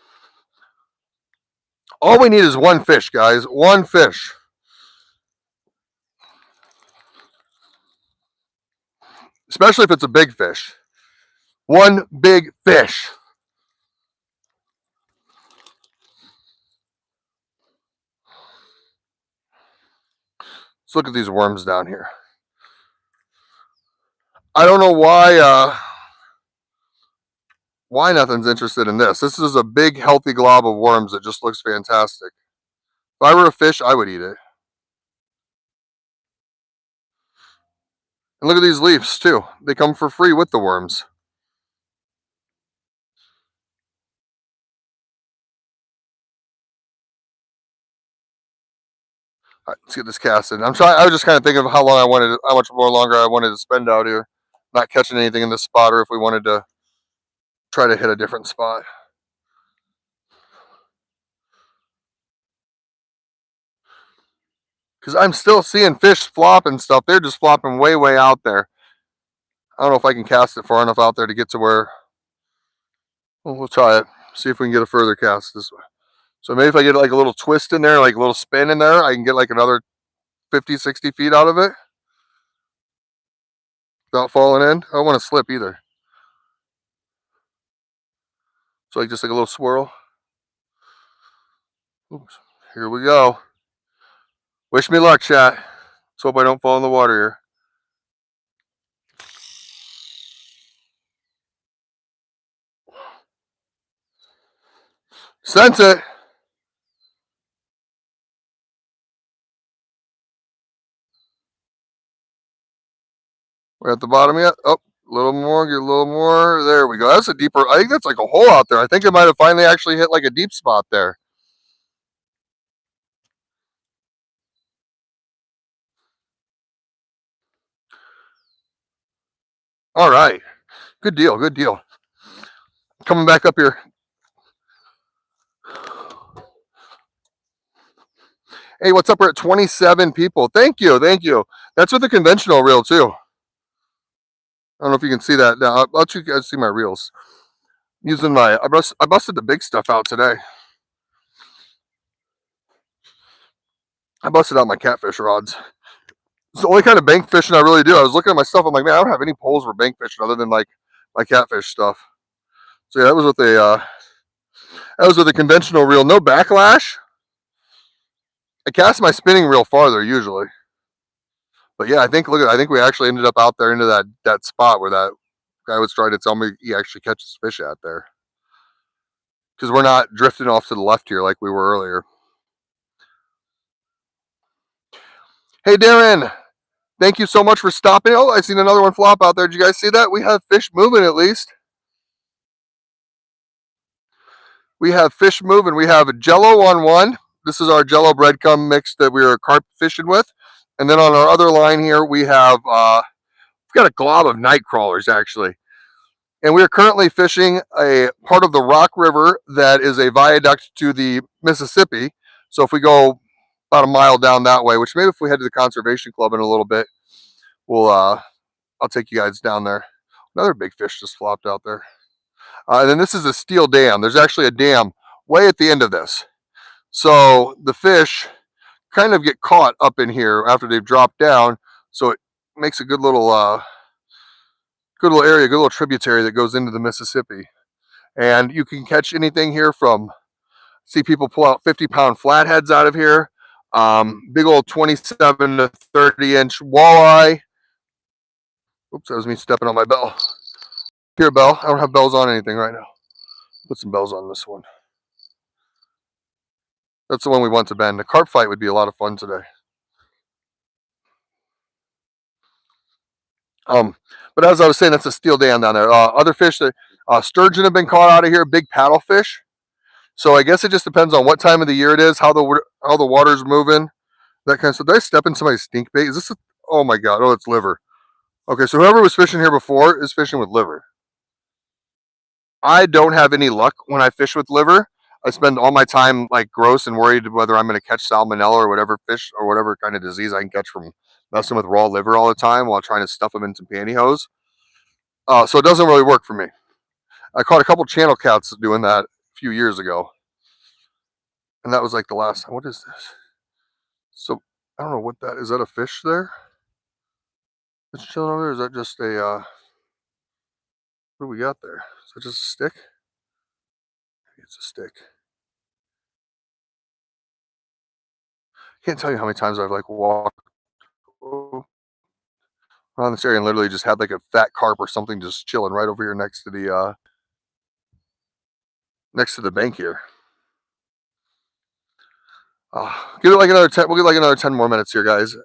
All we need is one fish, guys. One fish. Especially if it's a big fish. One big fish. Let's look at these worms down here. I don't know why nothing's interested in this. This is a big, healthy glob of worms that just looks fantastic. If I were a fish, I would eat it. And look at these leaves, too. They come for free with the worms. All right, let's get this cast in. I was just kind of thinking of how much more longer I wanted to spend out here. Not catching anything in this spot, or if we wanted to try to hit a different spot. Because I'm still seeing fish flop and stuff. They're just flopping way, way out there. I don't know if I can cast it far enough out there to get to where... Well, we'll try it. See if we can get a further cast this way. So maybe if I get like a little twist in there, like a little spin in there, I can get like another 50, 60 feet out of it. Without falling in. I don't want to slip either. So like just like a little swirl. Oops. Here we go. Wish me luck, chat. Let's hope I don't fall in the water here. Sent it. We're at the bottom yet. Oh, a little more, get a little more. There we go. That's a deeper. I think that's like a hole out there. I think it might have finally actually hit like a deep spot there. All right. Good deal. Good deal. Coming back up here. Hey, what's up? We're at 27 people. Thank you. Thank you. That's with the conventional reel, too. I don't know if you can see that. Now, I'll let you guys see my reels. Using my, I busted the big stuff out today. I busted out my catfish rods. It's the only kind of bank fishing I really do. I was looking at my stuff. I'm like, man, I don't have any poles for bank fishing other than like my catfish stuff. So yeah, that was with a conventional reel. No backlash. I cast my spinning reel farther usually. But yeah, I think we actually ended up out there into that spot where that guy was trying to tell me he actually catches fish out there. Because we're not drifting off to the left here like we were earlier. Hey, Darren. Thank you so much for stopping. Oh, I seen another one flop out there. Did you guys see that? We have fish moving at least. We have fish moving. We have jello on one. This is our jello breadcrumb mix that we are carp fishing with. And then on our other line here, we have we've got a glob of night crawlers actually. And we are currently fishing a part of the Rock River that is a viaduct to the Mississippi. So if we go about a mile down that way, which maybe if we head to the Conservation Club in a little bit, we'll I'll take you guys down there. Another big fish just flopped out there. And then this is a steel dam. There's actually a dam way at the end of this. So the fish kind of get caught up in here after they've dropped down. So it makes a good little area, good little tributary that goes into the Mississippi. And you can catch anything here from, see people pull out 50-pound flatheads out of here. Big old 27 to 30 inch walleye. Oops, that was me stepping on my bell. Here, bell. I don't have bells on anything right now. Put some bells on this one. That's the one we want to bend. The carp fight would be a lot of fun today. But as I was saying, that's a steel dam down there. Other fish, sturgeon have been caught out of here, big paddlefish. So I guess it just depends on what time of the year it is, how the water's moving, that kind of stuff. Did I step in somebody's stink bait? Is this oh my God, oh, it's liver. Okay, so whoever was fishing here before is fishing with liver. I don't have any luck when I fish with liver. I spend all my time like gross and worried whether I'm going to catch salmonella or whatever fish or whatever kind of disease I can catch from messing with raw liver all the time while trying to stuff them into pantyhose. So it doesn't really work for me. I caught a couple channel cats doing that a few years ago, and that was like the last time. What is this? So I don't know what that is. That a fish there? It's chilling over there. Is that just a what do we got there? Is that just a stick? Maybe it's a stick. Can't tell you how many times I've like walked around this area and literally just had like a fat carp or something just chilling right over here next to the bank here. Give it like another 10. We'll get like another 10 more minutes here, guys.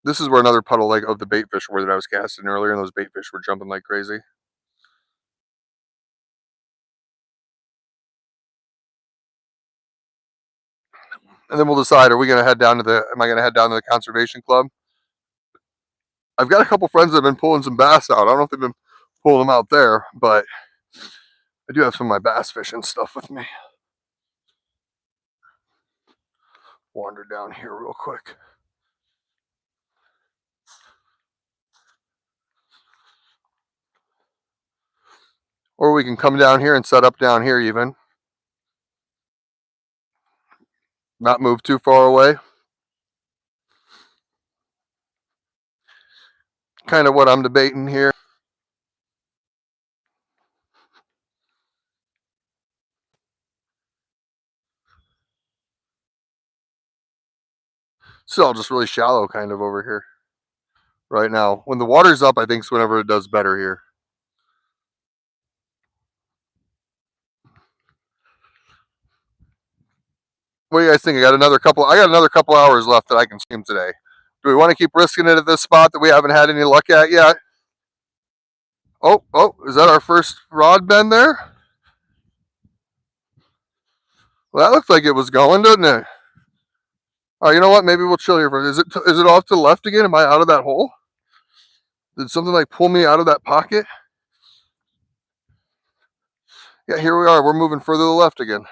This is where another puddle like of the bait fish were that I was casting earlier, and those bait fish were jumping like crazy. And then we'll decide: am I going to head down to the conservation club? I've got a couple friends that have been pulling some bass out. I don't know if they've been pulling them out there, but I do have some of my bass fishing stuff with me. Wander down here real quick. Or we can come down here and set up down here even. Not move too far away. Kind of what I'm debating here. It's all just really shallow kind of over here right now. When the water's up, I think is whenever it does better here. What do you guys think? I got another couple hours left that I can stream today. Do we want to keep risking it at this spot that we haven't had any luck at yet? Oh, is that our first rod bend there? Well, that looked like it was going, didn't it? All right, you know what? Maybe we'll chill here for. Is it off to the left again? Am I out of that hole? Did something like pull me out of that pocket? Yeah, here we are. We're moving further to the left again.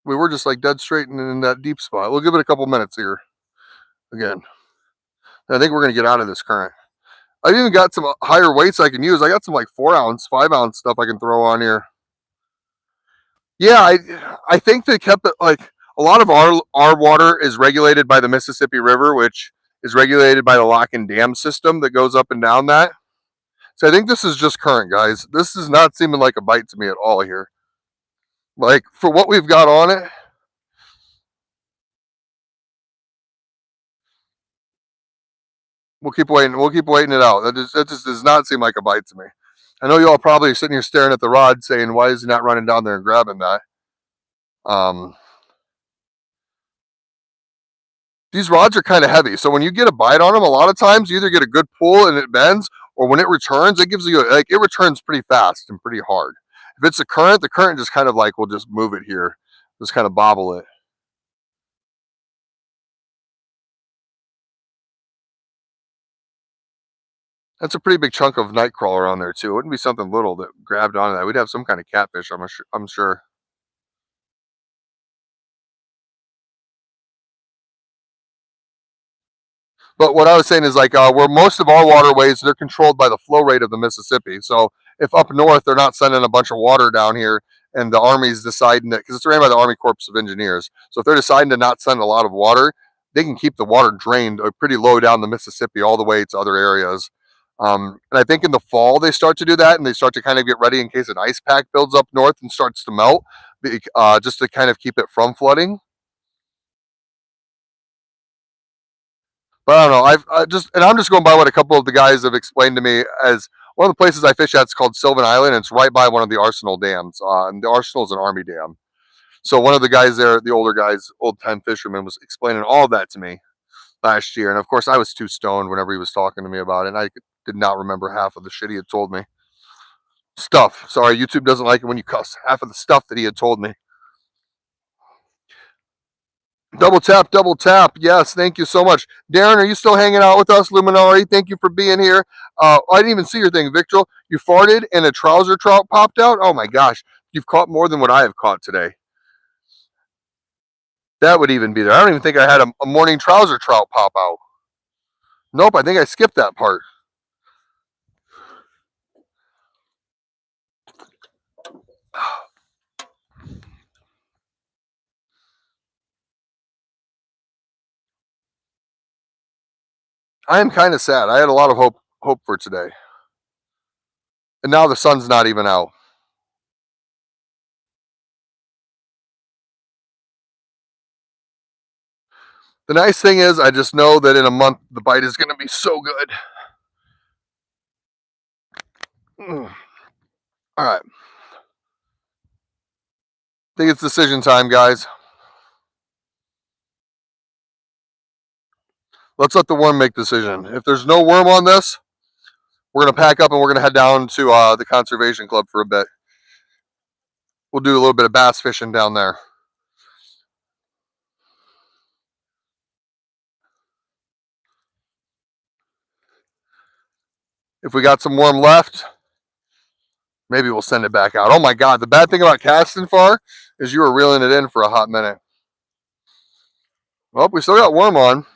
We were just like dead straight in that deep spot. We'll give it a couple minutes here again. I think we're going to get out of this current. I've even got some higher weights I can use. I got some like 4 ounce, 5 ounce stuff I can throw on here. Yeah, I think they kept it like a lot of our water is regulated by the Mississippi River, which is regulated by the lock and dam system that goes up and down that. So I think this is just current, guys. This is not seeming like a bite to me at all here. Like for what we've got on it. We'll keep waiting. We'll keep waiting it out. That just does not seem like a bite to me. I know you all probably are sitting here staring at the rod saying, why is he not running down there and grabbing that? These rods are kind of heavy. So when you get a bite on them, a lot of times you either get a good pull and it bends, or when it returns, it gives you like it returns pretty fast and pretty hard. If it's a current, the current just kind of like will just move it here, just kind of bobble it. That's a pretty big chunk of night crawler on there too. It wouldn't be something little that grabbed onto that. We'd have some kind of catfish. I'm sure. But what I was saying is like where most of our waterways, they're controlled by the flow rate of the Mississippi. So if up north they're not sending a bunch of water down here, and the Army's deciding that because it's ran by the Army Corps of Engineers, so if they're deciding to not send a lot of water, they can keep the water drained pretty low down the Mississippi all the way to other areas. And I think in the fall they start to do that, and they start to kind of get ready in case an ice pack builds up north and starts to melt, just to kind of keep it from flooding. But I don't know. I'm just going by what a couple of the guys have explained to me. As one of the places I fish at is called Sylvan Island. And it's right by one of the Arsenal dams. And the Arsenal is an army dam. So one of the guys there, the older guys, old time fisherman, was explaining all of that to me last year. And of course, I was too stoned whenever he was talking to me about it. And I did not remember half of the shit he had told me. Stuff. Sorry, YouTube doesn't like it when you cuss. Half of the stuff that he had told me. Double tap, double tap. Yes, thank you so much. Darren, are you still hanging out with us? Luminari, thank you for being here. I didn't even see your thing, Victor. You farted and a trouser trout popped out? Oh my gosh. You've caught more than what I have caught today. That would even be there. I don't even think I had a morning trouser trout pop out. Nope, I think I skipped that part. I am kind of sad. I had a lot of hope for today. And now the sun's not even out. The nice thing is I just know that in a month the bite is going to be so good. All right. I think it's decision time, guys. Let's let the worm make decision. If there's no worm on this, we're going to pack up and we're going to head down to the conservation club for a bit. We'll do a little bit of bass fishing down there. If we got some worm left, maybe we'll send it back out. Oh my God, the bad thing about casting far is you were reeling it in for a hot minute. Well, we still got worm on.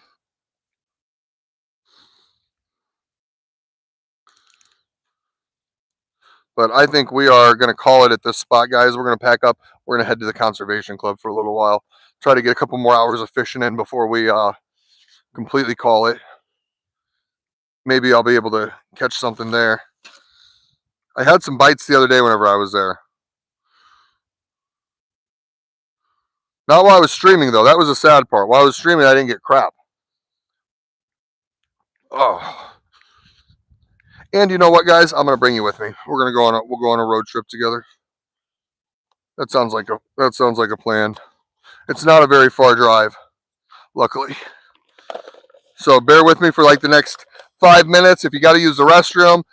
But I think we are going to call it at this spot, guys. We're going to pack up. We're going to head to the conservation club for a little while. Try to get a couple more hours of fishing in before we completely call it. Maybe I'll be able to catch something there. I had some bites the other day whenever I was there. Not while I was streaming, though. That was the sad part. While I was streaming, I didn't get crap. Oh. And you know what, guys? I'm going to bring you with me. We'll go on a road trip together. That sounds like a plan. It's not a very far drive, luckily. So bear with me for like the next 5 minutes. If you got to use the restroom,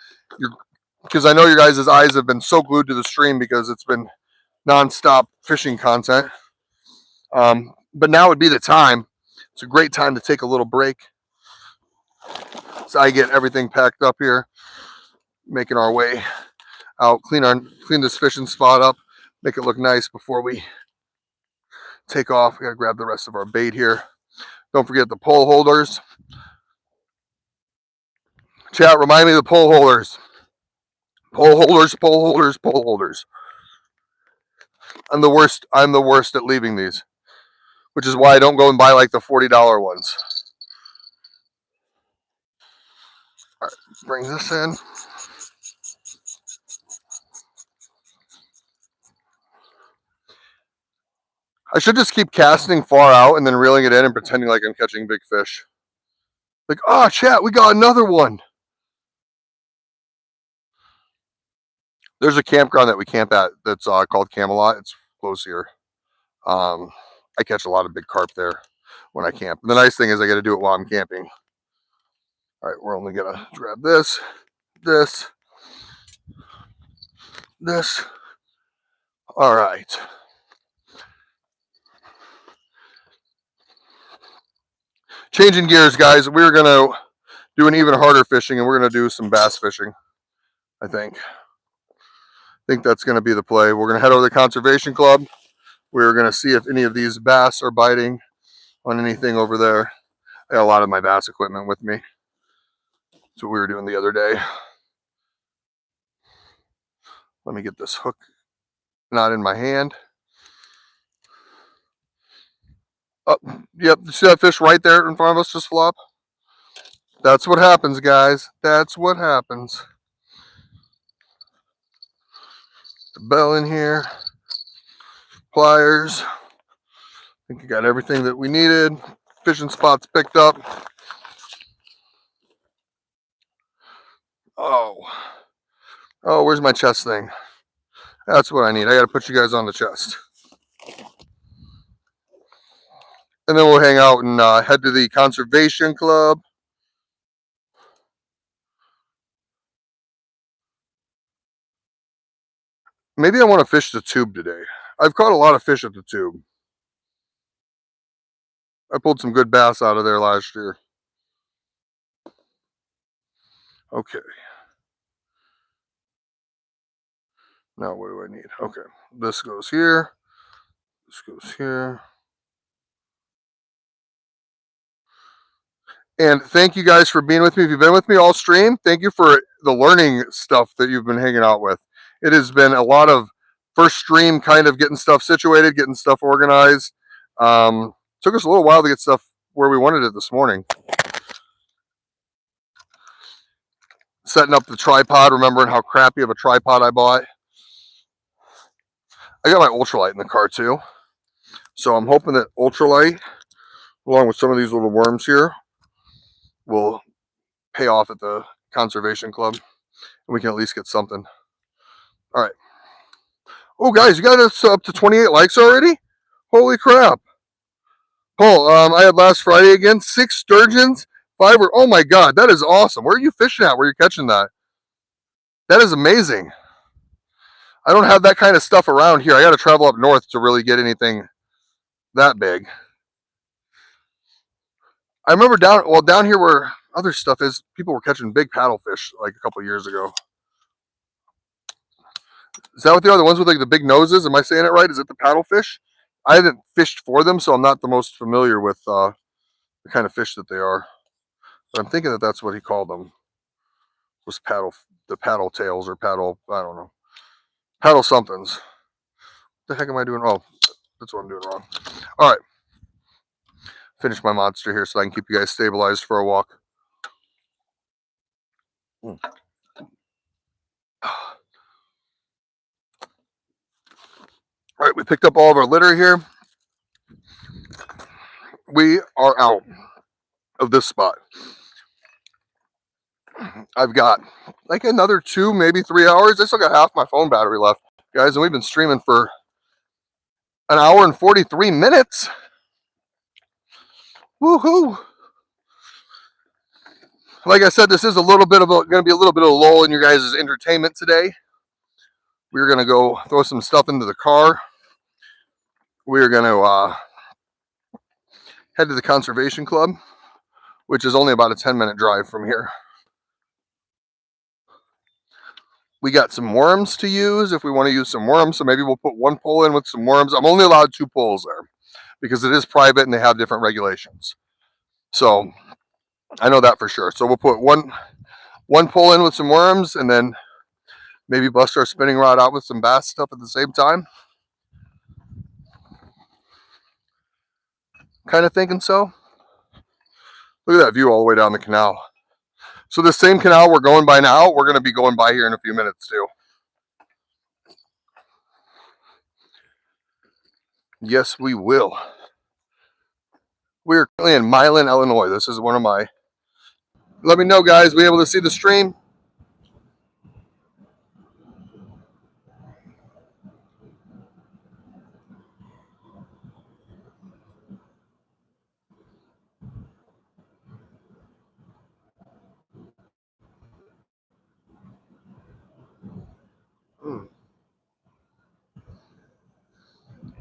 because I know your guys' eyes have been so glued to the stream because it's been nonstop fishing content. But now would be the time. It's a great time to take a little break. So I get everything packed up here, making our way out, clean this fishing spot up, make it look nice before we take off. We gotta grab the rest of our bait here. Don't forget the pole holders. Chat, remind me of the pole holders. Pole holders, pole holders, pole holders. I'm the worst at leaving these, which is why I don't go and buy like the $40 ones. All right, bring this in. I should just keep casting far out and then reeling it in and pretending like I'm catching big fish. Like, oh, chat, we got another one. There's a campground that we camp at that's called Camelot. It's close here. I catch a lot of big carp there when I camp. And the nice thing is I got to do it while I'm camping. All right, we're only going to grab this. All right. Changing gears, guys. We're going to do an even harder fishing, and we're going to do some bass fishing, I think. I think that's going to be the play. We're going to head over to the conservation club. We're going to see if any of these bass are biting on anything over there. I got a lot of my bass equipment with me. That's what we were doing the other day. Let me get this hook not in my hand. Oh, yep. You see that fish right there in front of us just flop? That's what happens, guys. That's what happens. The bell in here. Pliers. I think we got everything that we needed. Fishing spots picked up. Oh. Oh, where's my chest thing? That's what I need. I got to put you guys on the chest. And then we'll hang out and head to the conservation club. Maybe I want to fish the tube today. I've caught a lot of fish at the tube. I pulled some good bass out of there last year. Okay. Now what do I need? Okay. This goes here. This goes here. And thank you guys for being with me. If you've been with me all stream, thank you for the learning stuff that you've been hanging out with. It has been a lot of first stream kind of getting stuff situated, getting stuff organized. Took us a little while to get stuff where we wanted it this morning. Setting up the tripod, remembering how crappy of a tripod I bought. I got my ultralight in the car too. So I'm hoping that ultralight, along with some of these little worms here, will pay off at the conservation club. And we can at least get something. All right. Oh, guys, you got us up to 28 likes already? Holy crap. Paul, I had last Friday again, 6 sturgeons, 5 were, oh my God, that is awesome. Where are you fishing at? Where are you catching that? That is amazing. I don't have that kind of stuff around here. I got to travel up north to really get anything that big. I remember down here where other stuff is, people were catching big paddlefish like a couple years ago. Is that what they are? The ones with like the big noses? Am I saying it right? Is it the paddlefish? I haven't fished for them, so I'm not the most familiar with the kind of fish that they are. But I'm thinking that that's what he called them. Was the paddle tails or paddle, I don't know. Paddle somethings. What the heck am I doing? Oh, that's what I'm doing wrong. All right. Finish my monster here so I can keep you guys stabilized for a walk. All right, we picked up all of our litter here. We are out of this spot. I've got like another 2, maybe 3 hours. I still got half my phone battery left, guys, and we've been streaming for an hour and 43 minutes. Woohoo! Like I said, this is going to be a little bit of a lull in your guys' entertainment today. We're going to go throw some stuff into the car. We're going to head to the conservation club, which is only about a 10-minute drive from here. We got some worms to use if we want to use some worms. So maybe we'll put 1 pole in with some worms. I'm only allowed 2 poles there because it is private and they have different regulations. So I know that for sure. So we'll put one pole in with some worms and then maybe bust our spinning rod out with some bass stuff at the same time. Kind of thinking so. Look at that view all the way down the canal. So the same canal we're going by now, we're going to be going by here in a few minutes too. Yes, we will. We are currently in Milan, Illinois. This is one of my... Let me know, guys. We able to see the stream?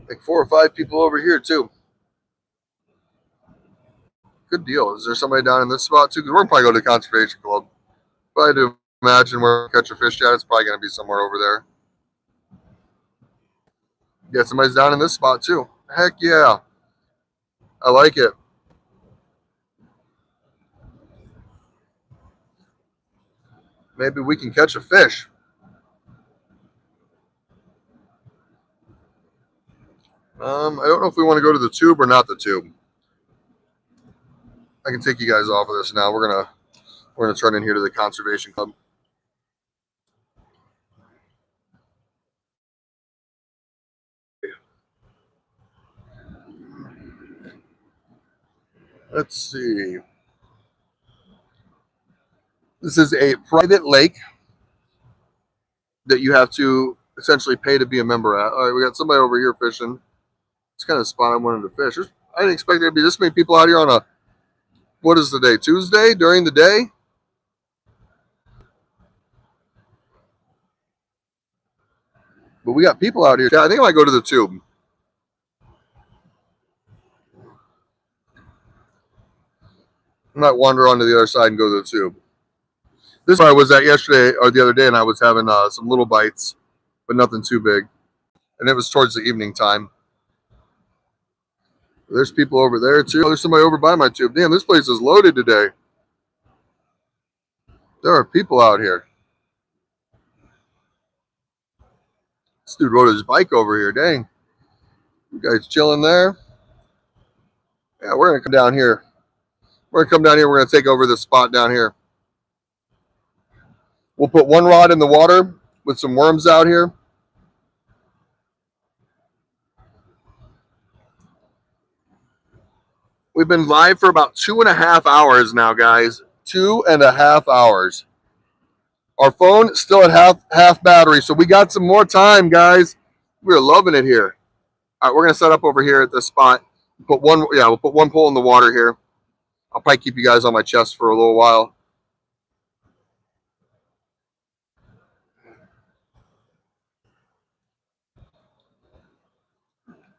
Like 4 or 5 people over here too. Good deal. Is there somebody down in this spot too? Because we're probably going to the conservation club. If I do imagine where we catch a fish at, it's probably going to be somewhere over there. Yeah, somebody's down in this spot too. Heck yeah. I like it. Maybe we can catch a fish. I don't know if we want to go to the tube or not the tube. I can take you guys off of this now. We're gonna turn in here to the conservation club. Let's see. This is a private lake that you have to essentially pay to be a member at. All right, we got somebody over here fishing. It's kind of the spot I wanted to fish. I didn't expect there to be this many people out here on a, what is the day, Tuesday during the day? But we got people out here. I think I might go to the tube. I might wander onto the other side and go to the tube. This one I was at yesterday or the other day, and I was having some little bites, but nothing too big. And it was towards the evening time. There's people over there too. There's somebody over by my tube. Damn, this place is loaded today. There are people out here. This dude rode his bike over here. Dang. You guys chilling there? Yeah, we're going to come down here. We're going to come down here. We're going to take over this spot down here. We'll put one rod in the water with some worms out here. We've been live for about 2.5 hours now, guys. 2.5 hours. Our phone is still at half battery, so we got some more time, guys. We're loving it here. All right, we're gonna set up over here at this spot. We'll put one pole in the water here. I'll probably keep you guys on my chest for a little while.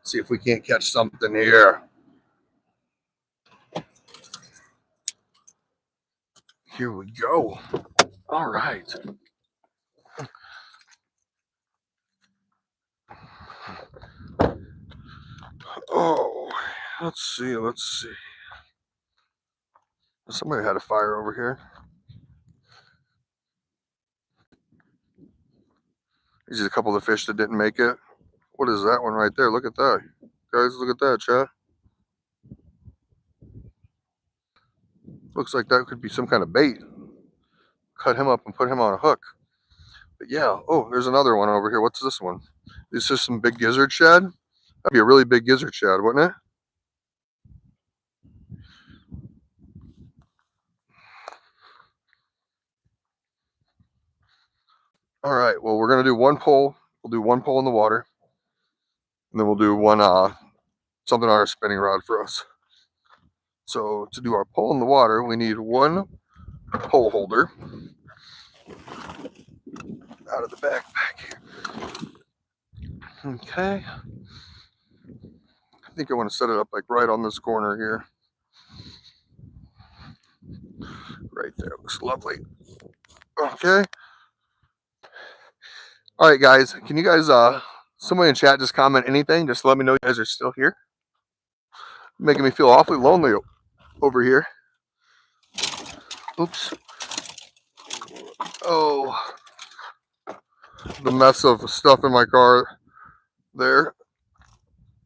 See if we can't catch something here. Here we go. All right. Oh, let's see. Somebody had a fire over here. These are a couple of the fish that didn't make it. What is that one right there? Look at that. Guys, look at that, chat. Looks like that could be some kind of bait. Cut him up and put him on a hook. But yeah, oh, there's another one over here. What's this one? This is some big gizzard shad. That'd be a really big gizzard shad, wouldn't it? All right, well, we're going to do one pole. We'll do one pole in the water. And then we'll do one, something on our spinning rod for us. So to do our pole in the water, we need one pole holder out of the backpack here. Okay. I think I want to set it up like right on this corner here. Right there, looks lovely. Okay. All right, guys, can you guys, somebody in chat just comment anything? Just let me know you guys are still here. Making me feel awfully lonely over here. Oops. Oh, the mess of stuff in my car there,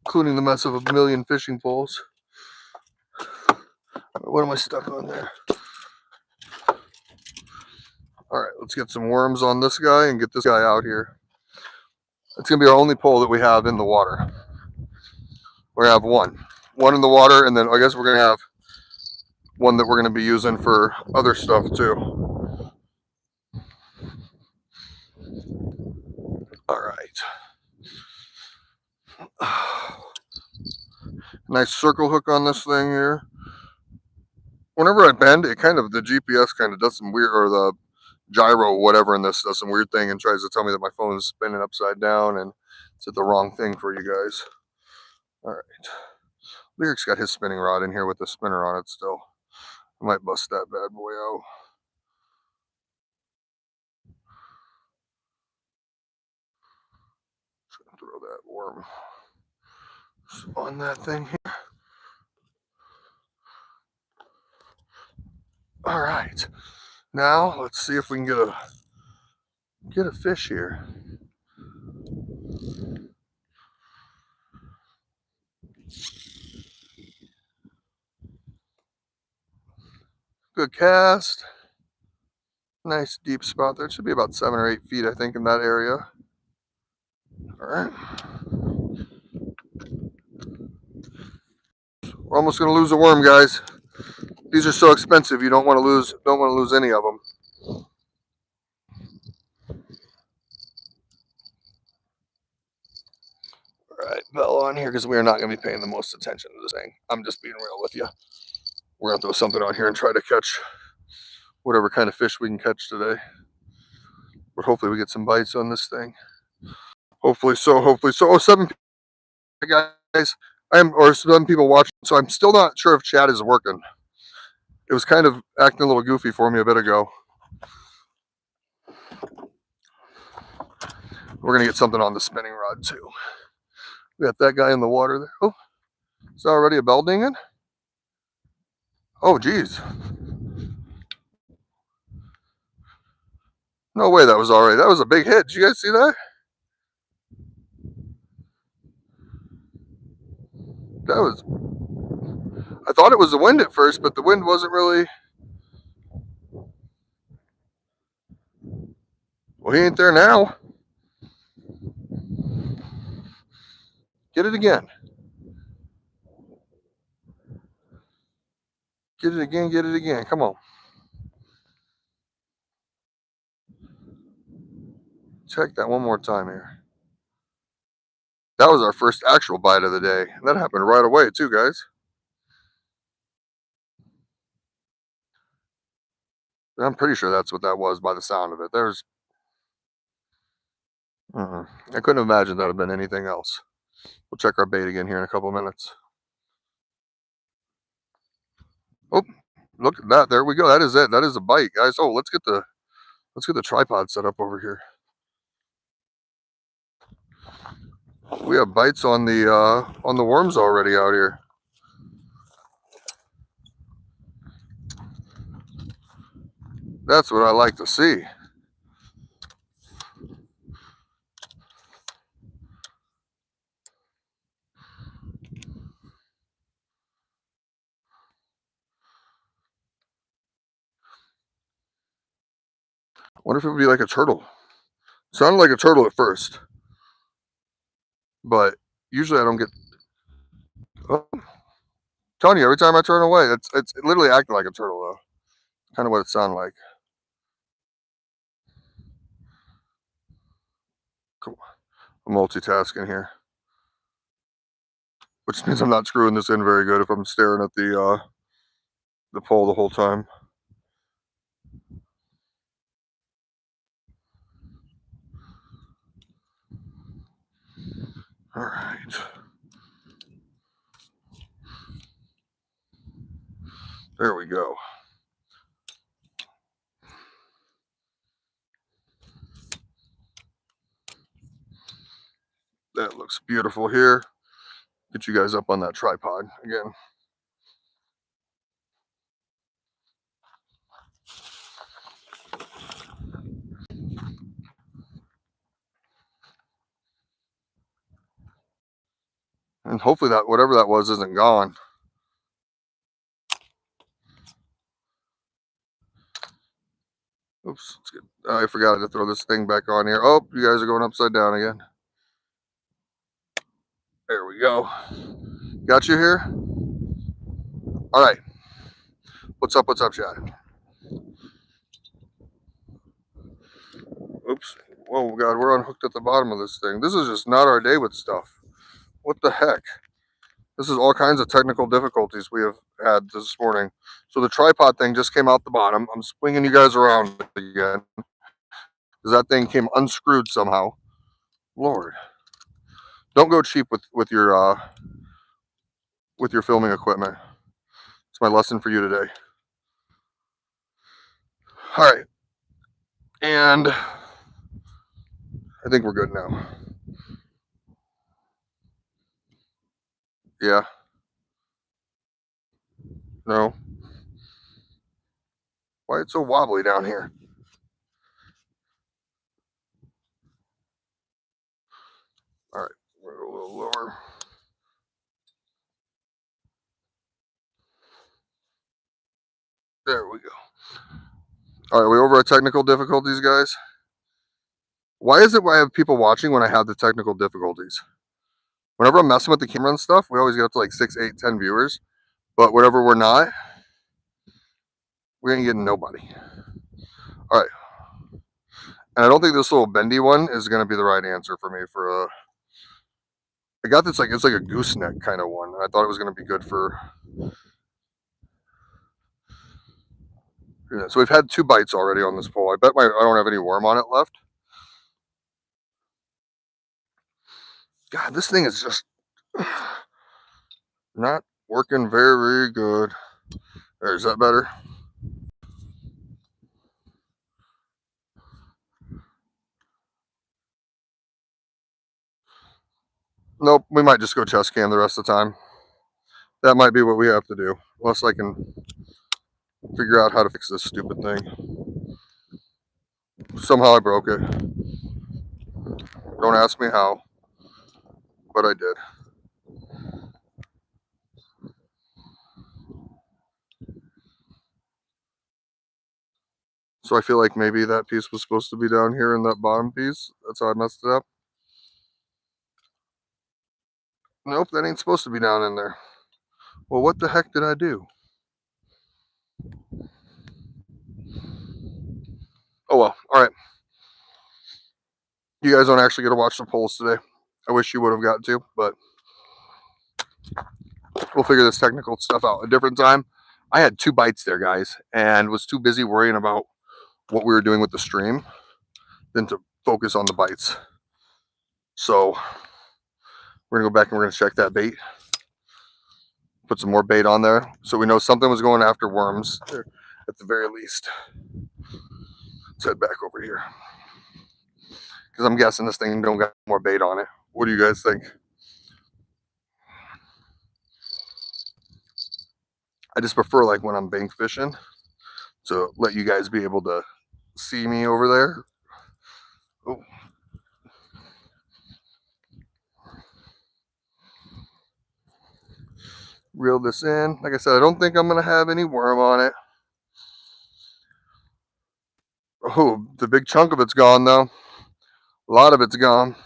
including the mess of a million fishing poles. What am I stuck on there? All right, let's get some worms on this guy and get this guy out here. It's gonna be our only pole that we have in the water. We're gonna have one in the water, and then I guess we're gonna have one that we're gonna be using for other stuff too. All right. Nice circle hook on this thing here. Whenever I bend, it kind of, the GPS kind of does some weird, or the gyro, whatever in this, does some weird thing and tries to tell me that my phone is spinning upside down and it's at the wrong thing for you guys. All right. Lyric's got his spinning rod in here with the spinner on it still. I might bust that bad boy out. Just gonna throw that worm on that thing here. All right. Now let's see if we can get a fish here. Good cast. Nice deep spot there. It should be about 7 or 8 feet, I think, in that area. All right. We're almost gonna lose a worm, guys. These are so expensive. You don't want to lose any of them. right, bell on here because we are not going to be paying the most attention to this thing. I'm just being real with you. We're going to throw something on here and try to catch whatever kind of fish we can catch today. But hopefully we get some bites on this thing. Hopefully so, hopefully so. Oh, 7 guys, or 7 people watching, so I'm still not sure if chat is working. It was kind of acting a little goofy for me a bit ago. We're going to get something on the spinning rod too. We got that guy in the water there. Oh, is that already a bell dinging? Oh, geez. No way that was already. That was a big hit. Did you guys see that? That was. I thought it was the wind at first, but the wind wasn't really. Well, he ain't there now. Get it again. Get it again. Get it again. Come on. Check that one more time here. That was our first actual bite of the day. That happened right away too, guys. I'm pretty sure that's what that was by the sound of it. There's. I couldn't imagine that would have been anything else. We'll check our bait again here in a couple minutes. Oh, look at that. There we go. That is it. That is a bite, guys. Oh, let's get the tripod set up over here. We have bites on the worms already out here. That's what I like to see. I wonder if it would be like a turtle. Sounded like a turtle at first, but usually I don't get. Oh, I'm telling you, every time I turn away, it's literally acting like a turtle though. Kind of what it sounded like. Cool. I'm multitasking here, which means I'm not screwing this in very good if I'm staring at the pole the whole time. All right. There we go. That looks beautiful here. Get you guys up on that tripod again. And hopefully that whatever that was isn't gone. Oops, let's get, I forgot to throw this thing back on here. Oh, you guys are going upside down again. There we go. Got you here? All right. What's up, Chad? Oops. Whoa, God, we're unhooked at the bottom of this thing. This is just not our day with stuff. What the heck? This is all kinds of technical difficulties we have had this morning. So the tripod thing just came out the bottom. I'm swinging you guys around again because that thing came unscrewed somehow. Lord, don't go cheap with your filming equipment. It's my lesson for you today. All right, and I think we're good now. Yeah. No. Why it's so wobbly down here? All right, we're a little lower. There we go. All right, we over our technical difficulties, guys? Why is it I have people watching when I have the technical difficulties? Whenever I'm messing with the camera and stuff, we always get up to like 6, 8, 10 viewers. But whatever we're not, we ain't getting nobody. All right. And I don't think this little bendy one is going to be the right answer for me for I got this it's like a gooseneck kind of one. I thought it was going to be good for. Yeah, so we've had 2 bites already on this pole. I bet I don't have any worm on it left. God, this thing is just not working very good. There, is that better? Nope, we might just go chest cam the rest of the time. That might be what we have to do. Unless I can figure out how to fix this stupid thing. Somehow I broke it. Don't ask me how, but I did. So I feel like maybe that piece was supposed to be down here in that bottom piece. That's how I messed it up. Nope, that ain't supposed to be down in there. Well, what the heck did I do? Oh well, alright. You guys don't actually get to watch the polls today. I wish you would have got to, but we'll figure this technical stuff out a different time. I had 2 bites there, guys, and was too busy worrying about what we were doing with the stream than to focus on the bites. So we're gonna go back and we're gonna check that bait, put some more bait on there, so we know something was going after worms at the very least. Let's head back over here because I'm guessing this thing don't got more bait on it. What do you guys think? I just prefer like when I'm bank fishing to let you guys be able to see me over there. Oh. Reel this in. Like I said, I don't think I'm gonna have any worm on it. Oh, the big chunk of it's gone though. A lot of it's gone.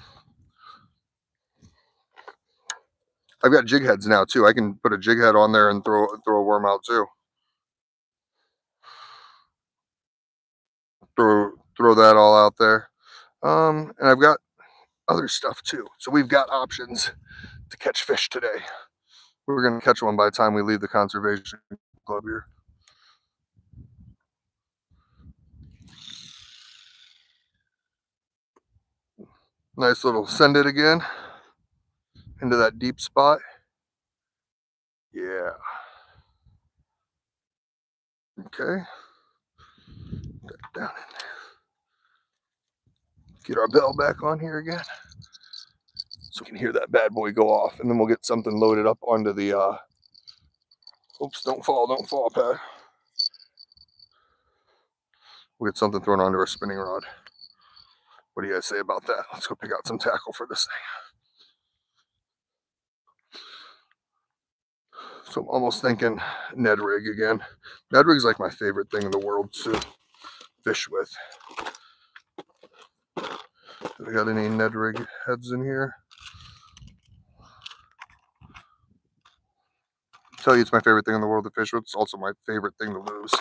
I've got jig heads now too. I can put a jig head on there and throw a worm out too. Throw that all out there. And I've got other stuff too. So we've got options to catch fish today. We're gonna catch one by the time we leave the conservation club here. Nice little send it again into that deep spot. Yeah. Okay. Down in there. Get our bell back on here again so we can hear that bad boy go off, and then we'll get something loaded up onto the oops, don't fall, Pat. We'll get something thrown onto our spinning rod. What do you guys say about that? Let's go pick out some tackle for this thing. So I'm almost thinking Ned rig again. Ned rig's like my favorite thing in the world to fish with. Do we got any Ned rig heads in here? I tell you, it's my favorite thing in the world to fish with. It's also my favorite thing to lose.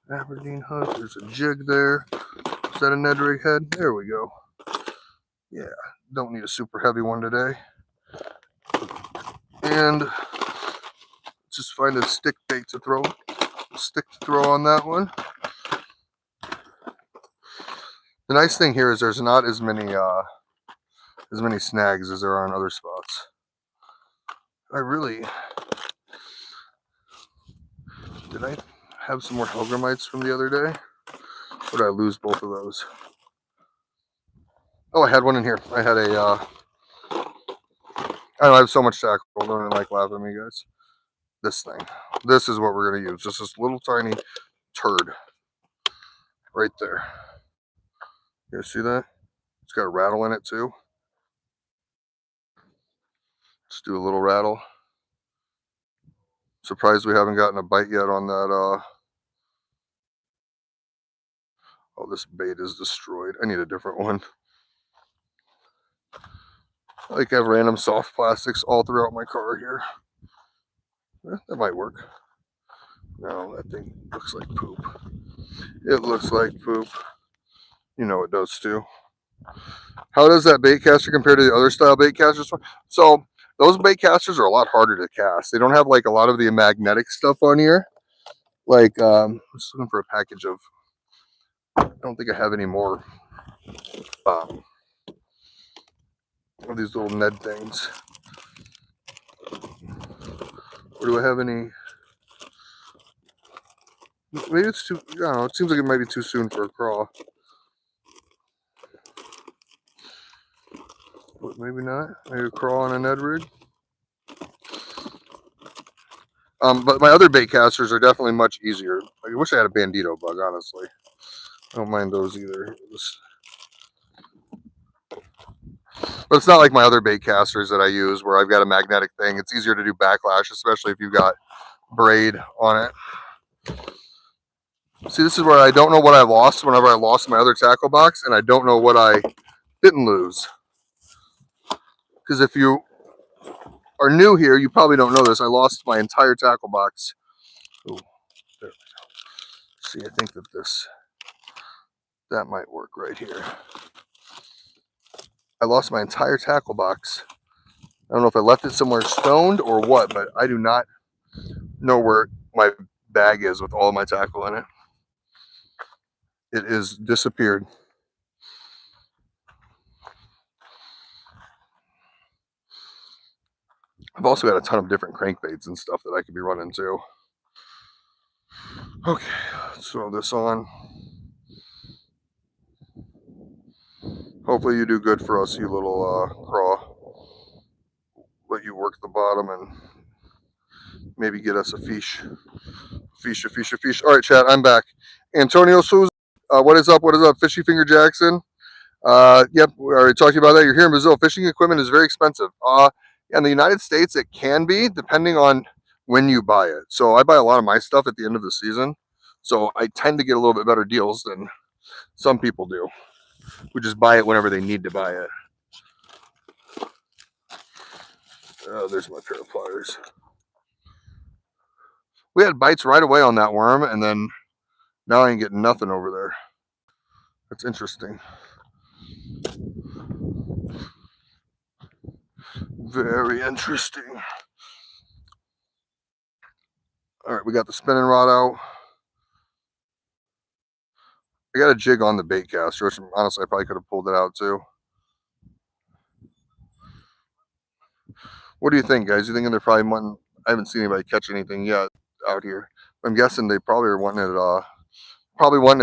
Aberdeen hook. There's a jig there. Is that a Ned rig head? There we go. Yeah, don't need a super heavy one today. And just find a stick bait to throw. Stick to throw on that one. The nice thing here is there's not as many snags as there are on other spots. Did I have some more Helgramites from the other day? Or did I lose both of those? Oh, I had one in here. I had a I have so much tackle. Don't like laughing at me, guys. This thing. This is what we're gonna use. Just this little tiny turd right there. You see that? It's got a rattle in it too. Just do a little rattle. Surprised we haven't gotten a bite yet on that. Oh, this bait is destroyed. I need a different one. I like I have random soft plastics all throughout my car here. That might work. No, that thing looks like poop. It looks like poop. You know it does too. How does that bait caster compare to the other style bait casters? So those bait casters are a lot harder to cast. They don't have like a lot of the magnetic stuff on here. Like I'm just looking for a package of. I don't think I have any more of these little Ned things. Or do I have any? Maybe it's too. I don't know. It seems like it might be too soon for a craw. But maybe not. Maybe a crawl on a Ned rig. But my other bait casters are definitely much easier. I wish I had a bandito bug, honestly. I don't mind those either. But it's not like my other bait casters that I use where I've got a magnetic thing. It's easier to do backlash, especially if you've got braid on it. See, this is where I don't know what I lost whenever I lost my other tackle box, and I don't know what I didn't lose. Because if you are new here, you probably don't know this. I lost my entire tackle box. Ooh, there we go. See, I think that might work right here. I lost my entire tackle box. I don't know if I left it somewhere stoned or what, but I do not know where my bag is with all of my tackle in it. It is disappeared. I've also got a ton of different crankbaits and stuff that I could be running too. Okay, let's throw this on. Hopefully you do good for us, you little craw. Let you work the bottom and maybe get us a fish. Fish. All right, chat, I'm back. Antonio Souza, what is up? What is up? Fishy Finger Jackson. Yep, we already talked about that. You're here in Brazil. Fishing equipment is very expensive. In the United States, it can be, depending on when you buy it. So I buy a lot of my stuff at the end of the season. So I tend to get a little bit better deals than some people do, who just buy it whenever they need to buy it. Oh, there's my pair of pliers. We had bites right away on that worm, and then now I ain't getting nothing over there. That's interesting. Very interesting. All right, we got the spinning rod out. I got a jig on the bait caster, which honestly I probably could have pulled it out too. What do you think, guys? You thinking they're probably wanting? I haven't seen anybody catch anything yet out here. I'm guessing they probably are wanting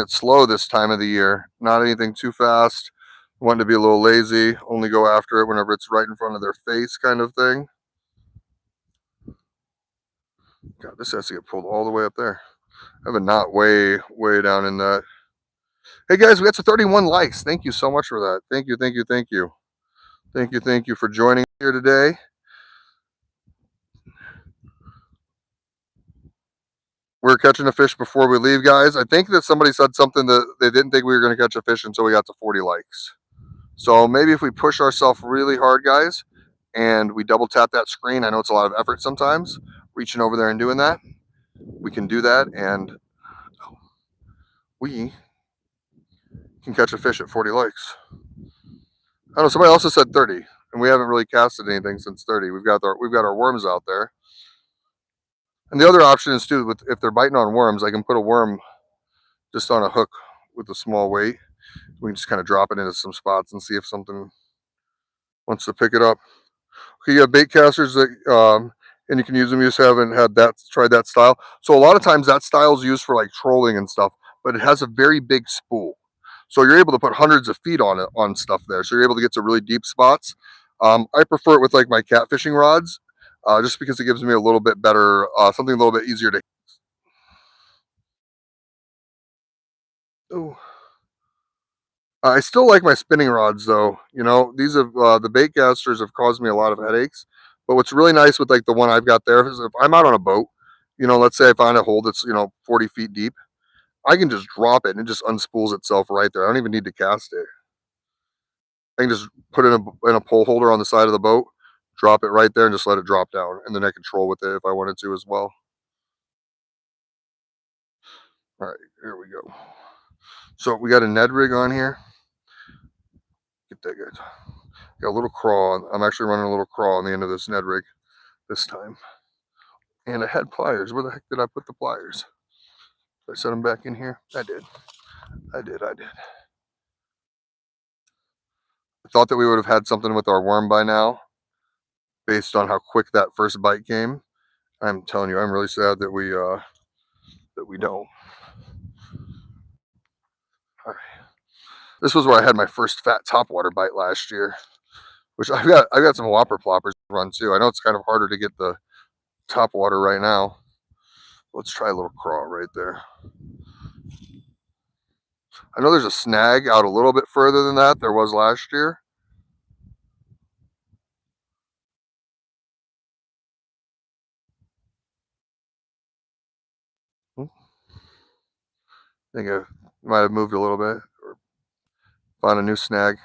it slow this time of the year. Not anything too fast. Wanting to be a little lazy. Only go after it whenever it's right in front of their face, kind of thing. God, this has to get pulled all the way up there. I have a knot way down in that. Hey guys, we got to 31 likes. Thank you so much for that. Thank you for joining here today. We're catching a fish before we leave, guys. I think that somebody said something that they didn't think we were going to catch a fish until we got to 40 likes. So maybe if we push ourselves really hard, guys, and we double tap that screen, I know it's a lot of effort sometimes, reaching over there and doing that, we can do that, and we can catch a fish at 40 likes. I don't know, somebody also said 30, and we haven't really casted anything since 30. We've got our worms out there. And the other option is too, if they're biting on worms, I can put a worm just on a hook with a small weight. We can just kind of drop it into some spots and see if something wants to pick it up. Okay, you have bait casters that, and you can use them. You just haven't tried that style. So a lot of times that style is used for like trolling and stuff, but it has a very big spool. So you're able to put hundreds of feet on it on stuff there. So you're able to get to really deep spots. I prefer it with like my catfishing rods, just because it gives me a little bit better, something a little bit easier to. Oh. I still like my spinning rods though. You know, these have the bait casters have caused me a lot of headaches. But what's really nice with like the one I've got there is if I'm out on a boat, you know, let's say I find a hole that's 40 feet deep, I can just drop it and it just unspools itself right there. I don't even need to cast it. I can just put it in a pole holder on the side of the boat, drop it right there, and just let it drop down, and then I can troll with it if I wanted to as well. All right, here we go. So we got a Ned rig on here. Get that good. Got a little crawl. I'm actually running a little crawl on the end of this Ned rig this time. And I had pliers. Where the heck did I put the pliers? Did I set them back in here? I did. I thought that we would have had something with our worm by now, based on how quick that first bite came. I'm telling you, I'm really sad that we don't. All right. This was where I had my first fat topwater bite last year, which I've got some whopper ploppers to run too. I know it's kind of harder to get the topwater right now. Let's try a little crawl right there. I know there's a snag out a little bit further than that there was last year. I think I might have moved a little bit or found a new snag.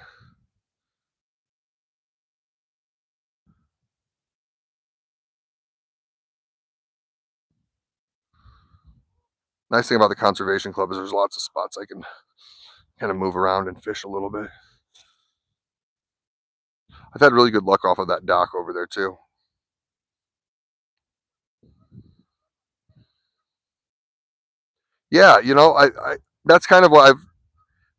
Nice thing about the conservation club is there's lots of spots I can kind of move around and fish a little bit. I've had really good luck off of that dock over there too. Yeah, you know, I that's kind of what I've.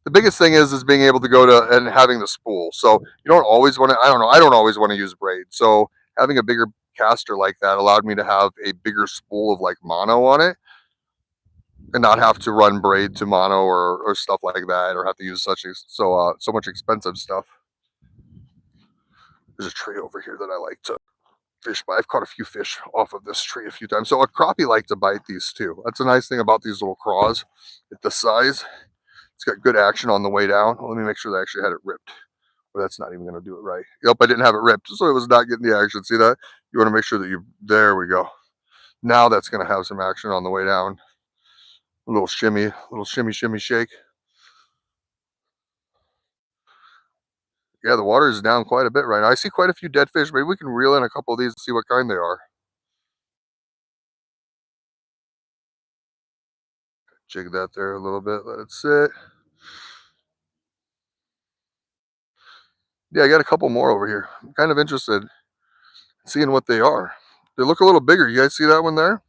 The biggest thing is being able to go to and having the spool. So you don't always want to. I don't know. I don't always want to use braid. So having a bigger caster like that allowed me to have a bigger spool of like mono on it, and not have to run braid to mono or stuff like that, or have to use so much expensive stuff. There's a tree over here that I like to fish by. I've caught a few fish off of this tree a few times. So a crappie like to bite these too. That's a nice thing about these little craws. At the size, it's got good action on the way down. Let me make sure they actually had it ripped. Well, that's not even going to do it right. Yep, I didn't have it ripped, so it was not getting the action. See that? You want to make sure that you. There we go. Now that's going to have some action on the way down. A little shimmy, shimmy, shake. Yeah, the water is down quite a bit right now. I see quite a few dead fish. Maybe we can reel in a couple of these and see what kind they are. Jig that there a little bit. Let it sit. Yeah, I got a couple more over here. I'm kind of interested in seeing what they are. They look a little bigger. You guys see that one there?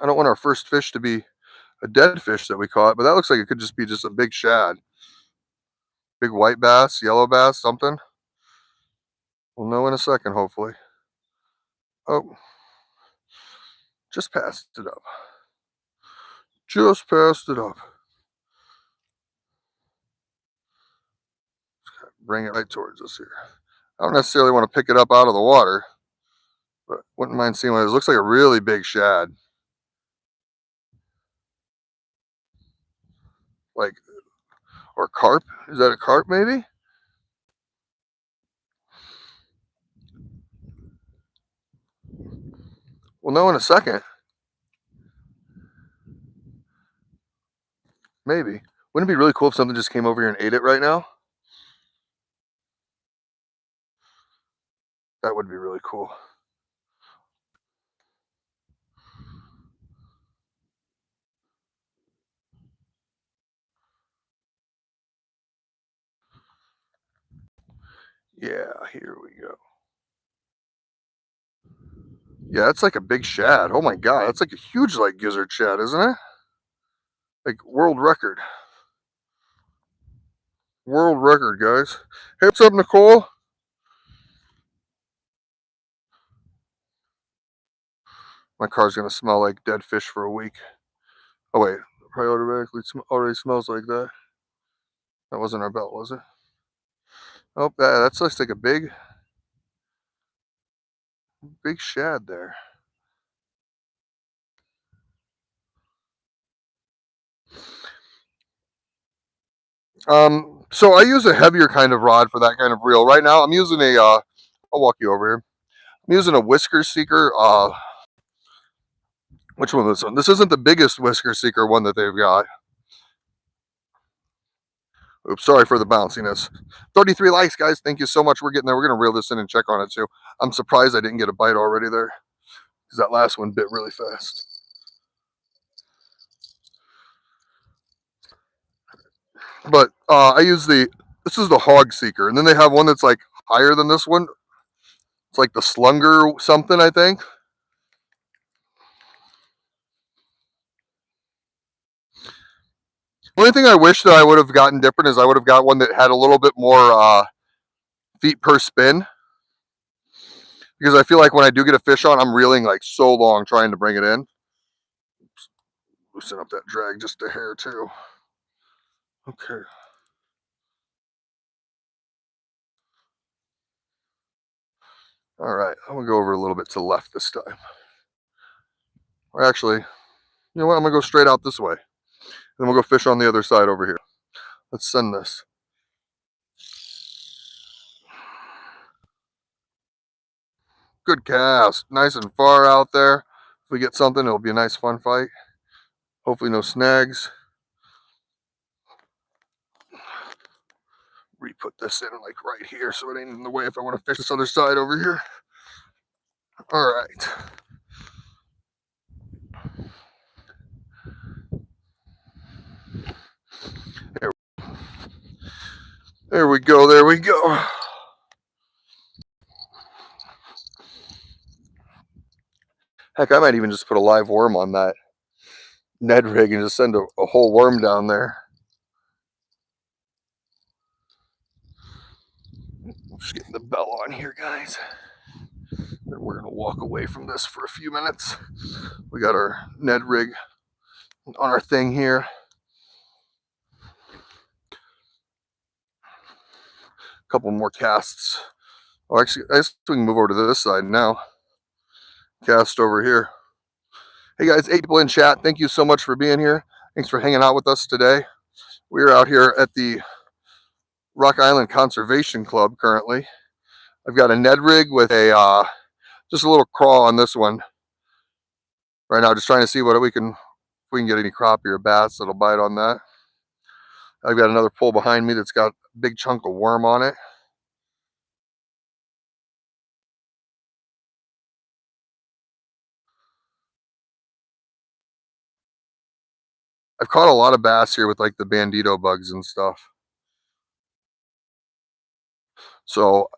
I don't want our first fish to be a dead fish that we caught, but that looks like it could just be just a big shad. Big white bass, yellow bass, something. We'll know in a second, hopefully. Oh, just passed it up. Just passed it up. Bring it right towards us here. I don't necessarily want to pick it up out of the water, but wouldn't mind seeing what it is. It looks like a really big shad. Like, or carp? Is that a carp maybe? We'll know in a second. Maybe. Wouldn't it be really cool if something just came over here and ate it right now? That would be really cool. Yeah, here we go. Yeah, that's like a big shad. Oh my god, that's like a huge like gizzard shad, isn't it? Like world record. World record, guys. Hey, what's up, Nicole? My car's gonna smell like dead fish for a week. Oh wait, probably automatically already smells like that. That wasn't our belt, was it? Oh, that's just like a big shad there. So I use a heavier kind of rod for that kind of reel. Right now, I'm using a. I'll walk you over here. I'm using a whisker seeker. Which one is this one? This isn't the biggest whisker seeker one that they've got. Oops, sorry for the bounciness. 33 likes, guys. Thank you so much. We're getting there. We're gonna reel this in and check on it too. I'm surprised I didn't get a bite already there. because that last one bit really fast. But I use this is the Hog Seeker, and then they have one that's like higher than this one. It's like the Slunger something, I think. The only thing I wish that I would have gotten different is I would have got one that had a little bit more feet per spin. Because I feel like when I do get a fish on, I'm reeling like so long trying to bring it in. Oops. Loosen up that drag just a hair too. Okay. All right, I'm gonna go over a little bit to the left this time. Or actually, you know what? I'm gonna go straight out this way. Then we'll go fish on the other side over here. Let's send this. Good cast. Nice and far out there. If we get something, it'll be a nice fun fight. Hopefully no snags. Re-put this in like right here so it ain't in the way if I want to fish this other side over here. All right. There we go. There we go. Heck, I might even just put a live worm on that Ned rig and just send a whole worm down there. Just getting the bell on here, guys. Then we're going to walk away from this for a few minutes. We got our Ned rig on our thing here. A couple more casts. Oh, actually, I guess we can move over to this side now. Cast over here. Hey guys, 8 people in chat. Thank you so much for being here. Thanks for hanging out with us today. We're out here at the Rock Island Conservation Club currently. I've got a Ned rig with a just a little crawl on this one right now, just trying to see what if we can get any crappie or bass that'll bite on that. I've got another pole behind me that's got a big chunk of worm on it. I've caught a lot of bass here with like the bandito bugs and stuff. So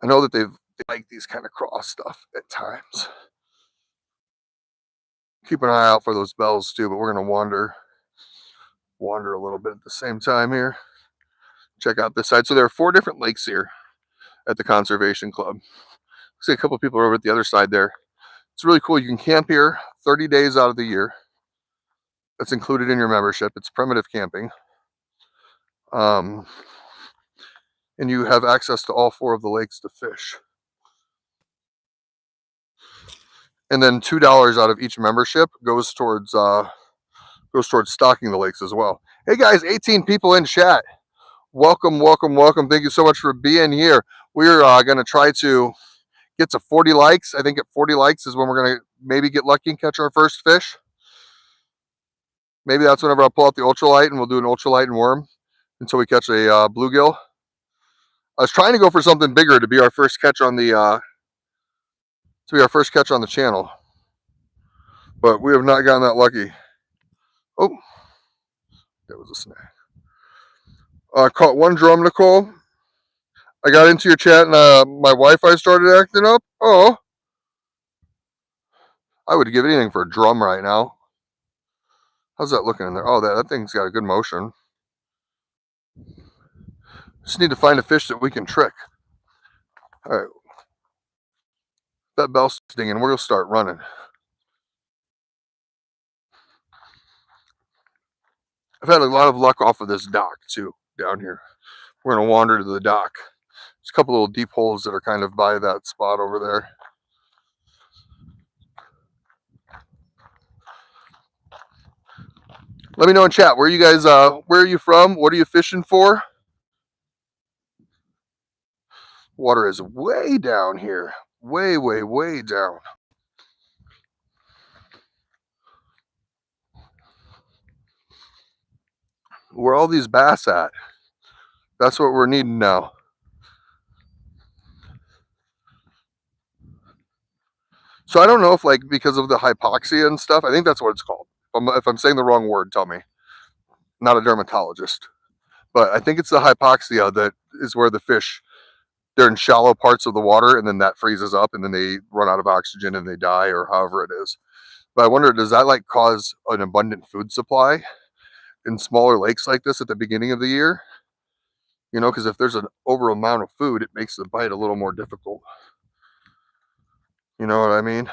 I know that they like these kind of cross stuff at times. Keep an eye out for those bells too, but we're gonna wander a little bit at the same time here. Check out this side. So there are 4 different lakes here at the Conservation Club. See a couple of people over at the other side there. It's really cool. You can camp here 30 days out of the year. That's included in your membership. It's primitive camping. And you have access to all 4 of the lakes to fish. And then $2 out of each membership goes towards stocking the lakes as well. Hey guys, 18 people in chat. Welcome, welcome, welcome. Thank you so much for being here. We're going to try to get to 40 likes. I think at 40 likes is when we're going to maybe get lucky and catch our first fish. Maybe that's whenever I'll pull out the ultralight and we'll do an ultralight and worm until we catch a bluegill. I was trying to go for something bigger to be our first catch on the channel, but we have not gotten that lucky. Oh, that was a snag. I caught 1 drum, Nicole. I got into your chat and my Wi-Fi started acting up. Oh, I would give anything for a drum right now. How's that looking in there? Oh, that thing's got a good motion. Just need to find a fish that we can trick. All right. That bell's stinging. We're going to start running. I've had a lot of luck off of this dock, too, down here. We're going to wander to the dock. There's a couple little deep holes that are kind of by that spot over there. Let me know in chat. Where are you guys, where are you from? What are you fishing for? Water is way down here. Way, way, way down. Where are all these bass at? That's what we're needing now. So I don't know if like because of the hypoxia and stuff, I think that's what it's called. If I'm saying the wrong word, tell me. Not a dermatologist, but I think it's the hypoxia that is where the fish, they're in shallow parts of the water and then that freezes up and then they run out of oxygen and they die or however it is. But I wonder, does that like cause an abundant food supply in smaller lakes like this at the beginning of the year? You know, because if there's an over amount of food, it makes the bite a little more difficult. You know what I mean?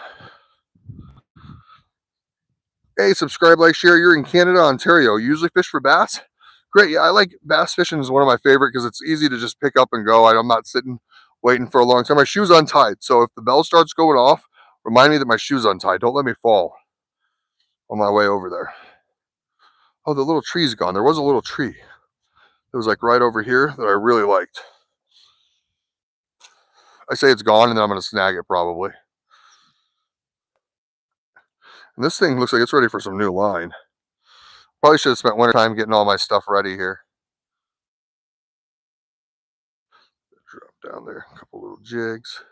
Hey, subscribe, like, share. You're in Canada, Ontario. You usually fish for bass? Great. Yeah, I like bass fishing is one of my favorite because it's easy to just pick up and go. I'm not sitting waiting for a long time. My shoe's untied. So if the bell starts going off, remind me that my shoe's untied. Don't let me fall on my way over there. Oh, the little tree's gone. There was a little tree. It was like right over here that I really liked. I say it's gone and then I'm going to snag it probably. And this thing looks like it's ready for some new line. Probably should have spent winter time getting all my stuff ready here. Drop down there, a couple little jigs.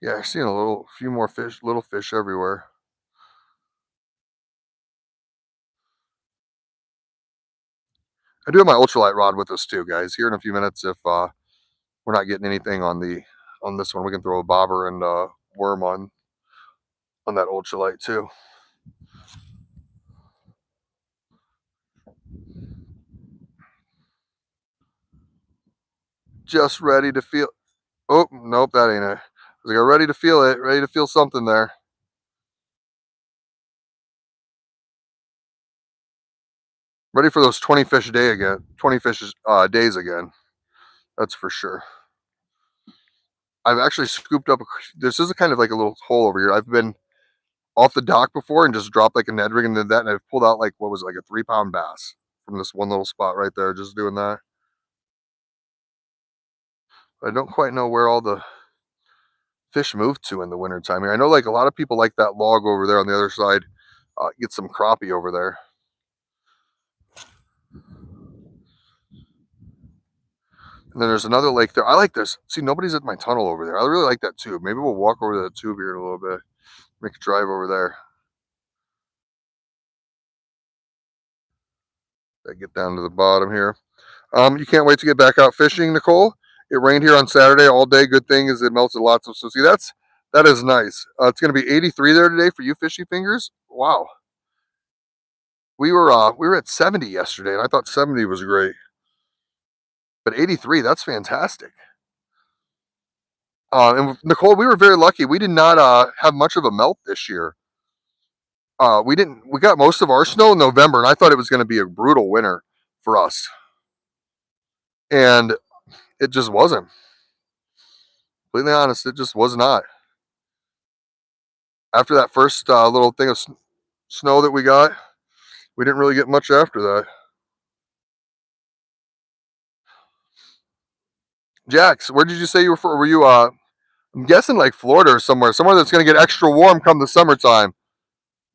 Yeah, I've seen few more fish, little fish everywhere. I do have my ultralight rod with us too, guys. Here in a few minutes, if we're not getting anything on this one, we can throw a bobber and worm on that ultralight too. Just ready to feel. Oh nope, that ain't it. I was like, ready to feel it. Ready to feel something there. Ready for those 20 fish a day again. 20 fish days again. That's for sure. I've actually scooped up. This is a kind of like a little hole over here. I've been off the dock before and just dropped like a Ned rig and did that, and I've pulled out like what was it, like a 3-pound bass from this one little spot right there, just doing that. I don't quite know where all the fish move to in the wintertime here. I know like a lot of people like that log over there on the other side. Get some crappie over there. And then there's another lake there. I like this. See, nobody's at my tunnel over there. I really like that tube. Maybe we'll walk over to the tube here in a little bit. Make a drive over there. I get down to the bottom here. You can't wait to get back out fishing, Nicole. It rained here on Saturday all day. Good thing is it melted lots of. So see, that is nice. It's going to be 83 there today for you, fishy fingers. Wow. We were at 70 yesterday, and I thought 70 was great. But 83, that's fantastic. And Nicole, we were very lucky. We did not have much of a melt this year. We didn't. We got most of our snow in November, and I thought it was going to be a brutal winter for us, and it just wasn't. Completely honest, it just was not. After that first little thing of snow that we got, we didn't really get much after that. Jax, where did you say you were from? Were you? I'm guessing like Florida or somewhere that's going to get extra warm come the summertime.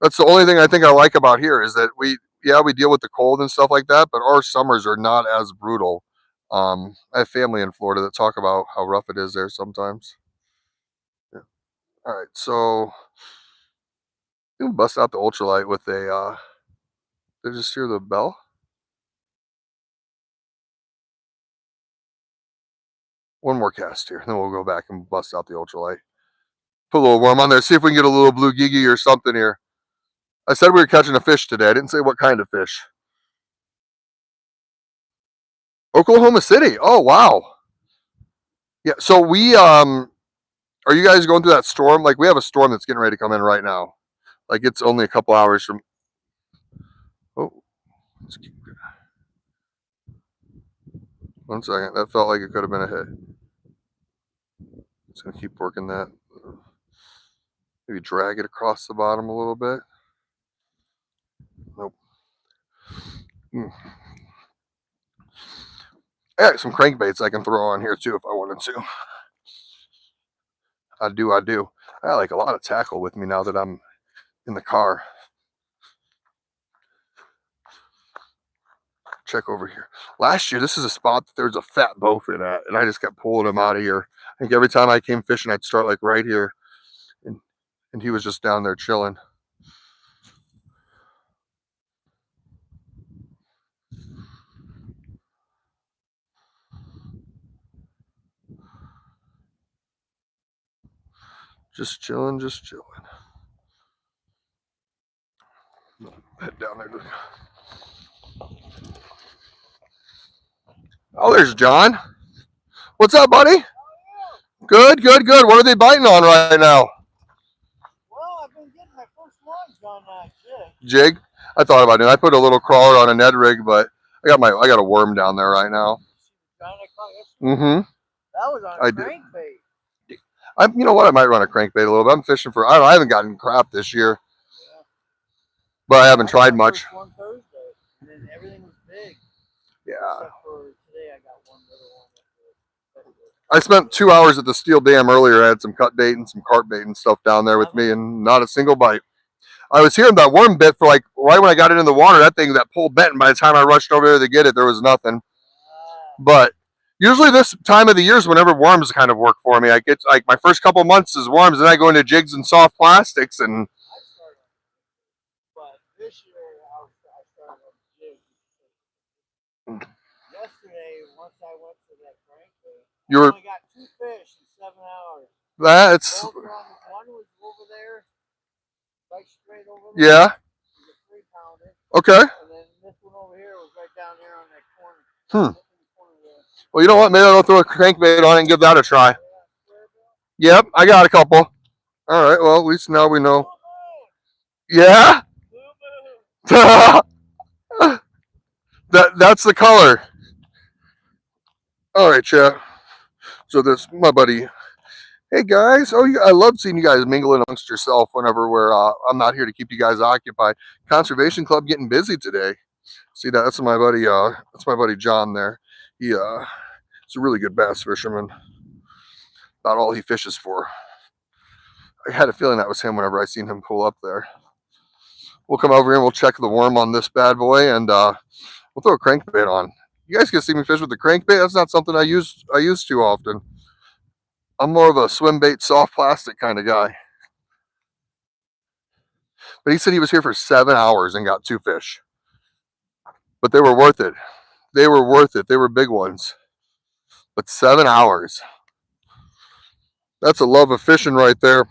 That's the only thing I think I like about here is that we deal with the cold and stuff like that, but our summers are not as brutal. I have family in Florida that talk about how rough it is there sometimes. Yeah. All right, so you can bust out the ultralight with a. Did I just hear the bell? One more cast here, then we'll go back and bust out the ultralight. Put a little worm on there. See if we can get a little blue gigi or something here. I said we were catching a fish today. I didn't say what kind of fish. Oklahoma City. Oh wow. Yeah. So we are you guys going through that storm? Like we have a storm that's getting ready to come in right now. Like it's only a couple hours from. Oh, one second. That felt like it could have been a hit. Just gonna keep working that. Maybe drag it across the bottom a little bit. Nope. I got some crankbaits I can throw on here too if I wanted to. I do. I got like a lot of tackle with me now that I'm in the car. check over here. Last year, this is a spot that there's a fat bowfin at, and I just kept pulling him out of here. I think every time I came fishing, I'd start like right here, and he was just down there chilling. Just chilling, just chilling. Head down there. Oh, there's John. What's up, buddy? Good, good, good. What are they biting on right now? Well, I've been getting my first ones on that jig. I thought about it. I put a little crawler on a Ned rig, but I got a worm down there right now. Mm-hmm. That was on a crankbait. You know what? I might run a crankbait a little bit. I'm fishing for. I haven't gotten crap this year, but I haven't tried much. One Thursday, and then everything was big. Yeah. Except for today, I got one little one. I spent 2 hours at the steel dam earlier. I had some cut bait and some carp bait and stuff down there with me, and not a single bite. I was hearing that worm bit for like right when I got it in the water. That pole bent, and by the time I rushed over there to get it, there was nothing. But usually this time of the year is whenever worms kind of work for me. I get like my first couple months is worms, then I go into jigs and soft plastics, and but this year I started on jigs. Yesterday, once I went to that crankbait, I only got 2 fish in 7 hours. That's one was over there, right straight over there. Yeah. It was a 3-pounder. Okay. And then this one over here was right down here on that corner. Well, you know what? Maybe I'll throw a crankbait on it and give that a try. Yep, I got a couple. All right. Well, at least now we know. Yeah. That's the color. All right, chat. So this my buddy. Hey guys. Oh, I love seeing you guys mingling amongst yourself whenever I'm not here to keep you guys occupied. Conservation Club getting busy today. See that? That's my buddy. That's my buddy John there. He's a really good bass fisherman. About all he fishes for. I had a feeling that was him whenever I seen him pull up there. We'll come over here and we'll check the worm on this bad boy, and we'll throw a crankbait on. You guys can see me fish with the crankbait. That's not something I use too often. I'm more of a swim bait, soft plastic kind of guy. But he said he was here for 7 hours and got 2 fish. But they were worth it. They were worth it. They were big ones. But 7 hours. That's a love of fishing right there.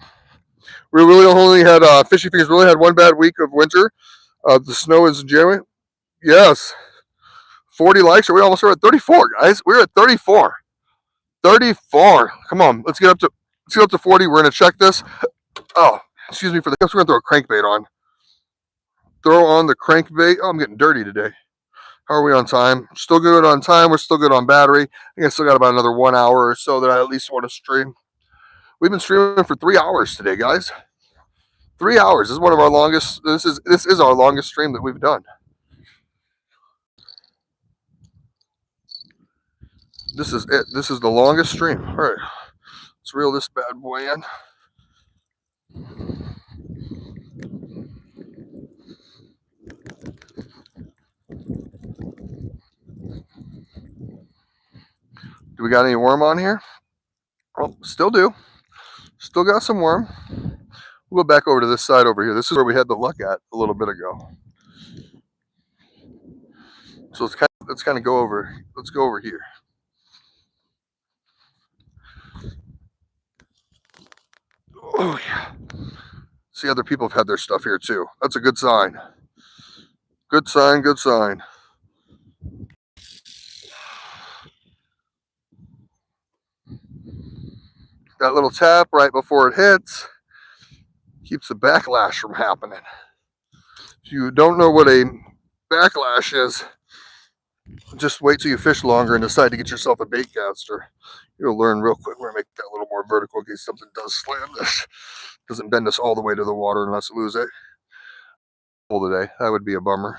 We really only had Fishy Fingers really had one bad week of winter. The snow is jamming. Yes. 40 likes, or we almost are at 34, guys. We're at 34. 34. Come on, let's get up to 40. We're gonna check this. Oh, excuse me for the. We're gonna throw a crankbait on. Throw on the crankbait. Oh, I'm getting dirty today. How are we on time? Still good on time. We're still good on battery. I think I still got about another 1 hour or so that I at least want to stream. We've been streaming for 3 hours today, guys. 3 hours. This is one of our longest. This is our longest stream that we've done. This is it. This is the longest stream. All right. Let's reel this bad boy in. Do we got any worm on here? Oh, still do. Still got some worm. We'll go back over to this side over here. This is where we had the luck at a little bit ago. So let's kind of go over. Let's go over here. Oh yeah. See, other people have had their stuff here too. That's a good sign. Good sign. Good sign. That little tap right before it hits keeps the backlash from happening. If you don't know what a backlash is, just wait till you fish longer and decide to get yourself a bait caster. You'll learn real quick. We're gonna make that a little more vertical in case something does slam this. Doesn't bend us all the way to the water unless we lose it. Today, that would be a bummer.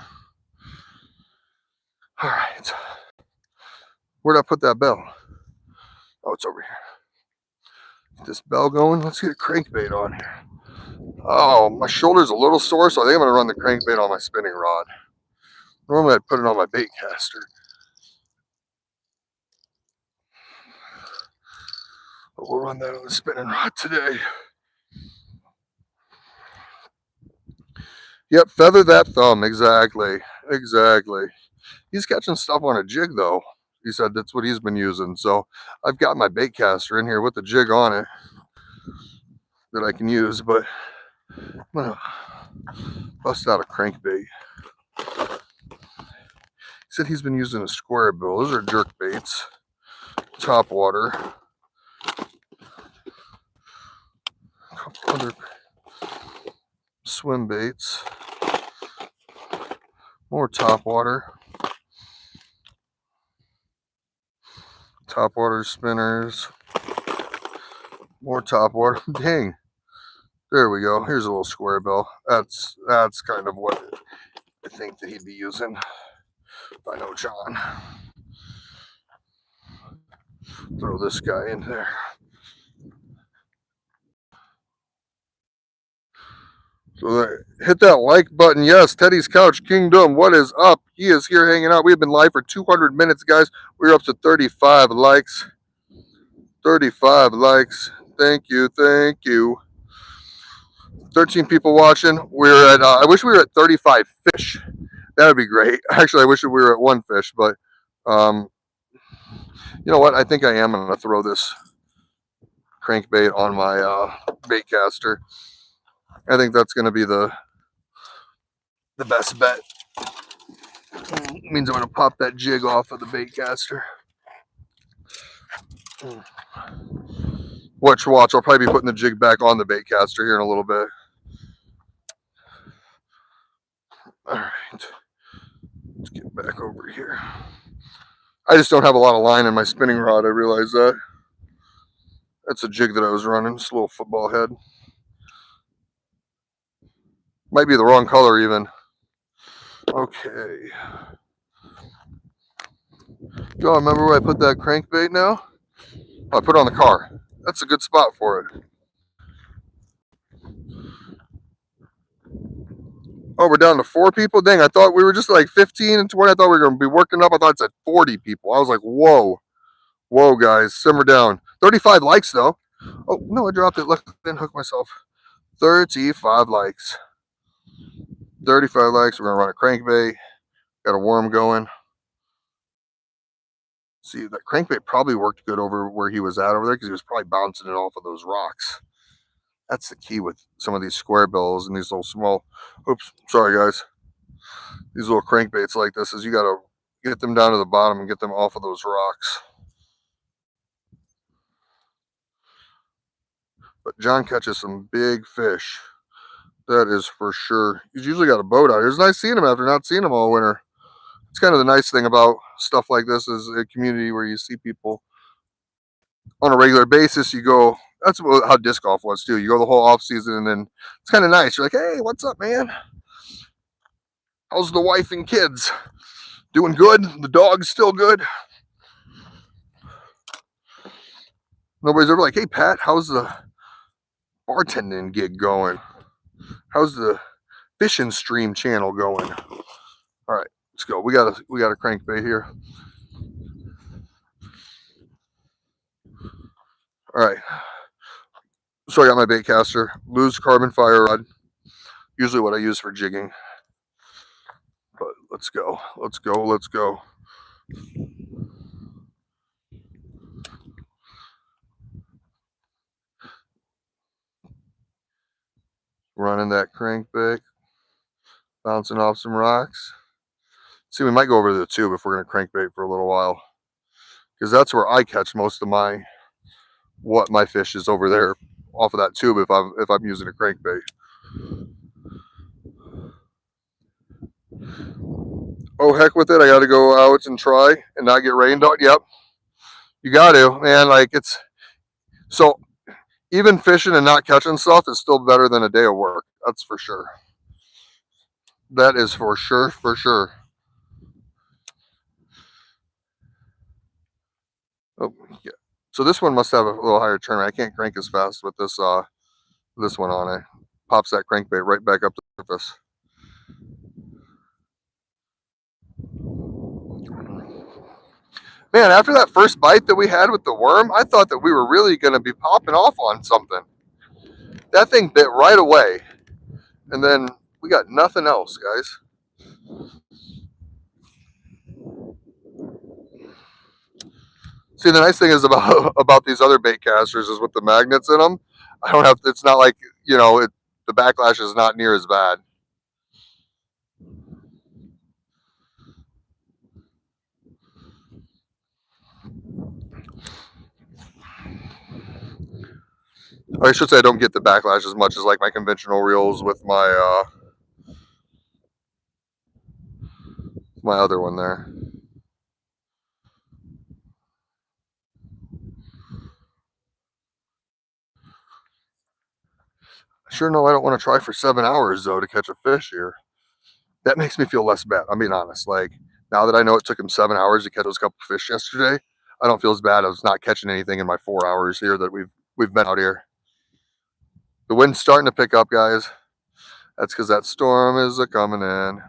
All right. Where'd I put that bell? Oh, it's over here. Get this bell going. Let's get a crankbait on here. Oh, my shoulder's a little sore, so I think I'm gonna run the crankbait on my spinning rod. Normally I'd put it on my bait caster. But we'll run that on the spinning rod today. Yep, feather that thumb. Exactly. Exactly. He's catching stuff on a jig, though. He said that's what he's been using. So I've got my bait caster in here with the jig on it that I can use, but I'm going to bust out a crankbait. He said he's been using a square bill. Those are jerk baits. Top water. A couple other swim baits. More top water. Top water spinners. More top water. Dang. There we go. Here's a little square bill. That's kind of what I think that he'd be using. If I know John. Throw this guy in there. So hit that like button. Yes, Teddy's Couch Kingdom. What is up? He is here hanging out. We've been live for 200 minutes, guys. We're up to 35 likes. 35 likes. Thank you. Thank you. 13 people watching. We're at, I wish we were at 35 fish. That would be great. Actually, I wish we were at one fish, but you know what? I think I am going to throw this crankbait on my bait caster. I think that's going to be the best bet. It means I'm going to pop that jig off of the bait caster. Watch. I'll probably be putting the jig back on the bait caster here in a little bit. All right. Let's get back over here. I just don't have a lot of line in my spinning rod. I realize that. That's a jig that I was running. It's a little football head. Might be the wrong color even. Okay. Y'all remember where I put that crankbait now? Oh, I put it on the car. That's a good spot for it. Oh, we're down to 4 people? Dang, I thought we were just like 15 and 20. I thought we were going to be working up. I thought it said 40 people. I was like, whoa. Whoa, guys. Simmer down. 35 likes, though. Oh, no, I dropped it. Look, I didn't hook myself. 35 likes. 35 likes. We're going to run a crankbait. Got a worm going. See, that crankbait probably worked good over where he was at over there because he was probably bouncing it off of those rocks. That's the key with some of these square bills and these little small, oops, sorry guys. These little crankbaits like this is you got to get them down to the bottom and get them off of those rocks. But John catches some big fish. That is for sure. He's usually got a boat out here. It's nice seeing him after not seeing him all winter. It's kind of the nice thing about stuff like this is a community where you see people on a regular basis. You go, that's how disc golf was too. You go the whole off season and then it's kind of nice. You're like, hey, what's up, man? How's the wife and kids? Doing good? The dog's still good? Nobody's ever like, hey, Pat, how's the bartending gig going? How's the fishing stream channel going? All right, let's go. We got a crankbait here. All right. So I got my bait caster, loose carbon fire rod. Usually what I use for jigging. But let's go. Let's go. Let's go. Running that crankbait. Bouncing off some rocks. See, we might go over to the tube if we're going to crankbait for a little while. Because that's where I catch most of my fish is over there off of that tube if I'm using a crankbait. Oh, heck with it. I got to go out and try and not get rained on. Yep. You got to, man. Like it's so even fishing and not catching stuff is still better than a day of work. That's for sure. That is for sure, for sure. Oh, yeah. So this one must have a little higher turn. I can't crank as fast with this one on it. Pops that crankbait right back up to the surface. Man, after that first bite that we had with the worm, I thought that we were really going to be popping off on something. That thing bit right away. And then we got nothing else, guys. See, the nice thing is about these other bait casters is with the magnets in them. I don't have. It's not like the backlash is not near as bad. I should say I don't get the backlash as much as like my conventional reels with my other one there. Sure, no, I don't want to try for 7 hours though to catch a fish here. That makes me feel less bad. I'm being honest. Like now that I know it took him 7 hours to catch those couple fish yesterday, I don't feel as bad as not catching anything in my 4 hours here that we've been out here. The wind's starting to pick up, guys. That's because that storm is coming in.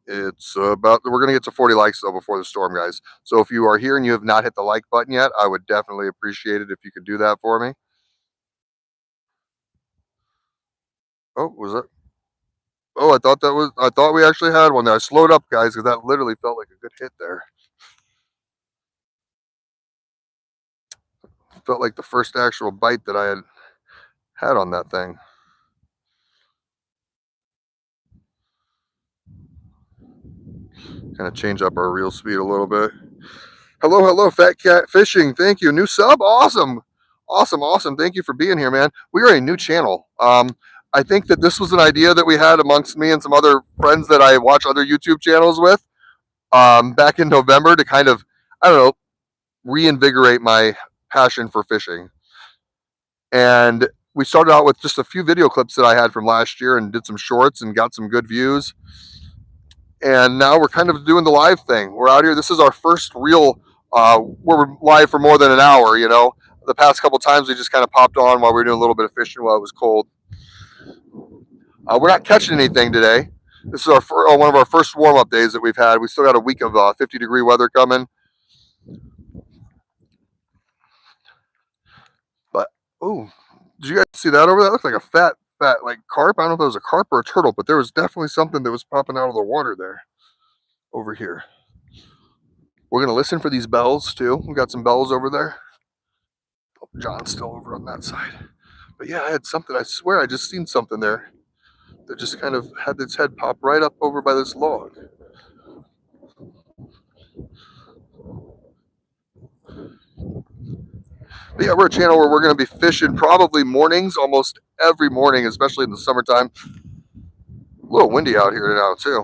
It's about, we're going to get to 40 likes though before the storm, guys. So if you are here and you have not hit the like button yet, I would definitely appreciate it if you could do that for me. Oh, was it? Oh, I thought we actually had one there. I slowed up, guys, because that literally felt like a good hit there. Felt like the first actual bite that I had on that thing. Kind of change up our reel speed a little bit. Hello, Fat Cat Fishing. Thank you. New sub. Awesome. Awesome. Thank you for being here, man. We are a new channel. I think that this was an idea that we had amongst me and some other friends that I watch other YouTube channels with back in November to kind of, I don't know, reinvigorate my passion for fishing. And we started out with just a few video clips that I had from last year and did some shorts and got some good views. And now we're kind of doing the live thing. We're out here. This is our first real where we're live for more than an hour. The past couple times we just kind of popped on while we were doing a little bit of fishing while it was cold. We're not catching anything today. This is one of our first warm-up days that we've had. We still got a week of 50-degree weather coming. But oh, did you guys see that over there? That looked like a fat like carp. I don't know if it was a carp or a turtle, but there was definitely something that was popping out of the water there over here. We're going to listen for these bells too. We got some bells over there. Oh, John's still over on that side. But yeah, I had something. I swear I just seen something there that just kind of had its head pop right up over by this log. But yeah, we're a channel where we're going to be fishing probably mornings, almost every morning, especially in the summertime. A little windy out here now too.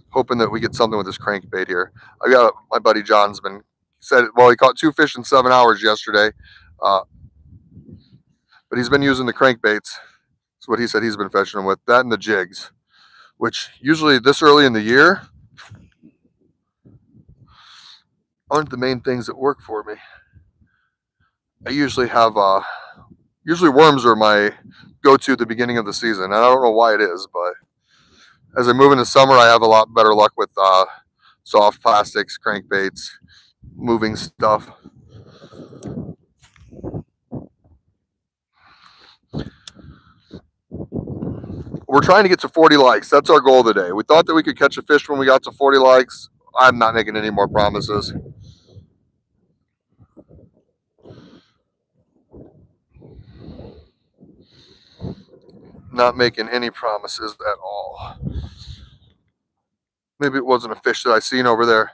Hoping that we get something with this crankbait here. I got my buddy John's been said, well, he caught 2 fish in 7 hours yesterday, but he's been using the crankbaits. That's what he said he's been fishing them with. That and the jigs, which usually this early in the year aren't the main things that work for me. I usually have usually worms are my go-to at the beginning of the season, and I don't know why it is, but as I move into summer, I have a lot better luck with soft plastics, crankbaits, moving stuff. We're trying to get to 40 likes. That's our goal today. We thought that we could catch a fish when we got to 40 likes. I'm not making any more promises. Not making any promises at all. Maybe it wasn't a fish that I seen over there.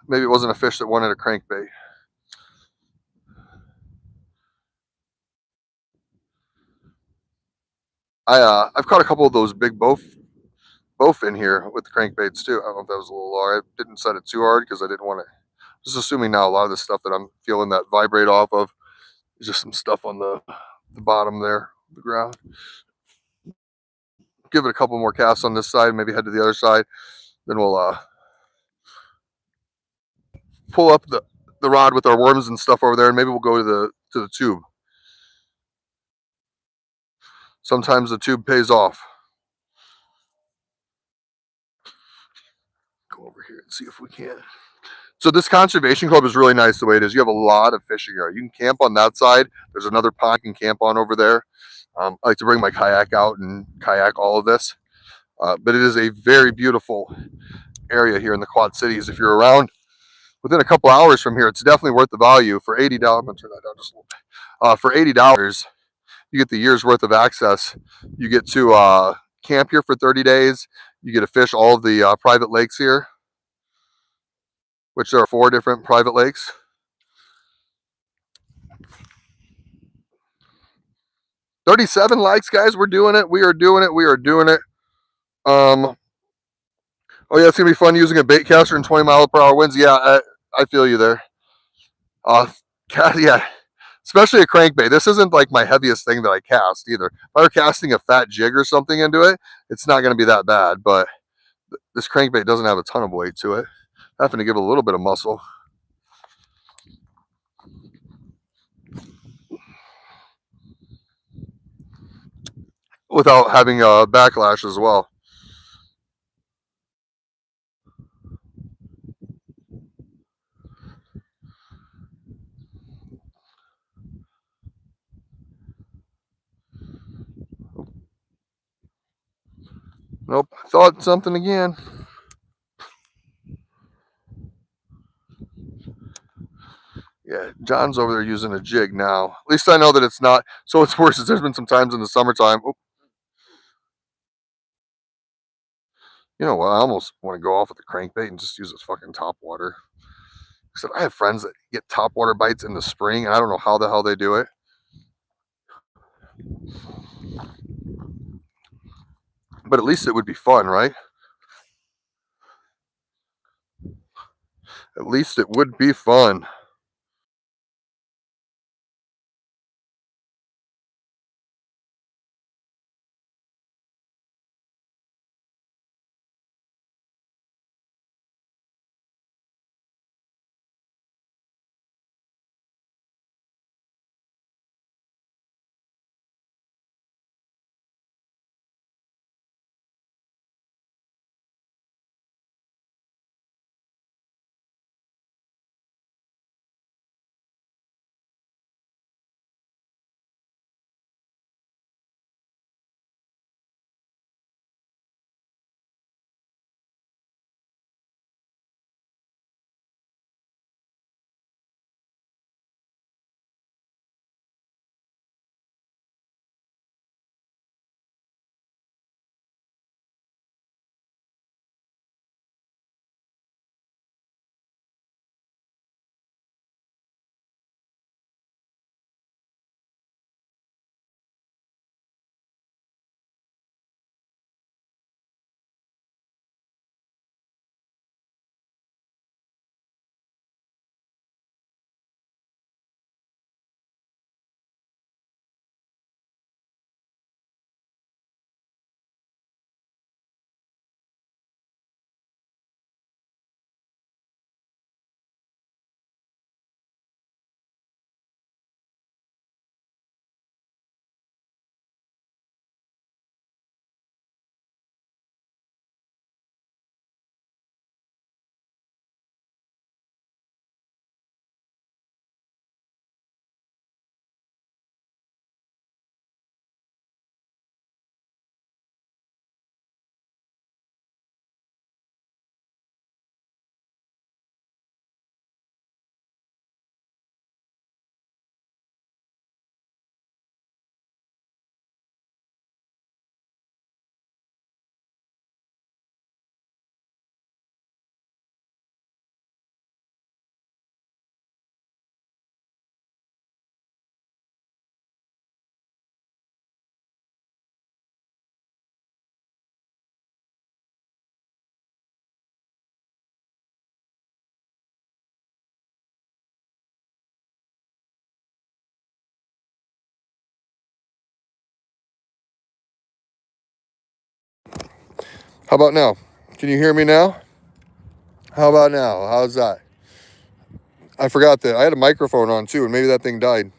Maybe it wasn't a fish that wanted a crankbait. I've caught a couple of those big both in here with the crankbaits too. I don't know if that was a little low. I didn't set it too hard because I didn't want to. Just assuming now a lot of the stuff that I'm feeling that vibrate off of is just some stuff on the bottom there, the ground. Give it a couple more casts on this side, maybe head to the other side. Then we'll pull up the rod with our worms and stuff over there, and maybe we'll go to the tube. Sometimes the tube pays off. Go over here and see if we can. So this conservation club is really nice the way it is. You have a lot of fishing here. You can camp on that side. There's another pond you can camp on over there. I like to bring my kayak out and kayak all of this. But it is a very beautiful area here in the Quad Cities. If you're around within a couple hours from here, it's definitely worth the value. For $80, I'm going to turn that down just a little bit. For $80, you get the year's worth of access. You get to camp here for 30 days. You get to fish all of the private lakes here, which there are 4 different private lakes. $37 likes, guys. We're doing it. We are doing it. We are doing it. Oh yeah, it's gonna be fun using a bait caster and 20-mile-per-hour winds. Yeah, I feel you there. Yeah, especially a crankbait. This isn't like my heaviest thing that I cast either. If I were casting a fat jig or something into it, it's not gonna be that bad. But this crankbait doesn't have a ton of weight to it. Having to give it a little bit of muscle. Without having a backlash as well. Nope, thought something again. Yeah, John's over there using a jig now. At least I know that it's not. So what's worse is there's been some times in the summertime. Oh, you know what? I almost want to go off with the crankbait and just use this fucking top water. Except I have friends that get top water bites in the spring, and I don't know how the hell they do it. But at least it would be fun, right? At least it would be fun. How about now? Can you hear me now? How about now? How's that? I forgot that I had a microphone on too, and maybe that thing died.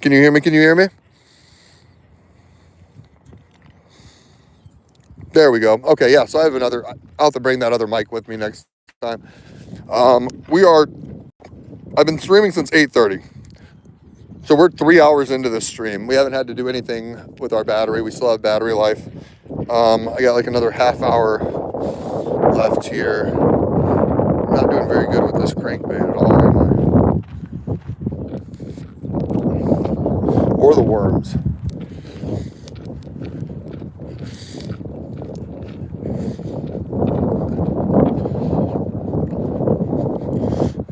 Can you hear me? Can you hear me? There we go. Okay, yeah. So I have another. I'll have to bring that other mic with me next time. I've been streaming since 8:30. So we're 3 hours into this stream. We haven't had to do anything with our battery. We still have battery life. I got like another half hour left here. I'm not doing very good with this crankbait at all, am I? Or the worms.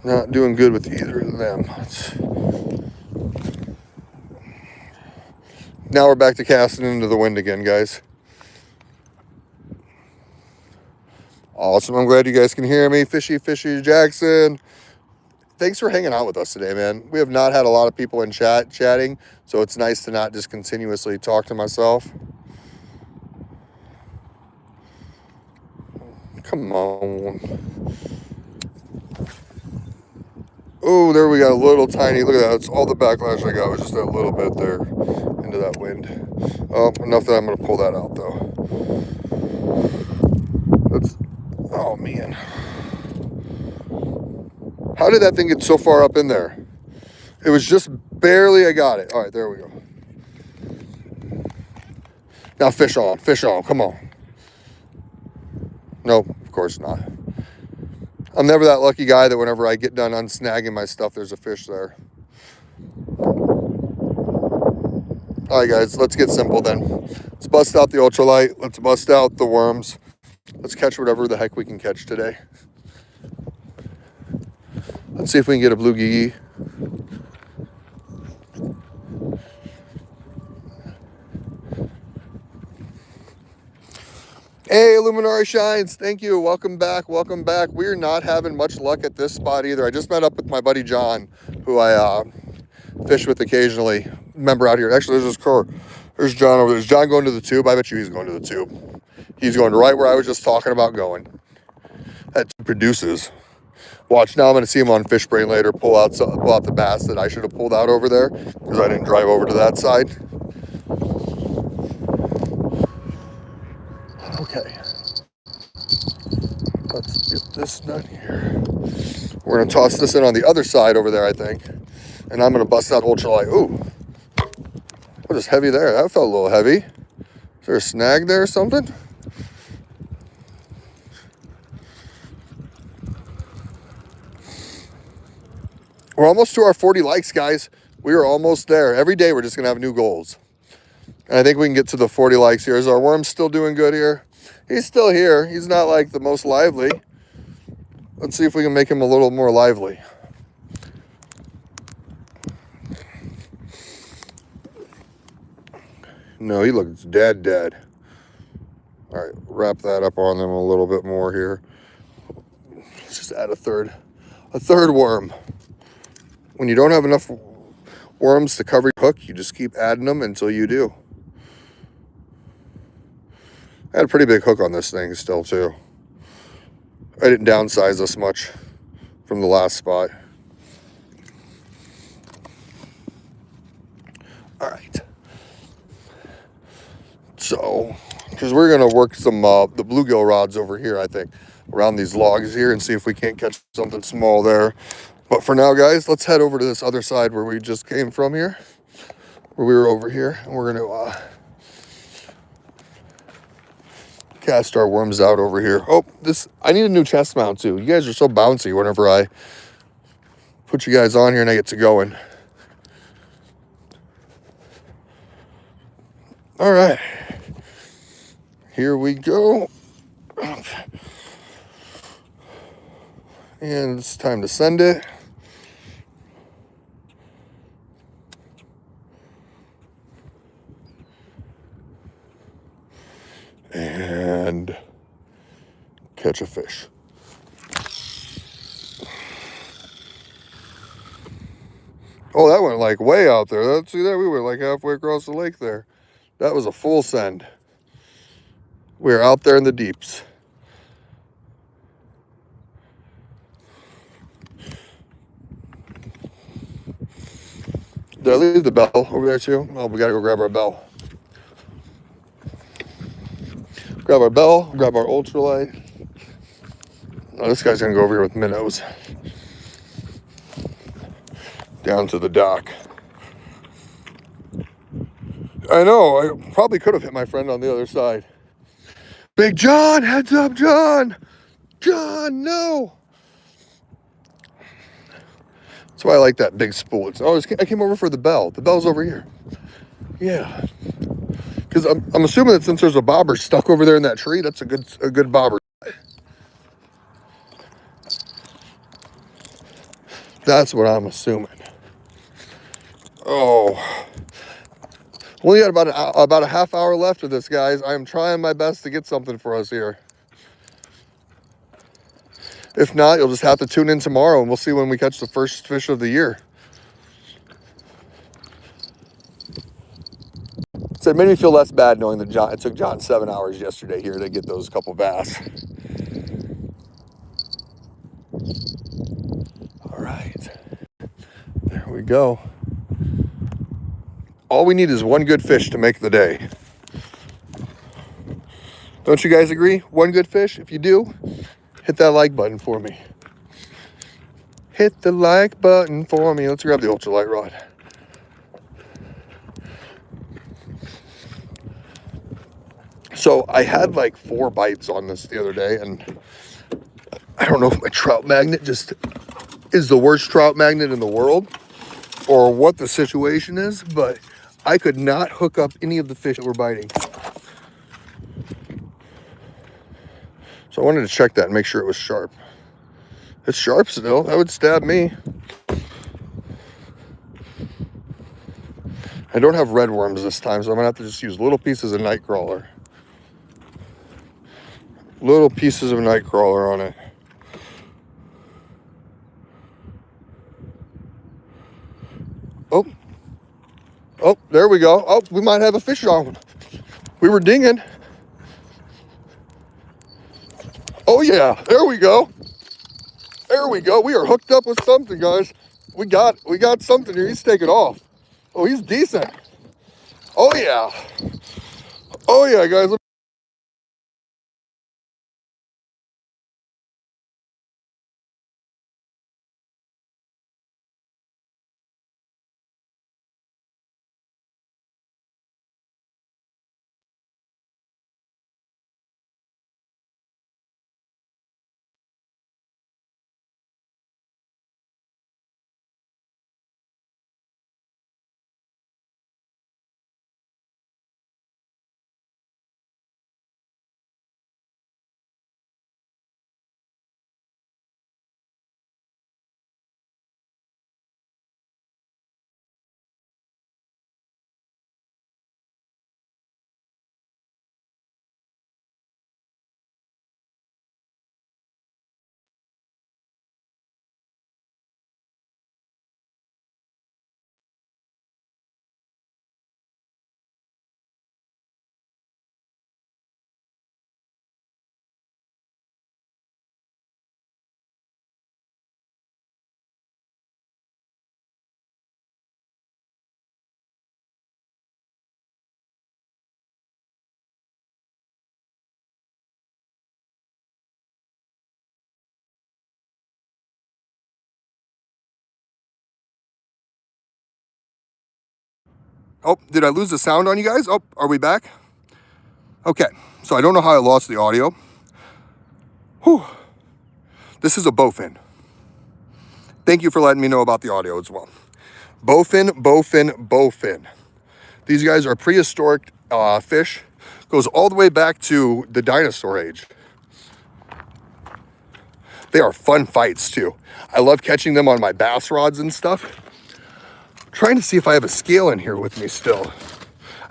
Not doing good with either of them. Now we're back to casting into the wind again, guys. Awesome. I'm glad you guys can hear me. Fishy Jackson. Thanks for hanging out with us today, man. We have not had a lot of people in chatting, so it's nice to not just continuously talk to myself. Come on. Oh, there we got a little tiny, look at that. It's all the backlash I got was just that little bit there into that wind. Oh, enough that I'm going to pull that out, though. Oh, man. How did that thing get so far up in there? It was just barely I got it. All right, there we go. Now fish on, come on. No, of course not. I'm never that lucky guy that whenever I get done unsnagging my stuff, there's a fish there. All right, guys, let's get simple then. Let's bust out the ultralight. Let's bust out the worms. Let's catch whatever the heck we can catch today. Let's see if we can get a blue gigi. Hey, Luminari Shines, thank you. Welcome back. We're not having much luck at this spot either. I just met up with my buddy John, who I fish with occasionally. Member out here. Actually, there's this car. There's John over there. Is John going to the tube? I bet you he's going to the tube. He's going right where I was just talking about going. That produces. Watch, now I'm going to see him on Fish Brain later, pull out the bass that I should have pulled out over there because I didn't drive over to that side. Okay. Let's get this done here. We're going to toss this in on the other side over there, I think. And I'm going to bust out ultralight. Ooh. What is heavy there? That felt a little heavy. Is there a snag there or something? We're almost to our 40 likes, guys. We are almost there. Every day we're just going to have new goals. And I think we can get to the 40 likes here. Is our worm still doing good here? He's still here. He's not like the most lively. Let's see if we can make him a little more lively. No, he looks dead. All right, wrap that up on them a little bit more here. Let's just add a third worm. When you don't have enough worms to cover your hook, you just keep adding them until you do. I had a pretty big hook on this thing still too. I didn't downsize this much from the last spot. All right. So, because we're going to work some the bluegill rods over here, I think, around these logs here and see if we can't catch something small there. But for now, guys, let's head over to this other side where we just came from here, where we were over here. And we're going to cast our worms out over here. Oh, I need a new chest mount too. You guys are so bouncy whenever I put you guys on here and I get to going. All right. Here we go. And it's time to send it. And catch a fish. Oh, that went like way out there. See that? We were like halfway across the lake there. That was a full send. We're out there in the deeps. Did I leave the bell over there too? Oh, we gotta go grab our bell. Grab our bell, grab our ultralight. Oh, this guy's gonna go over here with minnows. Down to the dock. I know, I probably could have hit my friend on the other side. Big John, heads up, John! John, no! That's why I like that big spool. I came over for the bell. The bell's over here. Yeah. Because I'm assuming that since there's a bobber stuck over there in that tree, that's a good bobber. That's what I'm assuming. Oh. Only got about a half hour left of this, guys. I am trying my best to get something for us here. If not, you'll just have to tune in tomorrow and we'll see when we catch the first fish of the year. So it made me feel less bad knowing that it took John 7 hours yesterday here to get those couple bass. All right, there we go. All we need is one good fish to make the day. Don't you guys agree? One good fish? If you do, hit that like button for me. Hit the like button for me. Let's grab the ultralight rod. So I had like 4 bites on this the other day, and I don't know if my trout magnet just is the worst trout magnet in the world or what the situation is, but I could not hook up any of the fish that were biting. So I wanted to check that and make sure it was sharp. It's sharp still. That would stab me. I don't have red worms this time, so I'm gonna have to just use little pieces of night crawler. Little pieces of night crawler on it. Oh, there we go. Oh, we might have a fish on. We were dinging. Oh yeah, there we go. There we go. We are hooked up with something, guys. We got something here. He's taking off. Oh, he's decent. Oh yeah. Oh yeah, guys. Oh, did I lose the sound on you guys? Oh, are we back? Okay, so I don't know how I lost the audio. Whew. This is a bowfin. Thank you for letting me know about the audio as well. Bowfin, bowfin, bowfin. These guys are prehistoric fish. Goes all the way back to the dinosaur age. They are fun fights too. I love catching them on my bass rods and stuff. I'm trying to see if I have a scale in here with me still.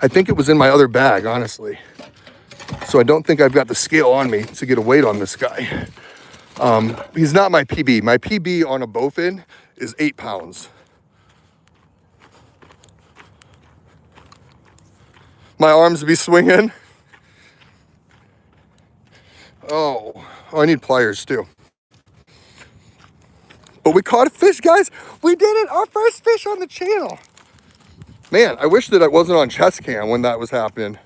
I think it was in my other bag, honestly. So I don't think I've got the scale on me to get a weight on this guy. He's not my PB. My PB on a bowfin is 8 pounds. My arms be swinging. Oh, I need pliers too. But we caught a fish, guys. We did it. Our first fish on the channel. Man, I wish that I wasn't on chest cam when that was happening.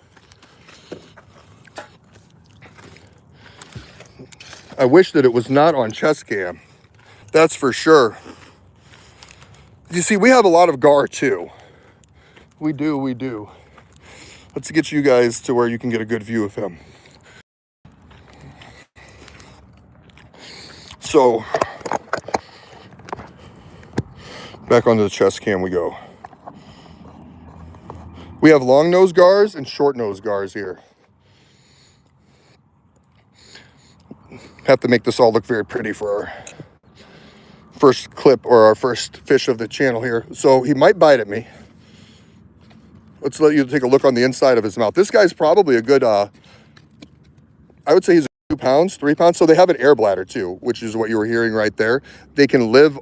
I wish that it was not on chest cam. That's for sure. You see, we have a lot of gar too. We do, we do. Let's get you guys to where you can get a good view of him. So, back onto the chest cam we go. We have long nose gars and short nose gars here. Have to make this all look very pretty for our first clip or our first fish of the channel here. So he might bite at me. Let's let you take a look on the inside of his mouth. This guy's probably a good, I would say he's 2 pounds, 3 pounds. So they have an air bladder too, which is what you were hearing right there. They can live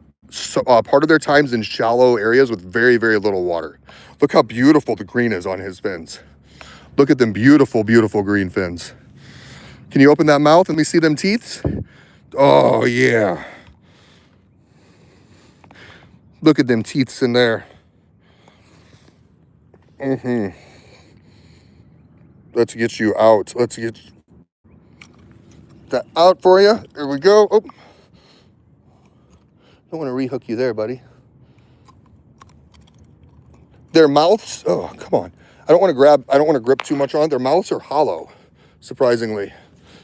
part of their times in shallow areas with very, very little water. Look how beautiful the green is on his fins. Look at them beautiful, beautiful green fins. Can you open that mouth and we see them teeth? Oh yeah. Look at them teeths in there. Let's get you out. Let's get that out for you. Here we go. Oh, don't want to rehook you there, buddy. Their mouths, oh, come on. I don't want to grip too much on. Their mouths are hollow, surprisingly.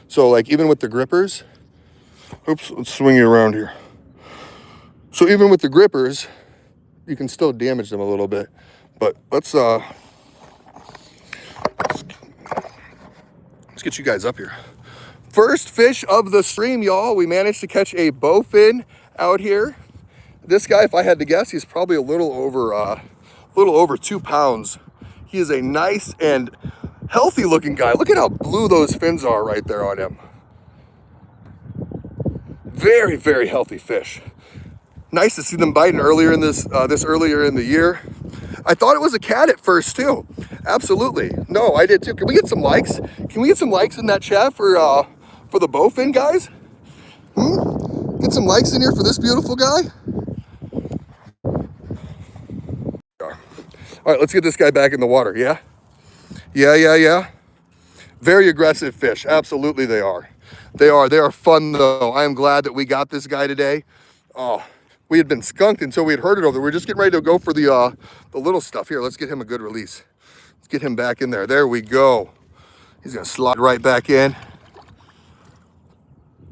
So like even with the grippers, oops, let's swing you around here. So even with the grippers, you can still damage them a little bit. But let's get you guys up here. First fish of the stream, y'all. We managed to catch a bowfin out here. This guy, if I had to guess, he's probably a little over 2 pounds. He is a nice and healthy looking guy. Look at how blue those fins are right there on him. Very, very healthy fish. Nice to see them biting earlier in this earlier in the year. I thought it was a cat at first too. Absolutely. No, I did too. Can we get some likes? Can we get some likes in that chat for the bowfin guys? Get some likes in here for this beautiful guy. All right, let's get this guy back in the water. Yeah. Very aggressive fish. Absolutely they are. They are fun though. I am glad that we got this guy today. Oh, we had been skunked until we had heard it over there. We were just getting ready to go for the little stuff. Here, let's get him a good release. Let's get him back in there. There we go. He's gonna slide right back in.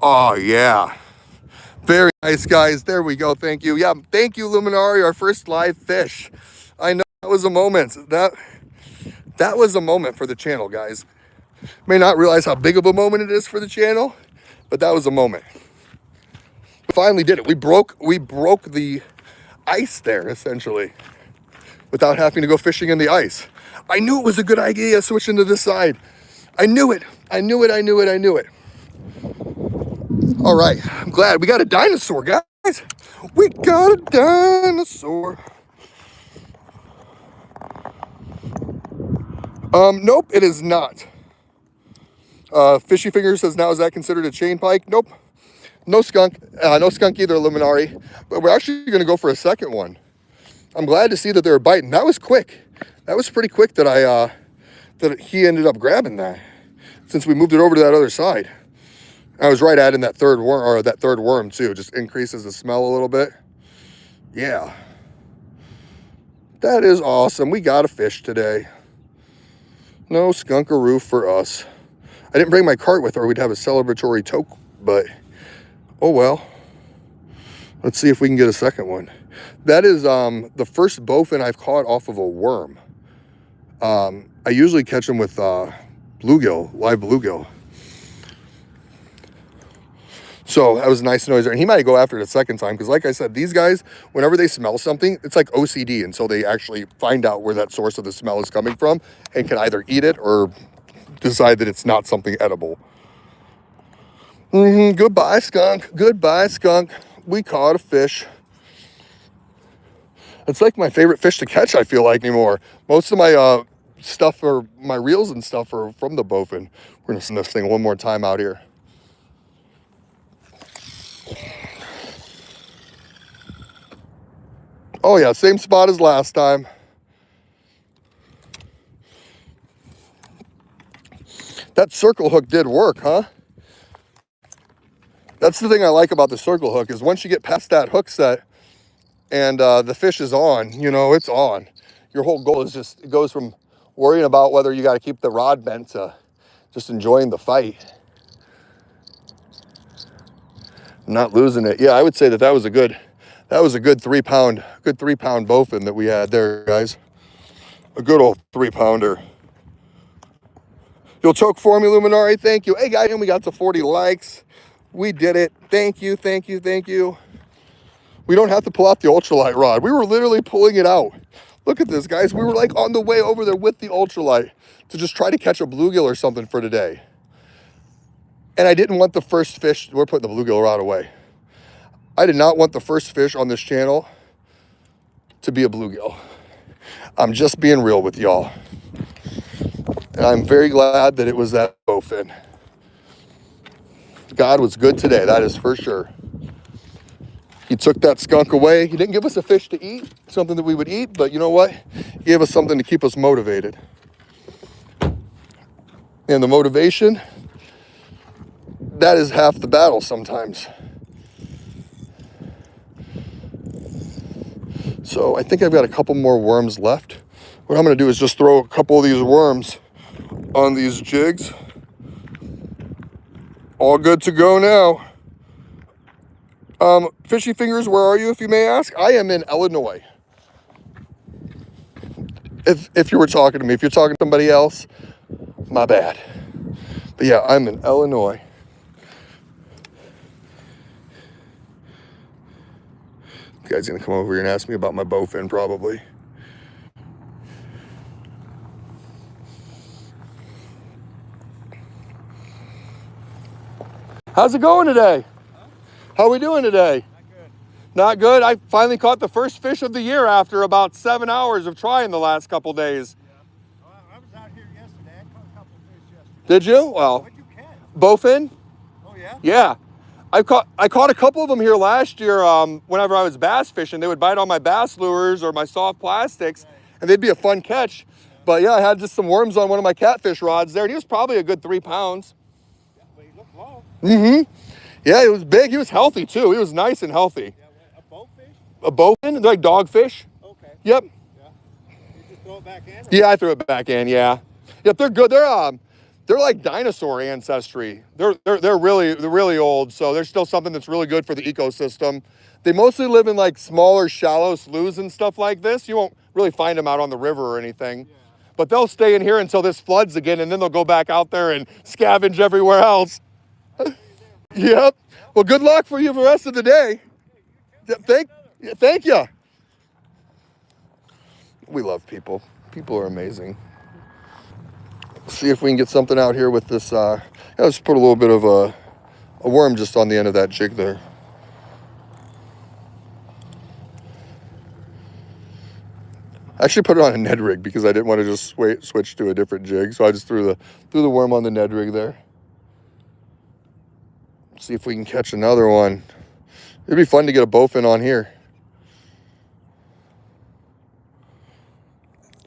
Oh yeah. Very nice, guys. There we go. Thank you. Yeah, thank you, Luminari, our first live fish. I know that was a moment. That was a moment for the channel, guys. May not realize how big of a moment it is for the channel, but that was a moment. We finally did it. We broke the ice there, essentially, without having to go fishing in the ice. I knew it was a good idea switching to this side. I knew it. All right, I'm glad we got a dinosaur, guys. We got a dinosaur. Nope, it is not. Fishy Finger says, now is that considered a chain pike? Nope. No skunk. No skunk either, Luminari. But we're actually going to go for a second one. I'm glad to see that they were biting. That was quick. That was pretty quick that that he ended up grabbing that, since we moved it over to that other side. I was right adding that third worm too. Just increases the smell a little bit. Yeah. That is awesome. We got a fish today. No skunkaroo for us. I didn't bring my cart with her. We'd have a celebratory toke, but oh well. Let's see if we can get a second one. That is the first bowfin I've caught off of a worm. I usually catch them with bluegill, live bluegill. So that was a nice noise there. And he might go after it a second time because, like I said, these guys, whenever they smell something, it's like OCD until they actually find out where that source of the smell is coming from and can either eat it or decide that it's not something edible. Goodbye, skunk. Goodbye, skunk. We caught a fish. It's like my favorite fish to catch, I feel like, anymore. Most of my stuff, or my reels and stuff, are from the bowfin. We're going to send this thing one more time out here. Oh yeah, same spot as last time. That circle hook did work, huh? That's the thing I like about the circle hook is once you get past that hook set and the fish is on, you know, it's on. Your whole goal is just, it goes from worrying about whether you got to keep the rod bent to just enjoying the fight. Not losing it. Yeah, I would say that was a good 3 pound bowfin that we had there, guys. A good old 3-pounder. You'll choke for me, Luminari. Thank you. Hey, guys, and we got to 40 likes. We did it. Thank you, thank you, thank you. We don't have to pull out the ultralight rod. We were literally pulling it out. Look at this, guys. We were like on the way over there with the ultralight to just try to catch a bluegill or something for today. And I didn't want the first fish. We're putting the bluegill rod away. I did not want the first fish on this channel to be a bluegill. I'm just being real with y'all. And I'm very glad that it was that bowfin. God was good today, that is for sure. He took that skunk away. He didn't give us a fish to eat, something that we would eat, but you know what? He gave us something to keep us motivated. And the motivation, that is half the battle sometimes. So I think I've got a couple more worms left. What I'm gonna do is just throw a couple of these worms on these jigs. All good to go now. Fishy Fingers, where are you, if you may ask? I am in Illinois. If you were talking to me, if you're talking to somebody else, my bad. But yeah, I'm in Illinois. The guy's gonna come over here and ask me about my bowfin probably. How's it going today? Huh? How are we doing today? Not good. I finally caught the first fish of the year after about 7 hours of trying the last couple days. Yeah. Well, I was out here yesterday. I caught a couple fish yesterday. Did you? Well, What'd you catch? Bowfin? Oh, yeah? Yeah. I caught a couple of them here last year whenever I was bass fishing. They would bite on my bass lures or my soft plastics, right, and they'd be a fun catch. Yeah. But yeah, I had just some worms on one of my catfish rods there, and he was probably a good 3 pounds. Yeah, but he looked low. Mm-hmm. Yeah, he was big. He was healthy, too. He was nice and healthy. Yeah, a bowfish? A bowfin? They're like dogfish. Okay. Yep. Yeah. You just throw it back in? Or? Yeah, I threw it back in, yeah. Yep, they're good. They're like dinosaur ancestry. They're really old, so they're still something that's really good for the ecosystem. They mostly live in like smaller, shallow sloughs and stuff like this. You won't really find them out on the river or anything. Yeah. But they'll stay in here until this floods again, and then they'll go back out there and scavenge everywhere else. Yep. Well, good luck for you for the rest of the day. Thank you. We love people. People are amazing. See if we can get something out here with this. Let's put a little bit of a worm just on the end of that jig there. I actually put it on a Ned rig because I didn't want to just switch to a different jig. So I just threw the worm on the Ned rig there. See if we can catch another one. It'd be fun to get a bowfin on here.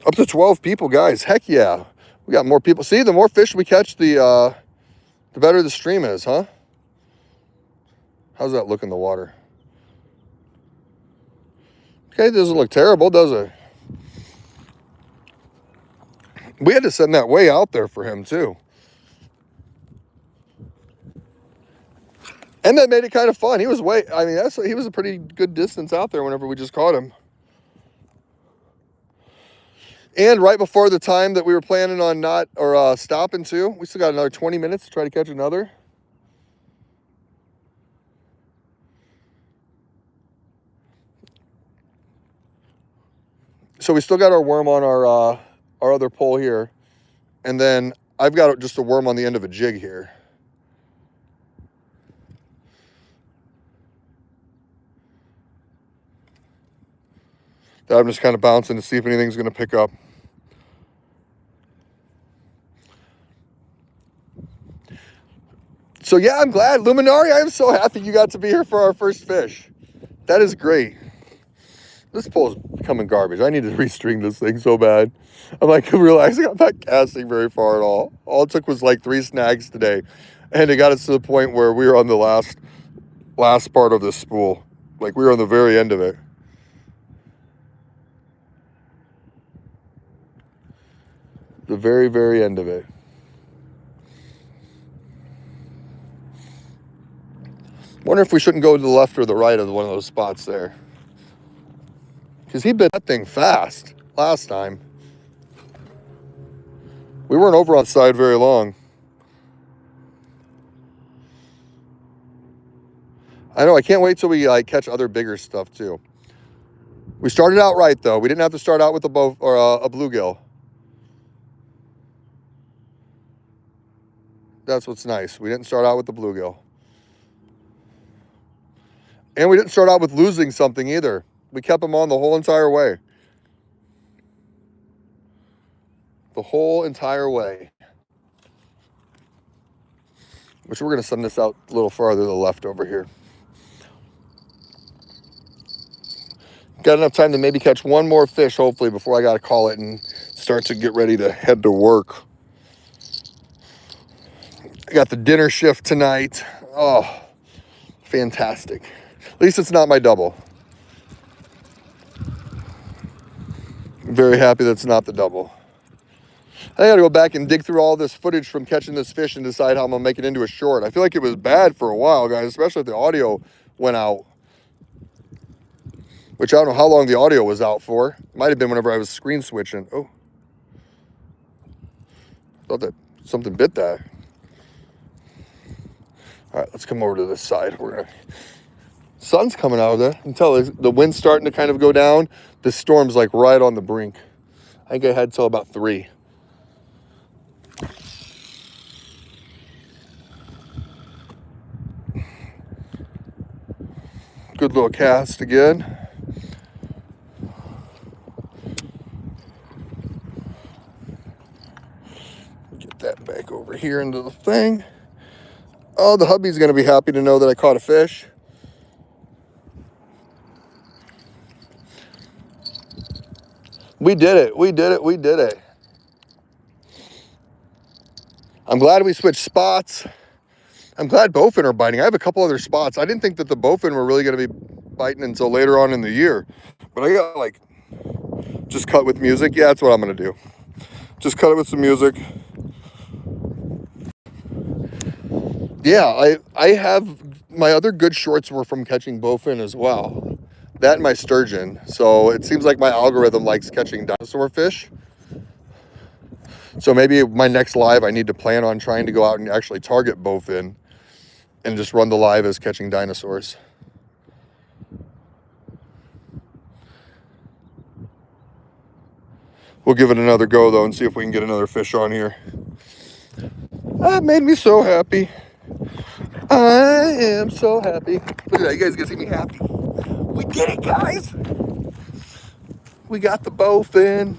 Up to 12 people, guys. Heck yeah. We got more people. See, the more fish we catch, the better the stream is, huh? How's that look in the water? Okay, doesn't look terrible, does it? We had to send that way out there for him, too. And that made it kind of fun. He was he was a pretty good distance out there whenever we just caught him. And right before the time that we were planning on stopping too, we still got another 20 minutes to try to catch another. So we still got our worm on our other pole here. And then I've got just a worm on the end of a jig here. That I'm just kind of bouncing to see if anything's going to pick up. So yeah, I'm glad. Luminari, I am so happy you got to be here for our first fish. That is great. This pole is becoming garbage. I need to restring this thing so bad. I'm like realizing I'm not casting very far at all. All it took was like 3 snags today. And it got us to the point where we were on the last part of this spool. Like we were on the very end of it. The very, very end of it. Wonder if we shouldn't go to the left or the right of one of those spots there. Because he bit that thing fast last time. We weren't over on the side very long. I know, I can't wait till we like catch other bigger stuff too. We started out right though. We didn't have to start out with a bluegill. That's what's nice. We didn't start out with the bluegill. And we didn't start out with losing something either. We kept them on the whole entire way. The whole entire way. Which we're going to send this out a little farther to the left over here. Got enough time to maybe catch one more fish, hopefully, before I got to call it and start to get ready to head to work. I got the dinner shift tonight. Oh, fantastic. At least it's not my double. I'm very happy that's not the double. I got to go back and dig through all this footage from catching this fish and decide how I'm going to make it into a short. I feel like it was bad for a while, guys, especially if the audio went out. Which I don't know how long the audio was out for. Might have been whenever I was screen switching. Oh. Thought that something bit that. All right, let's come over to this side. Sun's coming out of there. You can tell the wind's starting to kind of go down. The storm's like right on the brink. I think I had till about 3. Good little cast again. Get that back over here into the thing. Oh, the hubby's going to be happy to know that I caught a fish. We did it. We did it. We did it. I'm glad we switched spots. I'm glad bowfin are biting. I have a couple other spots. I didn't think that the bowfin were really going to be biting until later on in the year. But I got like, just cut with music. Yeah, that's what I'm going to do. Just cut it with some music. Yeah, I have, my other good shorts were from catching bowfin as well. That and my sturgeon. So it seems like my algorithm likes catching dinosaur fish. So maybe my next live, I need to plan on trying to go out and actually target bowfin and just run the live as catching dinosaurs. We'll give it another go though and see if we can get another fish on here. That made me so happy. I am so happy. Look at that, you guys can see me happy. We did it, guys. We got the bowfin.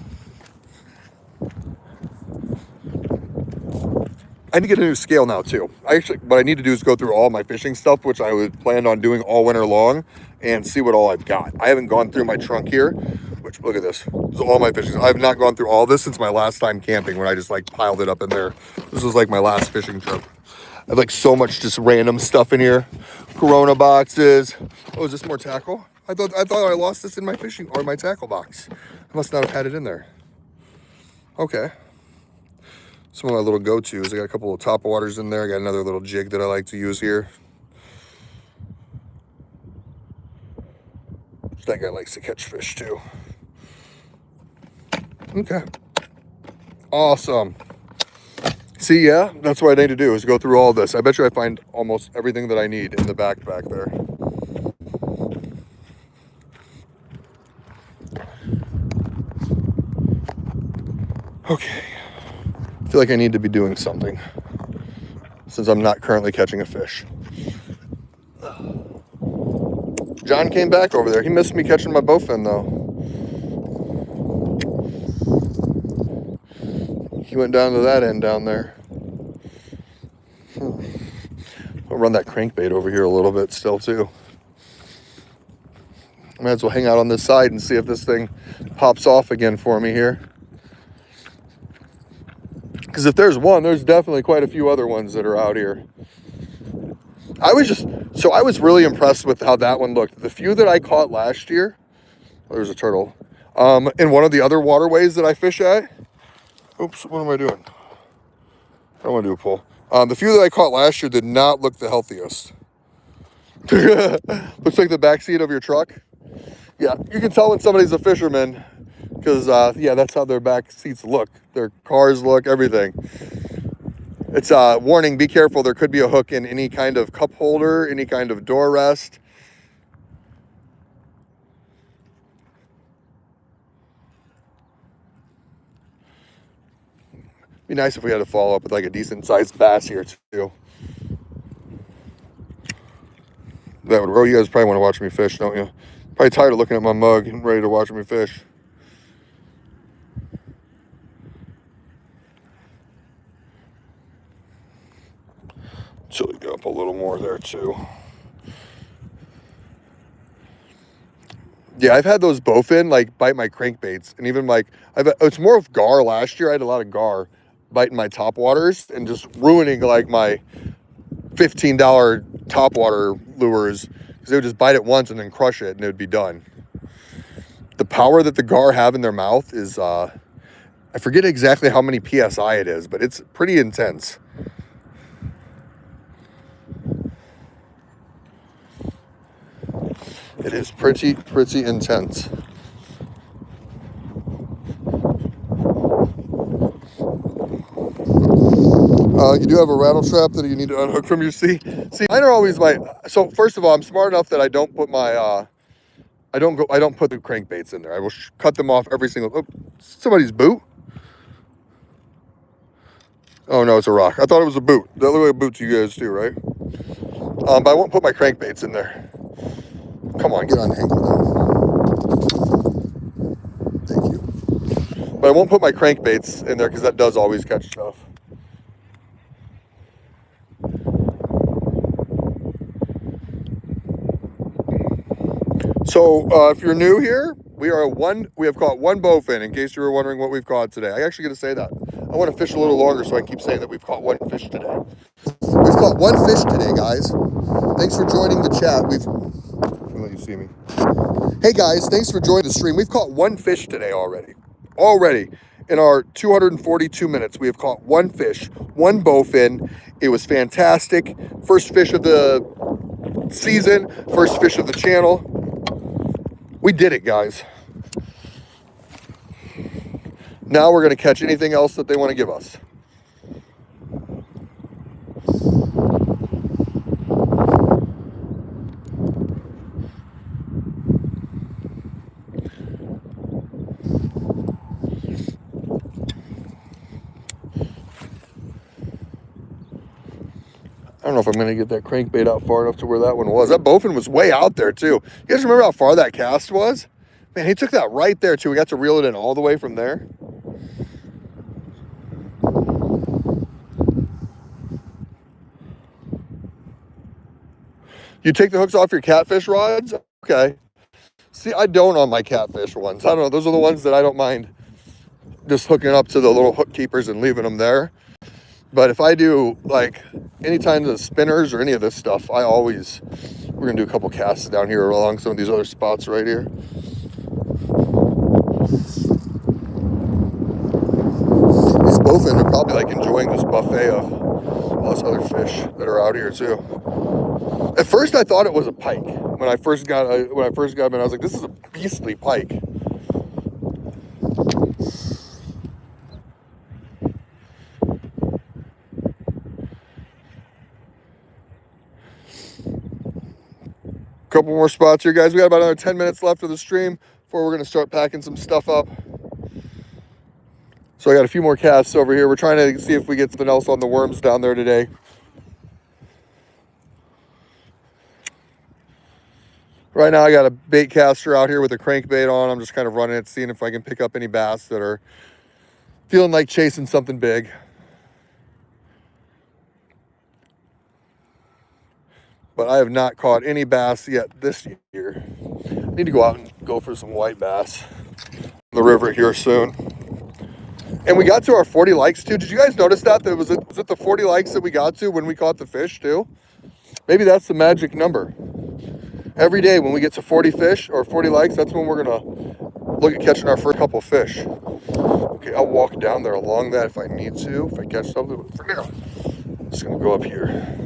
I need to get a new scale now too. What I need to do is go through all my fishing stuff, which I would plan on doing all winter long, and see what all I've got. I haven't gone through my trunk here, which, look at this. This is all my fishing. I've not gone through all this since my last time camping when I just like piled it up in there. This was like my last fishing trip. I have like so much just random stuff in here. Corona boxes. Oh, is this more tackle? I thought I lost this in my fishing or my tackle box. I must not have had it in there. Okay. Some of my little go-tos. I got a couple of top waters in there. I got another little jig that I like to use here. That guy likes to catch fish too. Okay. Awesome. See, yeah, that's what I need to do is go through all this. I bet you I find almost everything that I need in the backpack there. Okay. I feel like I need to be doing something since I'm not currently catching a fish. John came back over there. He missed me catching my bowfin though. He went down to that end down there. I'll run that crankbait over here a little bit still too. Might as well hang out on this side and see if this thing pops off again for me here. Because if there's one, there's definitely quite a few other ones that are out here. I was really impressed with how that one looked. The few that I caught last year, oh, there's a turtle, in one of the other waterways that I fish at. Oops, what am I doing? I don't want to do a pull. The few that I caught last year did not look the healthiest. Looks like the backseat of your truck. Yeah, you can tell when somebody's a fisherman because, yeah, that's how their back seats look. Their cars look, everything. It's a warning, be careful. There could be a hook in any kind of cup holder, any kind of door rest. Be nice if we had to follow up with like a decent sized bass here too. That would, oh, you guys probably want to watch me fish, don't you? Probably tired of looking at my mug and ready to watch me fish. Chili got up a little more there too. Yeah, I've had those bowfin like bite my crankbaits, and even like it's more of gar. Last year I had a lot of gar biting my top waters and just ruining like my $15 topwater lures because they would just bite it once and then crush it and it would be done. The power that the gar have in their mouth is I forget exactly how many PSI it is, but it's pretty intense. It is pretty intense. You do have a rattle trap that you need to unhook from your seat. See, mine are always so first of all, I'm smart enough that I don't put my, I don't put the crankbaits in there. I will cut them off every single, oh, somebody's boot. Oh no, it's a rock. I thought it was a boot. That looked like a boot to you guys too, right? But I won't put my crankbaits in there. Come on, get on the ankle now. Thank you. But I won't put my crankbaits in there because that does always catch stuff. So if you're new here, we have caught one bowfin, in case you were wondering what we've caught today. I actually got to say that. I want to fish a little longer, so I keep saying that we've caught one fish today. We've caught one fish today, guys. Thanks for joining the chat. I'll let you see me. Hey guys, thanks for joining the stream. We've caught one fish today already. In our 242 minutes, we have caught one fish, one bowfin. It was fantastic. First fish of the season, first fish of the channel. We did it, guys. Now we're going to catch anything else that they want to give us. I don't know if I'm going to get that crankbait out far enough to where that one was. That bowfin was way out there too. You guys remember how far that cast was? Man, he took that right there too. We got to reel it in all the way from there. You take the hooks off your catfish rods? Okay. See, I don't on my catfish ones. I don't know. Those are the ones that I don't mind just hooking up to the little hook keepers and leaving them there. But if I do like any kind of spinners or any of this stuff, we're going to do a couple casts down here along some of these other spots right here. These bowfin are probably like enjoying this buffet of all this other fish that are out here too. At first I thought it was a pike. When I first got him in, I was like, this is a beastly pike. Couple more spots here, guys. We got about another 10 minutes left of the stream before we're going to start packing some stuff up. So I got a few more casts over here. We're trying to see if we get something else on the worms down there today. Right now I got a bait caster out here with a crankbait on. I'm just kind of running it, seeing if I can pick up any bass that are feeling like chasing something big. but I have not caught any bass yet this year. I need to go out and go for some white bass in the river here soon. And we got to our 40 likes too. Did you guys notice that? Was it the 40 likes that we got to when we caught the fish too? Maybe that's the magic number. Every day when we get to 40 fish or 40 likes, that's when we're gonna look at catching our first couple fish. Okay, I'll walk down there along that if I need to, if I catch something. But for now, I'm just gonna go up here.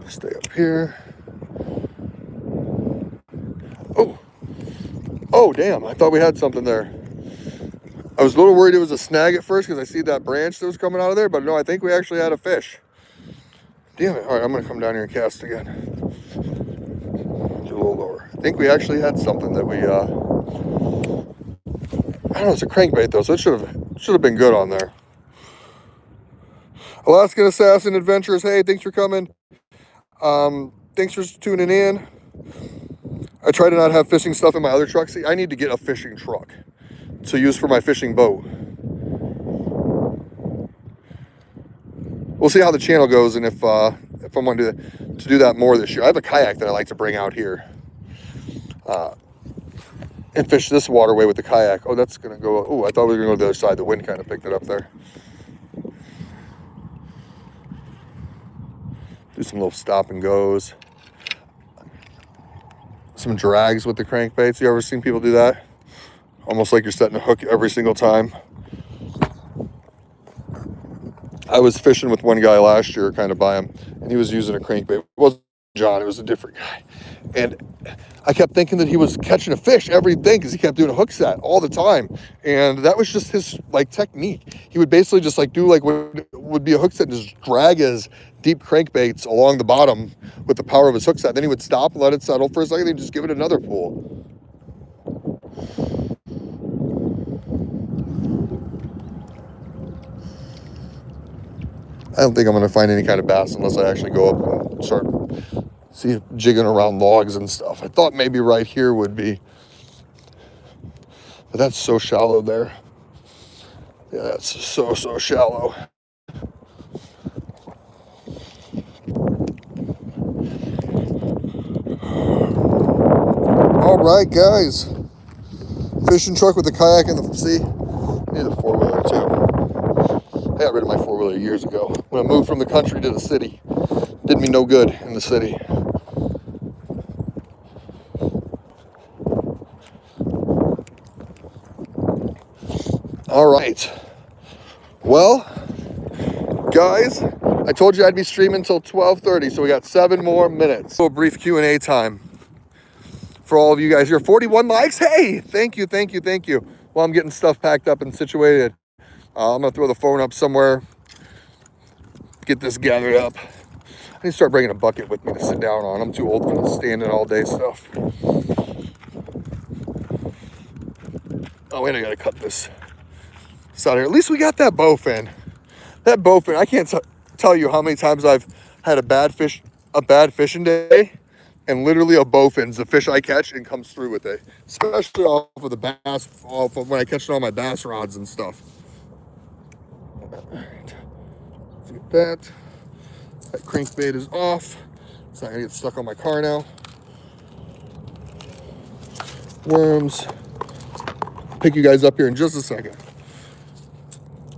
Stay up here. Oh, damn, I thought we had something there. I was a little worried it was a snag at first because I see that branch that was coming out of there, but no, I think we actually had a fish. Damn it. All right, I'm gonna come down here and cast again. Get a little lower. I think we actually had something that we, I don't know, it's a crankbait though, so it should have been good on there. Alaskan Assassin Adventures, hey, thanks for coming. Thanks for tuning in. I try to not have fishing stuff in my other truck. See, I need to get a fishing truck to use for my fishing boat. We'll see how the channel goes and if I'm going to do that more this year. I have a kayak that I like to bring out here and fish this waterway with the kayak. Oh, that's going to go. Oh, I thought we were going to go to the other side. The wind kind of picked it up there. Do some little stop and goes. Some drags with the crankbaits. You ever seen people do that? Almost like you're setting a hook every single time. I was fishing with one guy last year, kind of by him, and he was using a crankbait. It wasn't John, it was a different guy. And I kept thinking that he was catching a fish every thing because he kept doing a hook set all the time. And that was just his like technique. He would basically just like do like what would be a hook set and just drag his deep crankbaits along the bottom with the power of his hook set. Then he would stop, let it settle for a second, and just give it another pull. I don't think I'm going to find any kind of bass unless I actually go up and start jigging around logs and stuff. I thought maybe right here would be, but that's so shallow there. Yeah, that's so shallow. All right, guys. Fishing truck with the kayak in the sea. Need a four-wheeler too. I got rid of my four-wheeler years ago when I moved from the country to the city. Did me no good in the city. All right. Well, guys, I told you I'd be streaming until 12:30, so we got 7 more minutes. So a brief Q&A time for all of you guys here. 41 likes. Hey, thank you. Well, I'm getting stuff packed up and situated. I'm going to throw the phone up somewhere, get this gathered up. I need to start bringing a bucket with me to sit down on. I'm too old for the standing all day stuff. Oh, wait, I got to cut this out here. At least we got that bowfin. That bowfin, I can't tell you how many times I've had a bad fishing day, and literally a bowfin's the fish I catch and comes through with it. Especially off of the bass, off of when I catch it on my bass rods and stuff. All right. Let's get that. That crankbait is off. It's not gonna get stuck on my car now. Worms. Pick you guys up here in just a second.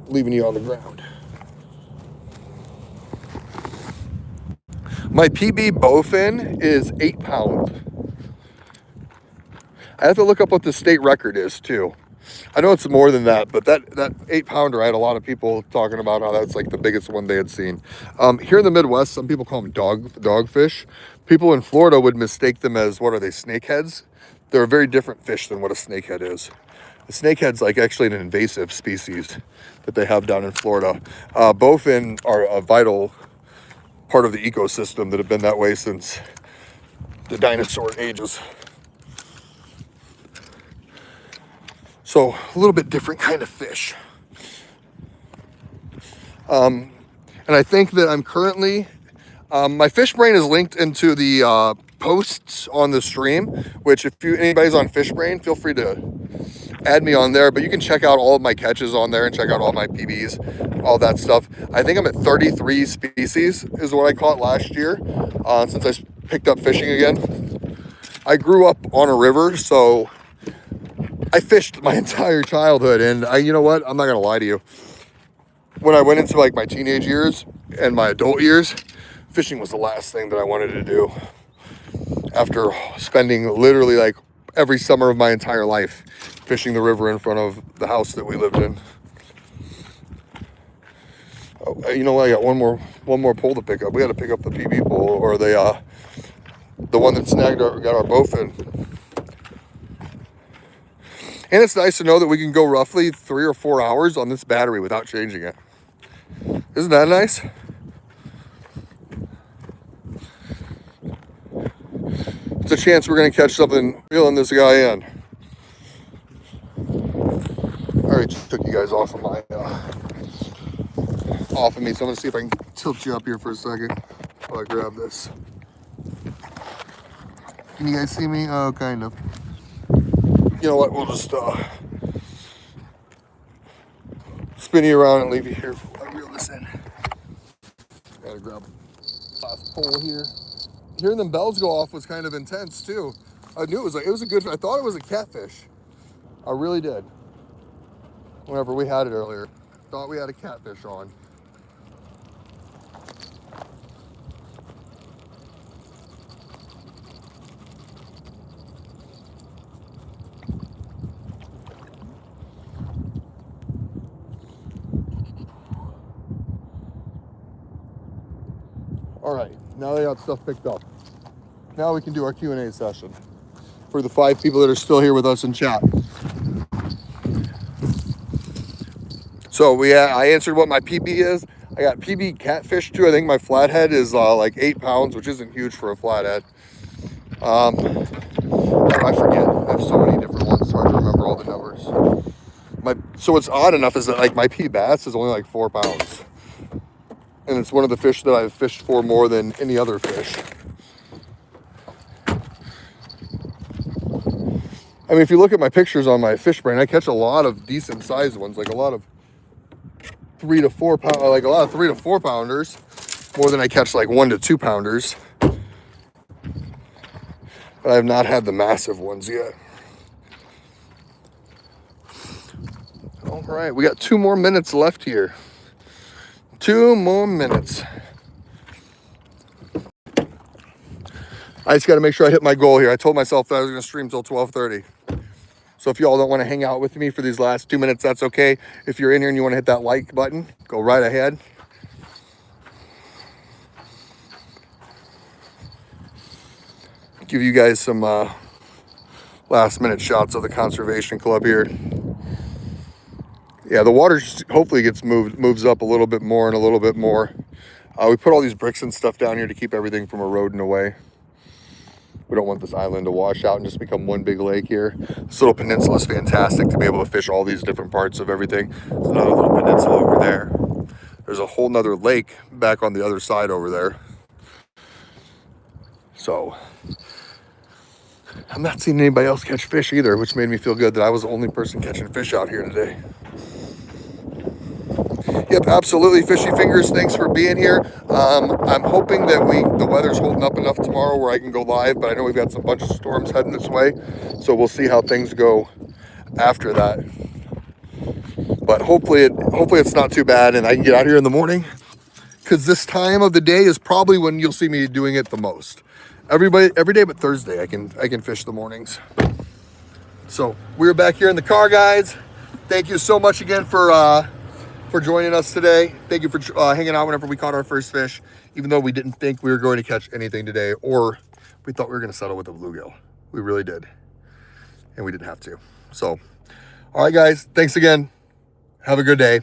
Leaving you on the ground. My PB bowfin is 8 pounds. I have to look up what the state record is too. I know it's more than that, but that 8-pounder, I had a lot of people talking about how that's like the biggest one they had seen. Here in the Midwest, some people call them dogfish. People in Florida would mistake them as, what are they, snakeheads? They're a very different fish than what a snakehead is. The snakehead's like actually an invasive species that they have down in Florida. Bowfin are a vital part of the ecosystem that have been that way since the dinosaur ages. So a little bit different kind of fish. And I think that I'm currently, my fish brain is linked into the posts on the stream, which if anybody's on fish brain, feel free to add me on there, but you can check out all of my catches on there and check out all my PBs, all that stuff. I think I'm at 33 species is what I caught last year. since I picked up fishing again. I grew up on a river, so I fished my entire childhood, and you know what? I'm not gonna lie to you. When I went into like my teenage years and my adult years, fishing was the last thing that I wanted to do. After spending literally like every summer of my entire life fishing the river in front of the house that we lived in. Oh, you know what? I got one more pole to pick up. We got to pick up the PB pole, or the one that got our bow fin. And it's nice to know that we can go roughly 3 or 4 hours on this battery without changing it. Isn't that nice? It's a chance we're going to catch something reeling this guy in. I already took you guys off of me, so I'm going to see if I can tilt you up here for a second while I grab this. Can you guys see me? Oh, kind of. You know what? We'll just spin you around and leave you here while I reel this in. Gotta grab a last pole here. Hearing them bells go off was kind of intense too. I knew it was a good. I thought it was a catfish. I really did. Whenever we had it earlier, thought we had a catfish on. All right, now they got stuff picked up. Now we can do our Q&A session for the 5 people that are still here with us in chat. So I answered what my PB is. I got PB catfish too. I think my flathead is like 8 pounds, which isn't huge for a flathead. I forget. I have so many different ones. It's hard to remember all the numbers. So what's odd enough is that like my P bass is only like 4 pounds. And it's one of the fish that I've fished for more than any other fish. I mean, if you look at my pictures on my fish brain, I catch a lot of decent sized ones, like a lot of 3 to 4 pound, like a lot of 3 to 4 pounders, more than I catch like 1 to 2 pounders. But I have not had the massive ones yet. All right, we got 2 more minutes left here. 2 more minutes. I just got to make sure I hit my goal here. I told myself that I was going to stream till 12:30. So if y'all don't want to hang out with me for these last 2 minutes, that's okay. If you're in here and you want to hit that like button, go right ahead. Give you guys some last minute shots of the conservation club here. Yeah, the water hopefully moves up a little bit more and a little bit more. We put all these bricks and stuff down here to keep everything from eroding away. We don't want this island to wash out and just become one big lake here. This little peninsula is fantastic to be able to fish all these different parts of everything. There's another little peninsula over there. There's a whole nother lake back on the other side over there. So I'm not seeing anybody else catch fish either, which made me feel good that I was the only person catching fish out here today. Yep, absolutely. Fishy Fingers, thanks for being here. I'm hoping that the weather's holding up enough tomorrow where I can go live, but I know we've got a bunch of storms heading this way, so we'll see how things go after that. But hopefully it's not too bad and I can get out here in the morning, because this time of the day is probably when you'll see me doing it the most. Every day but Thursday I can fish the mornings. So we're back here in the car, guys. Thank you so much again for joining us today. Thank you for hanging out whenever we caught our first fish, even though we didn't think we were going to catch anything today, or we thought we were going to settle with a bluegill. We really did, and we didn't have to. So, all right, guys, thanks again. Have a good day.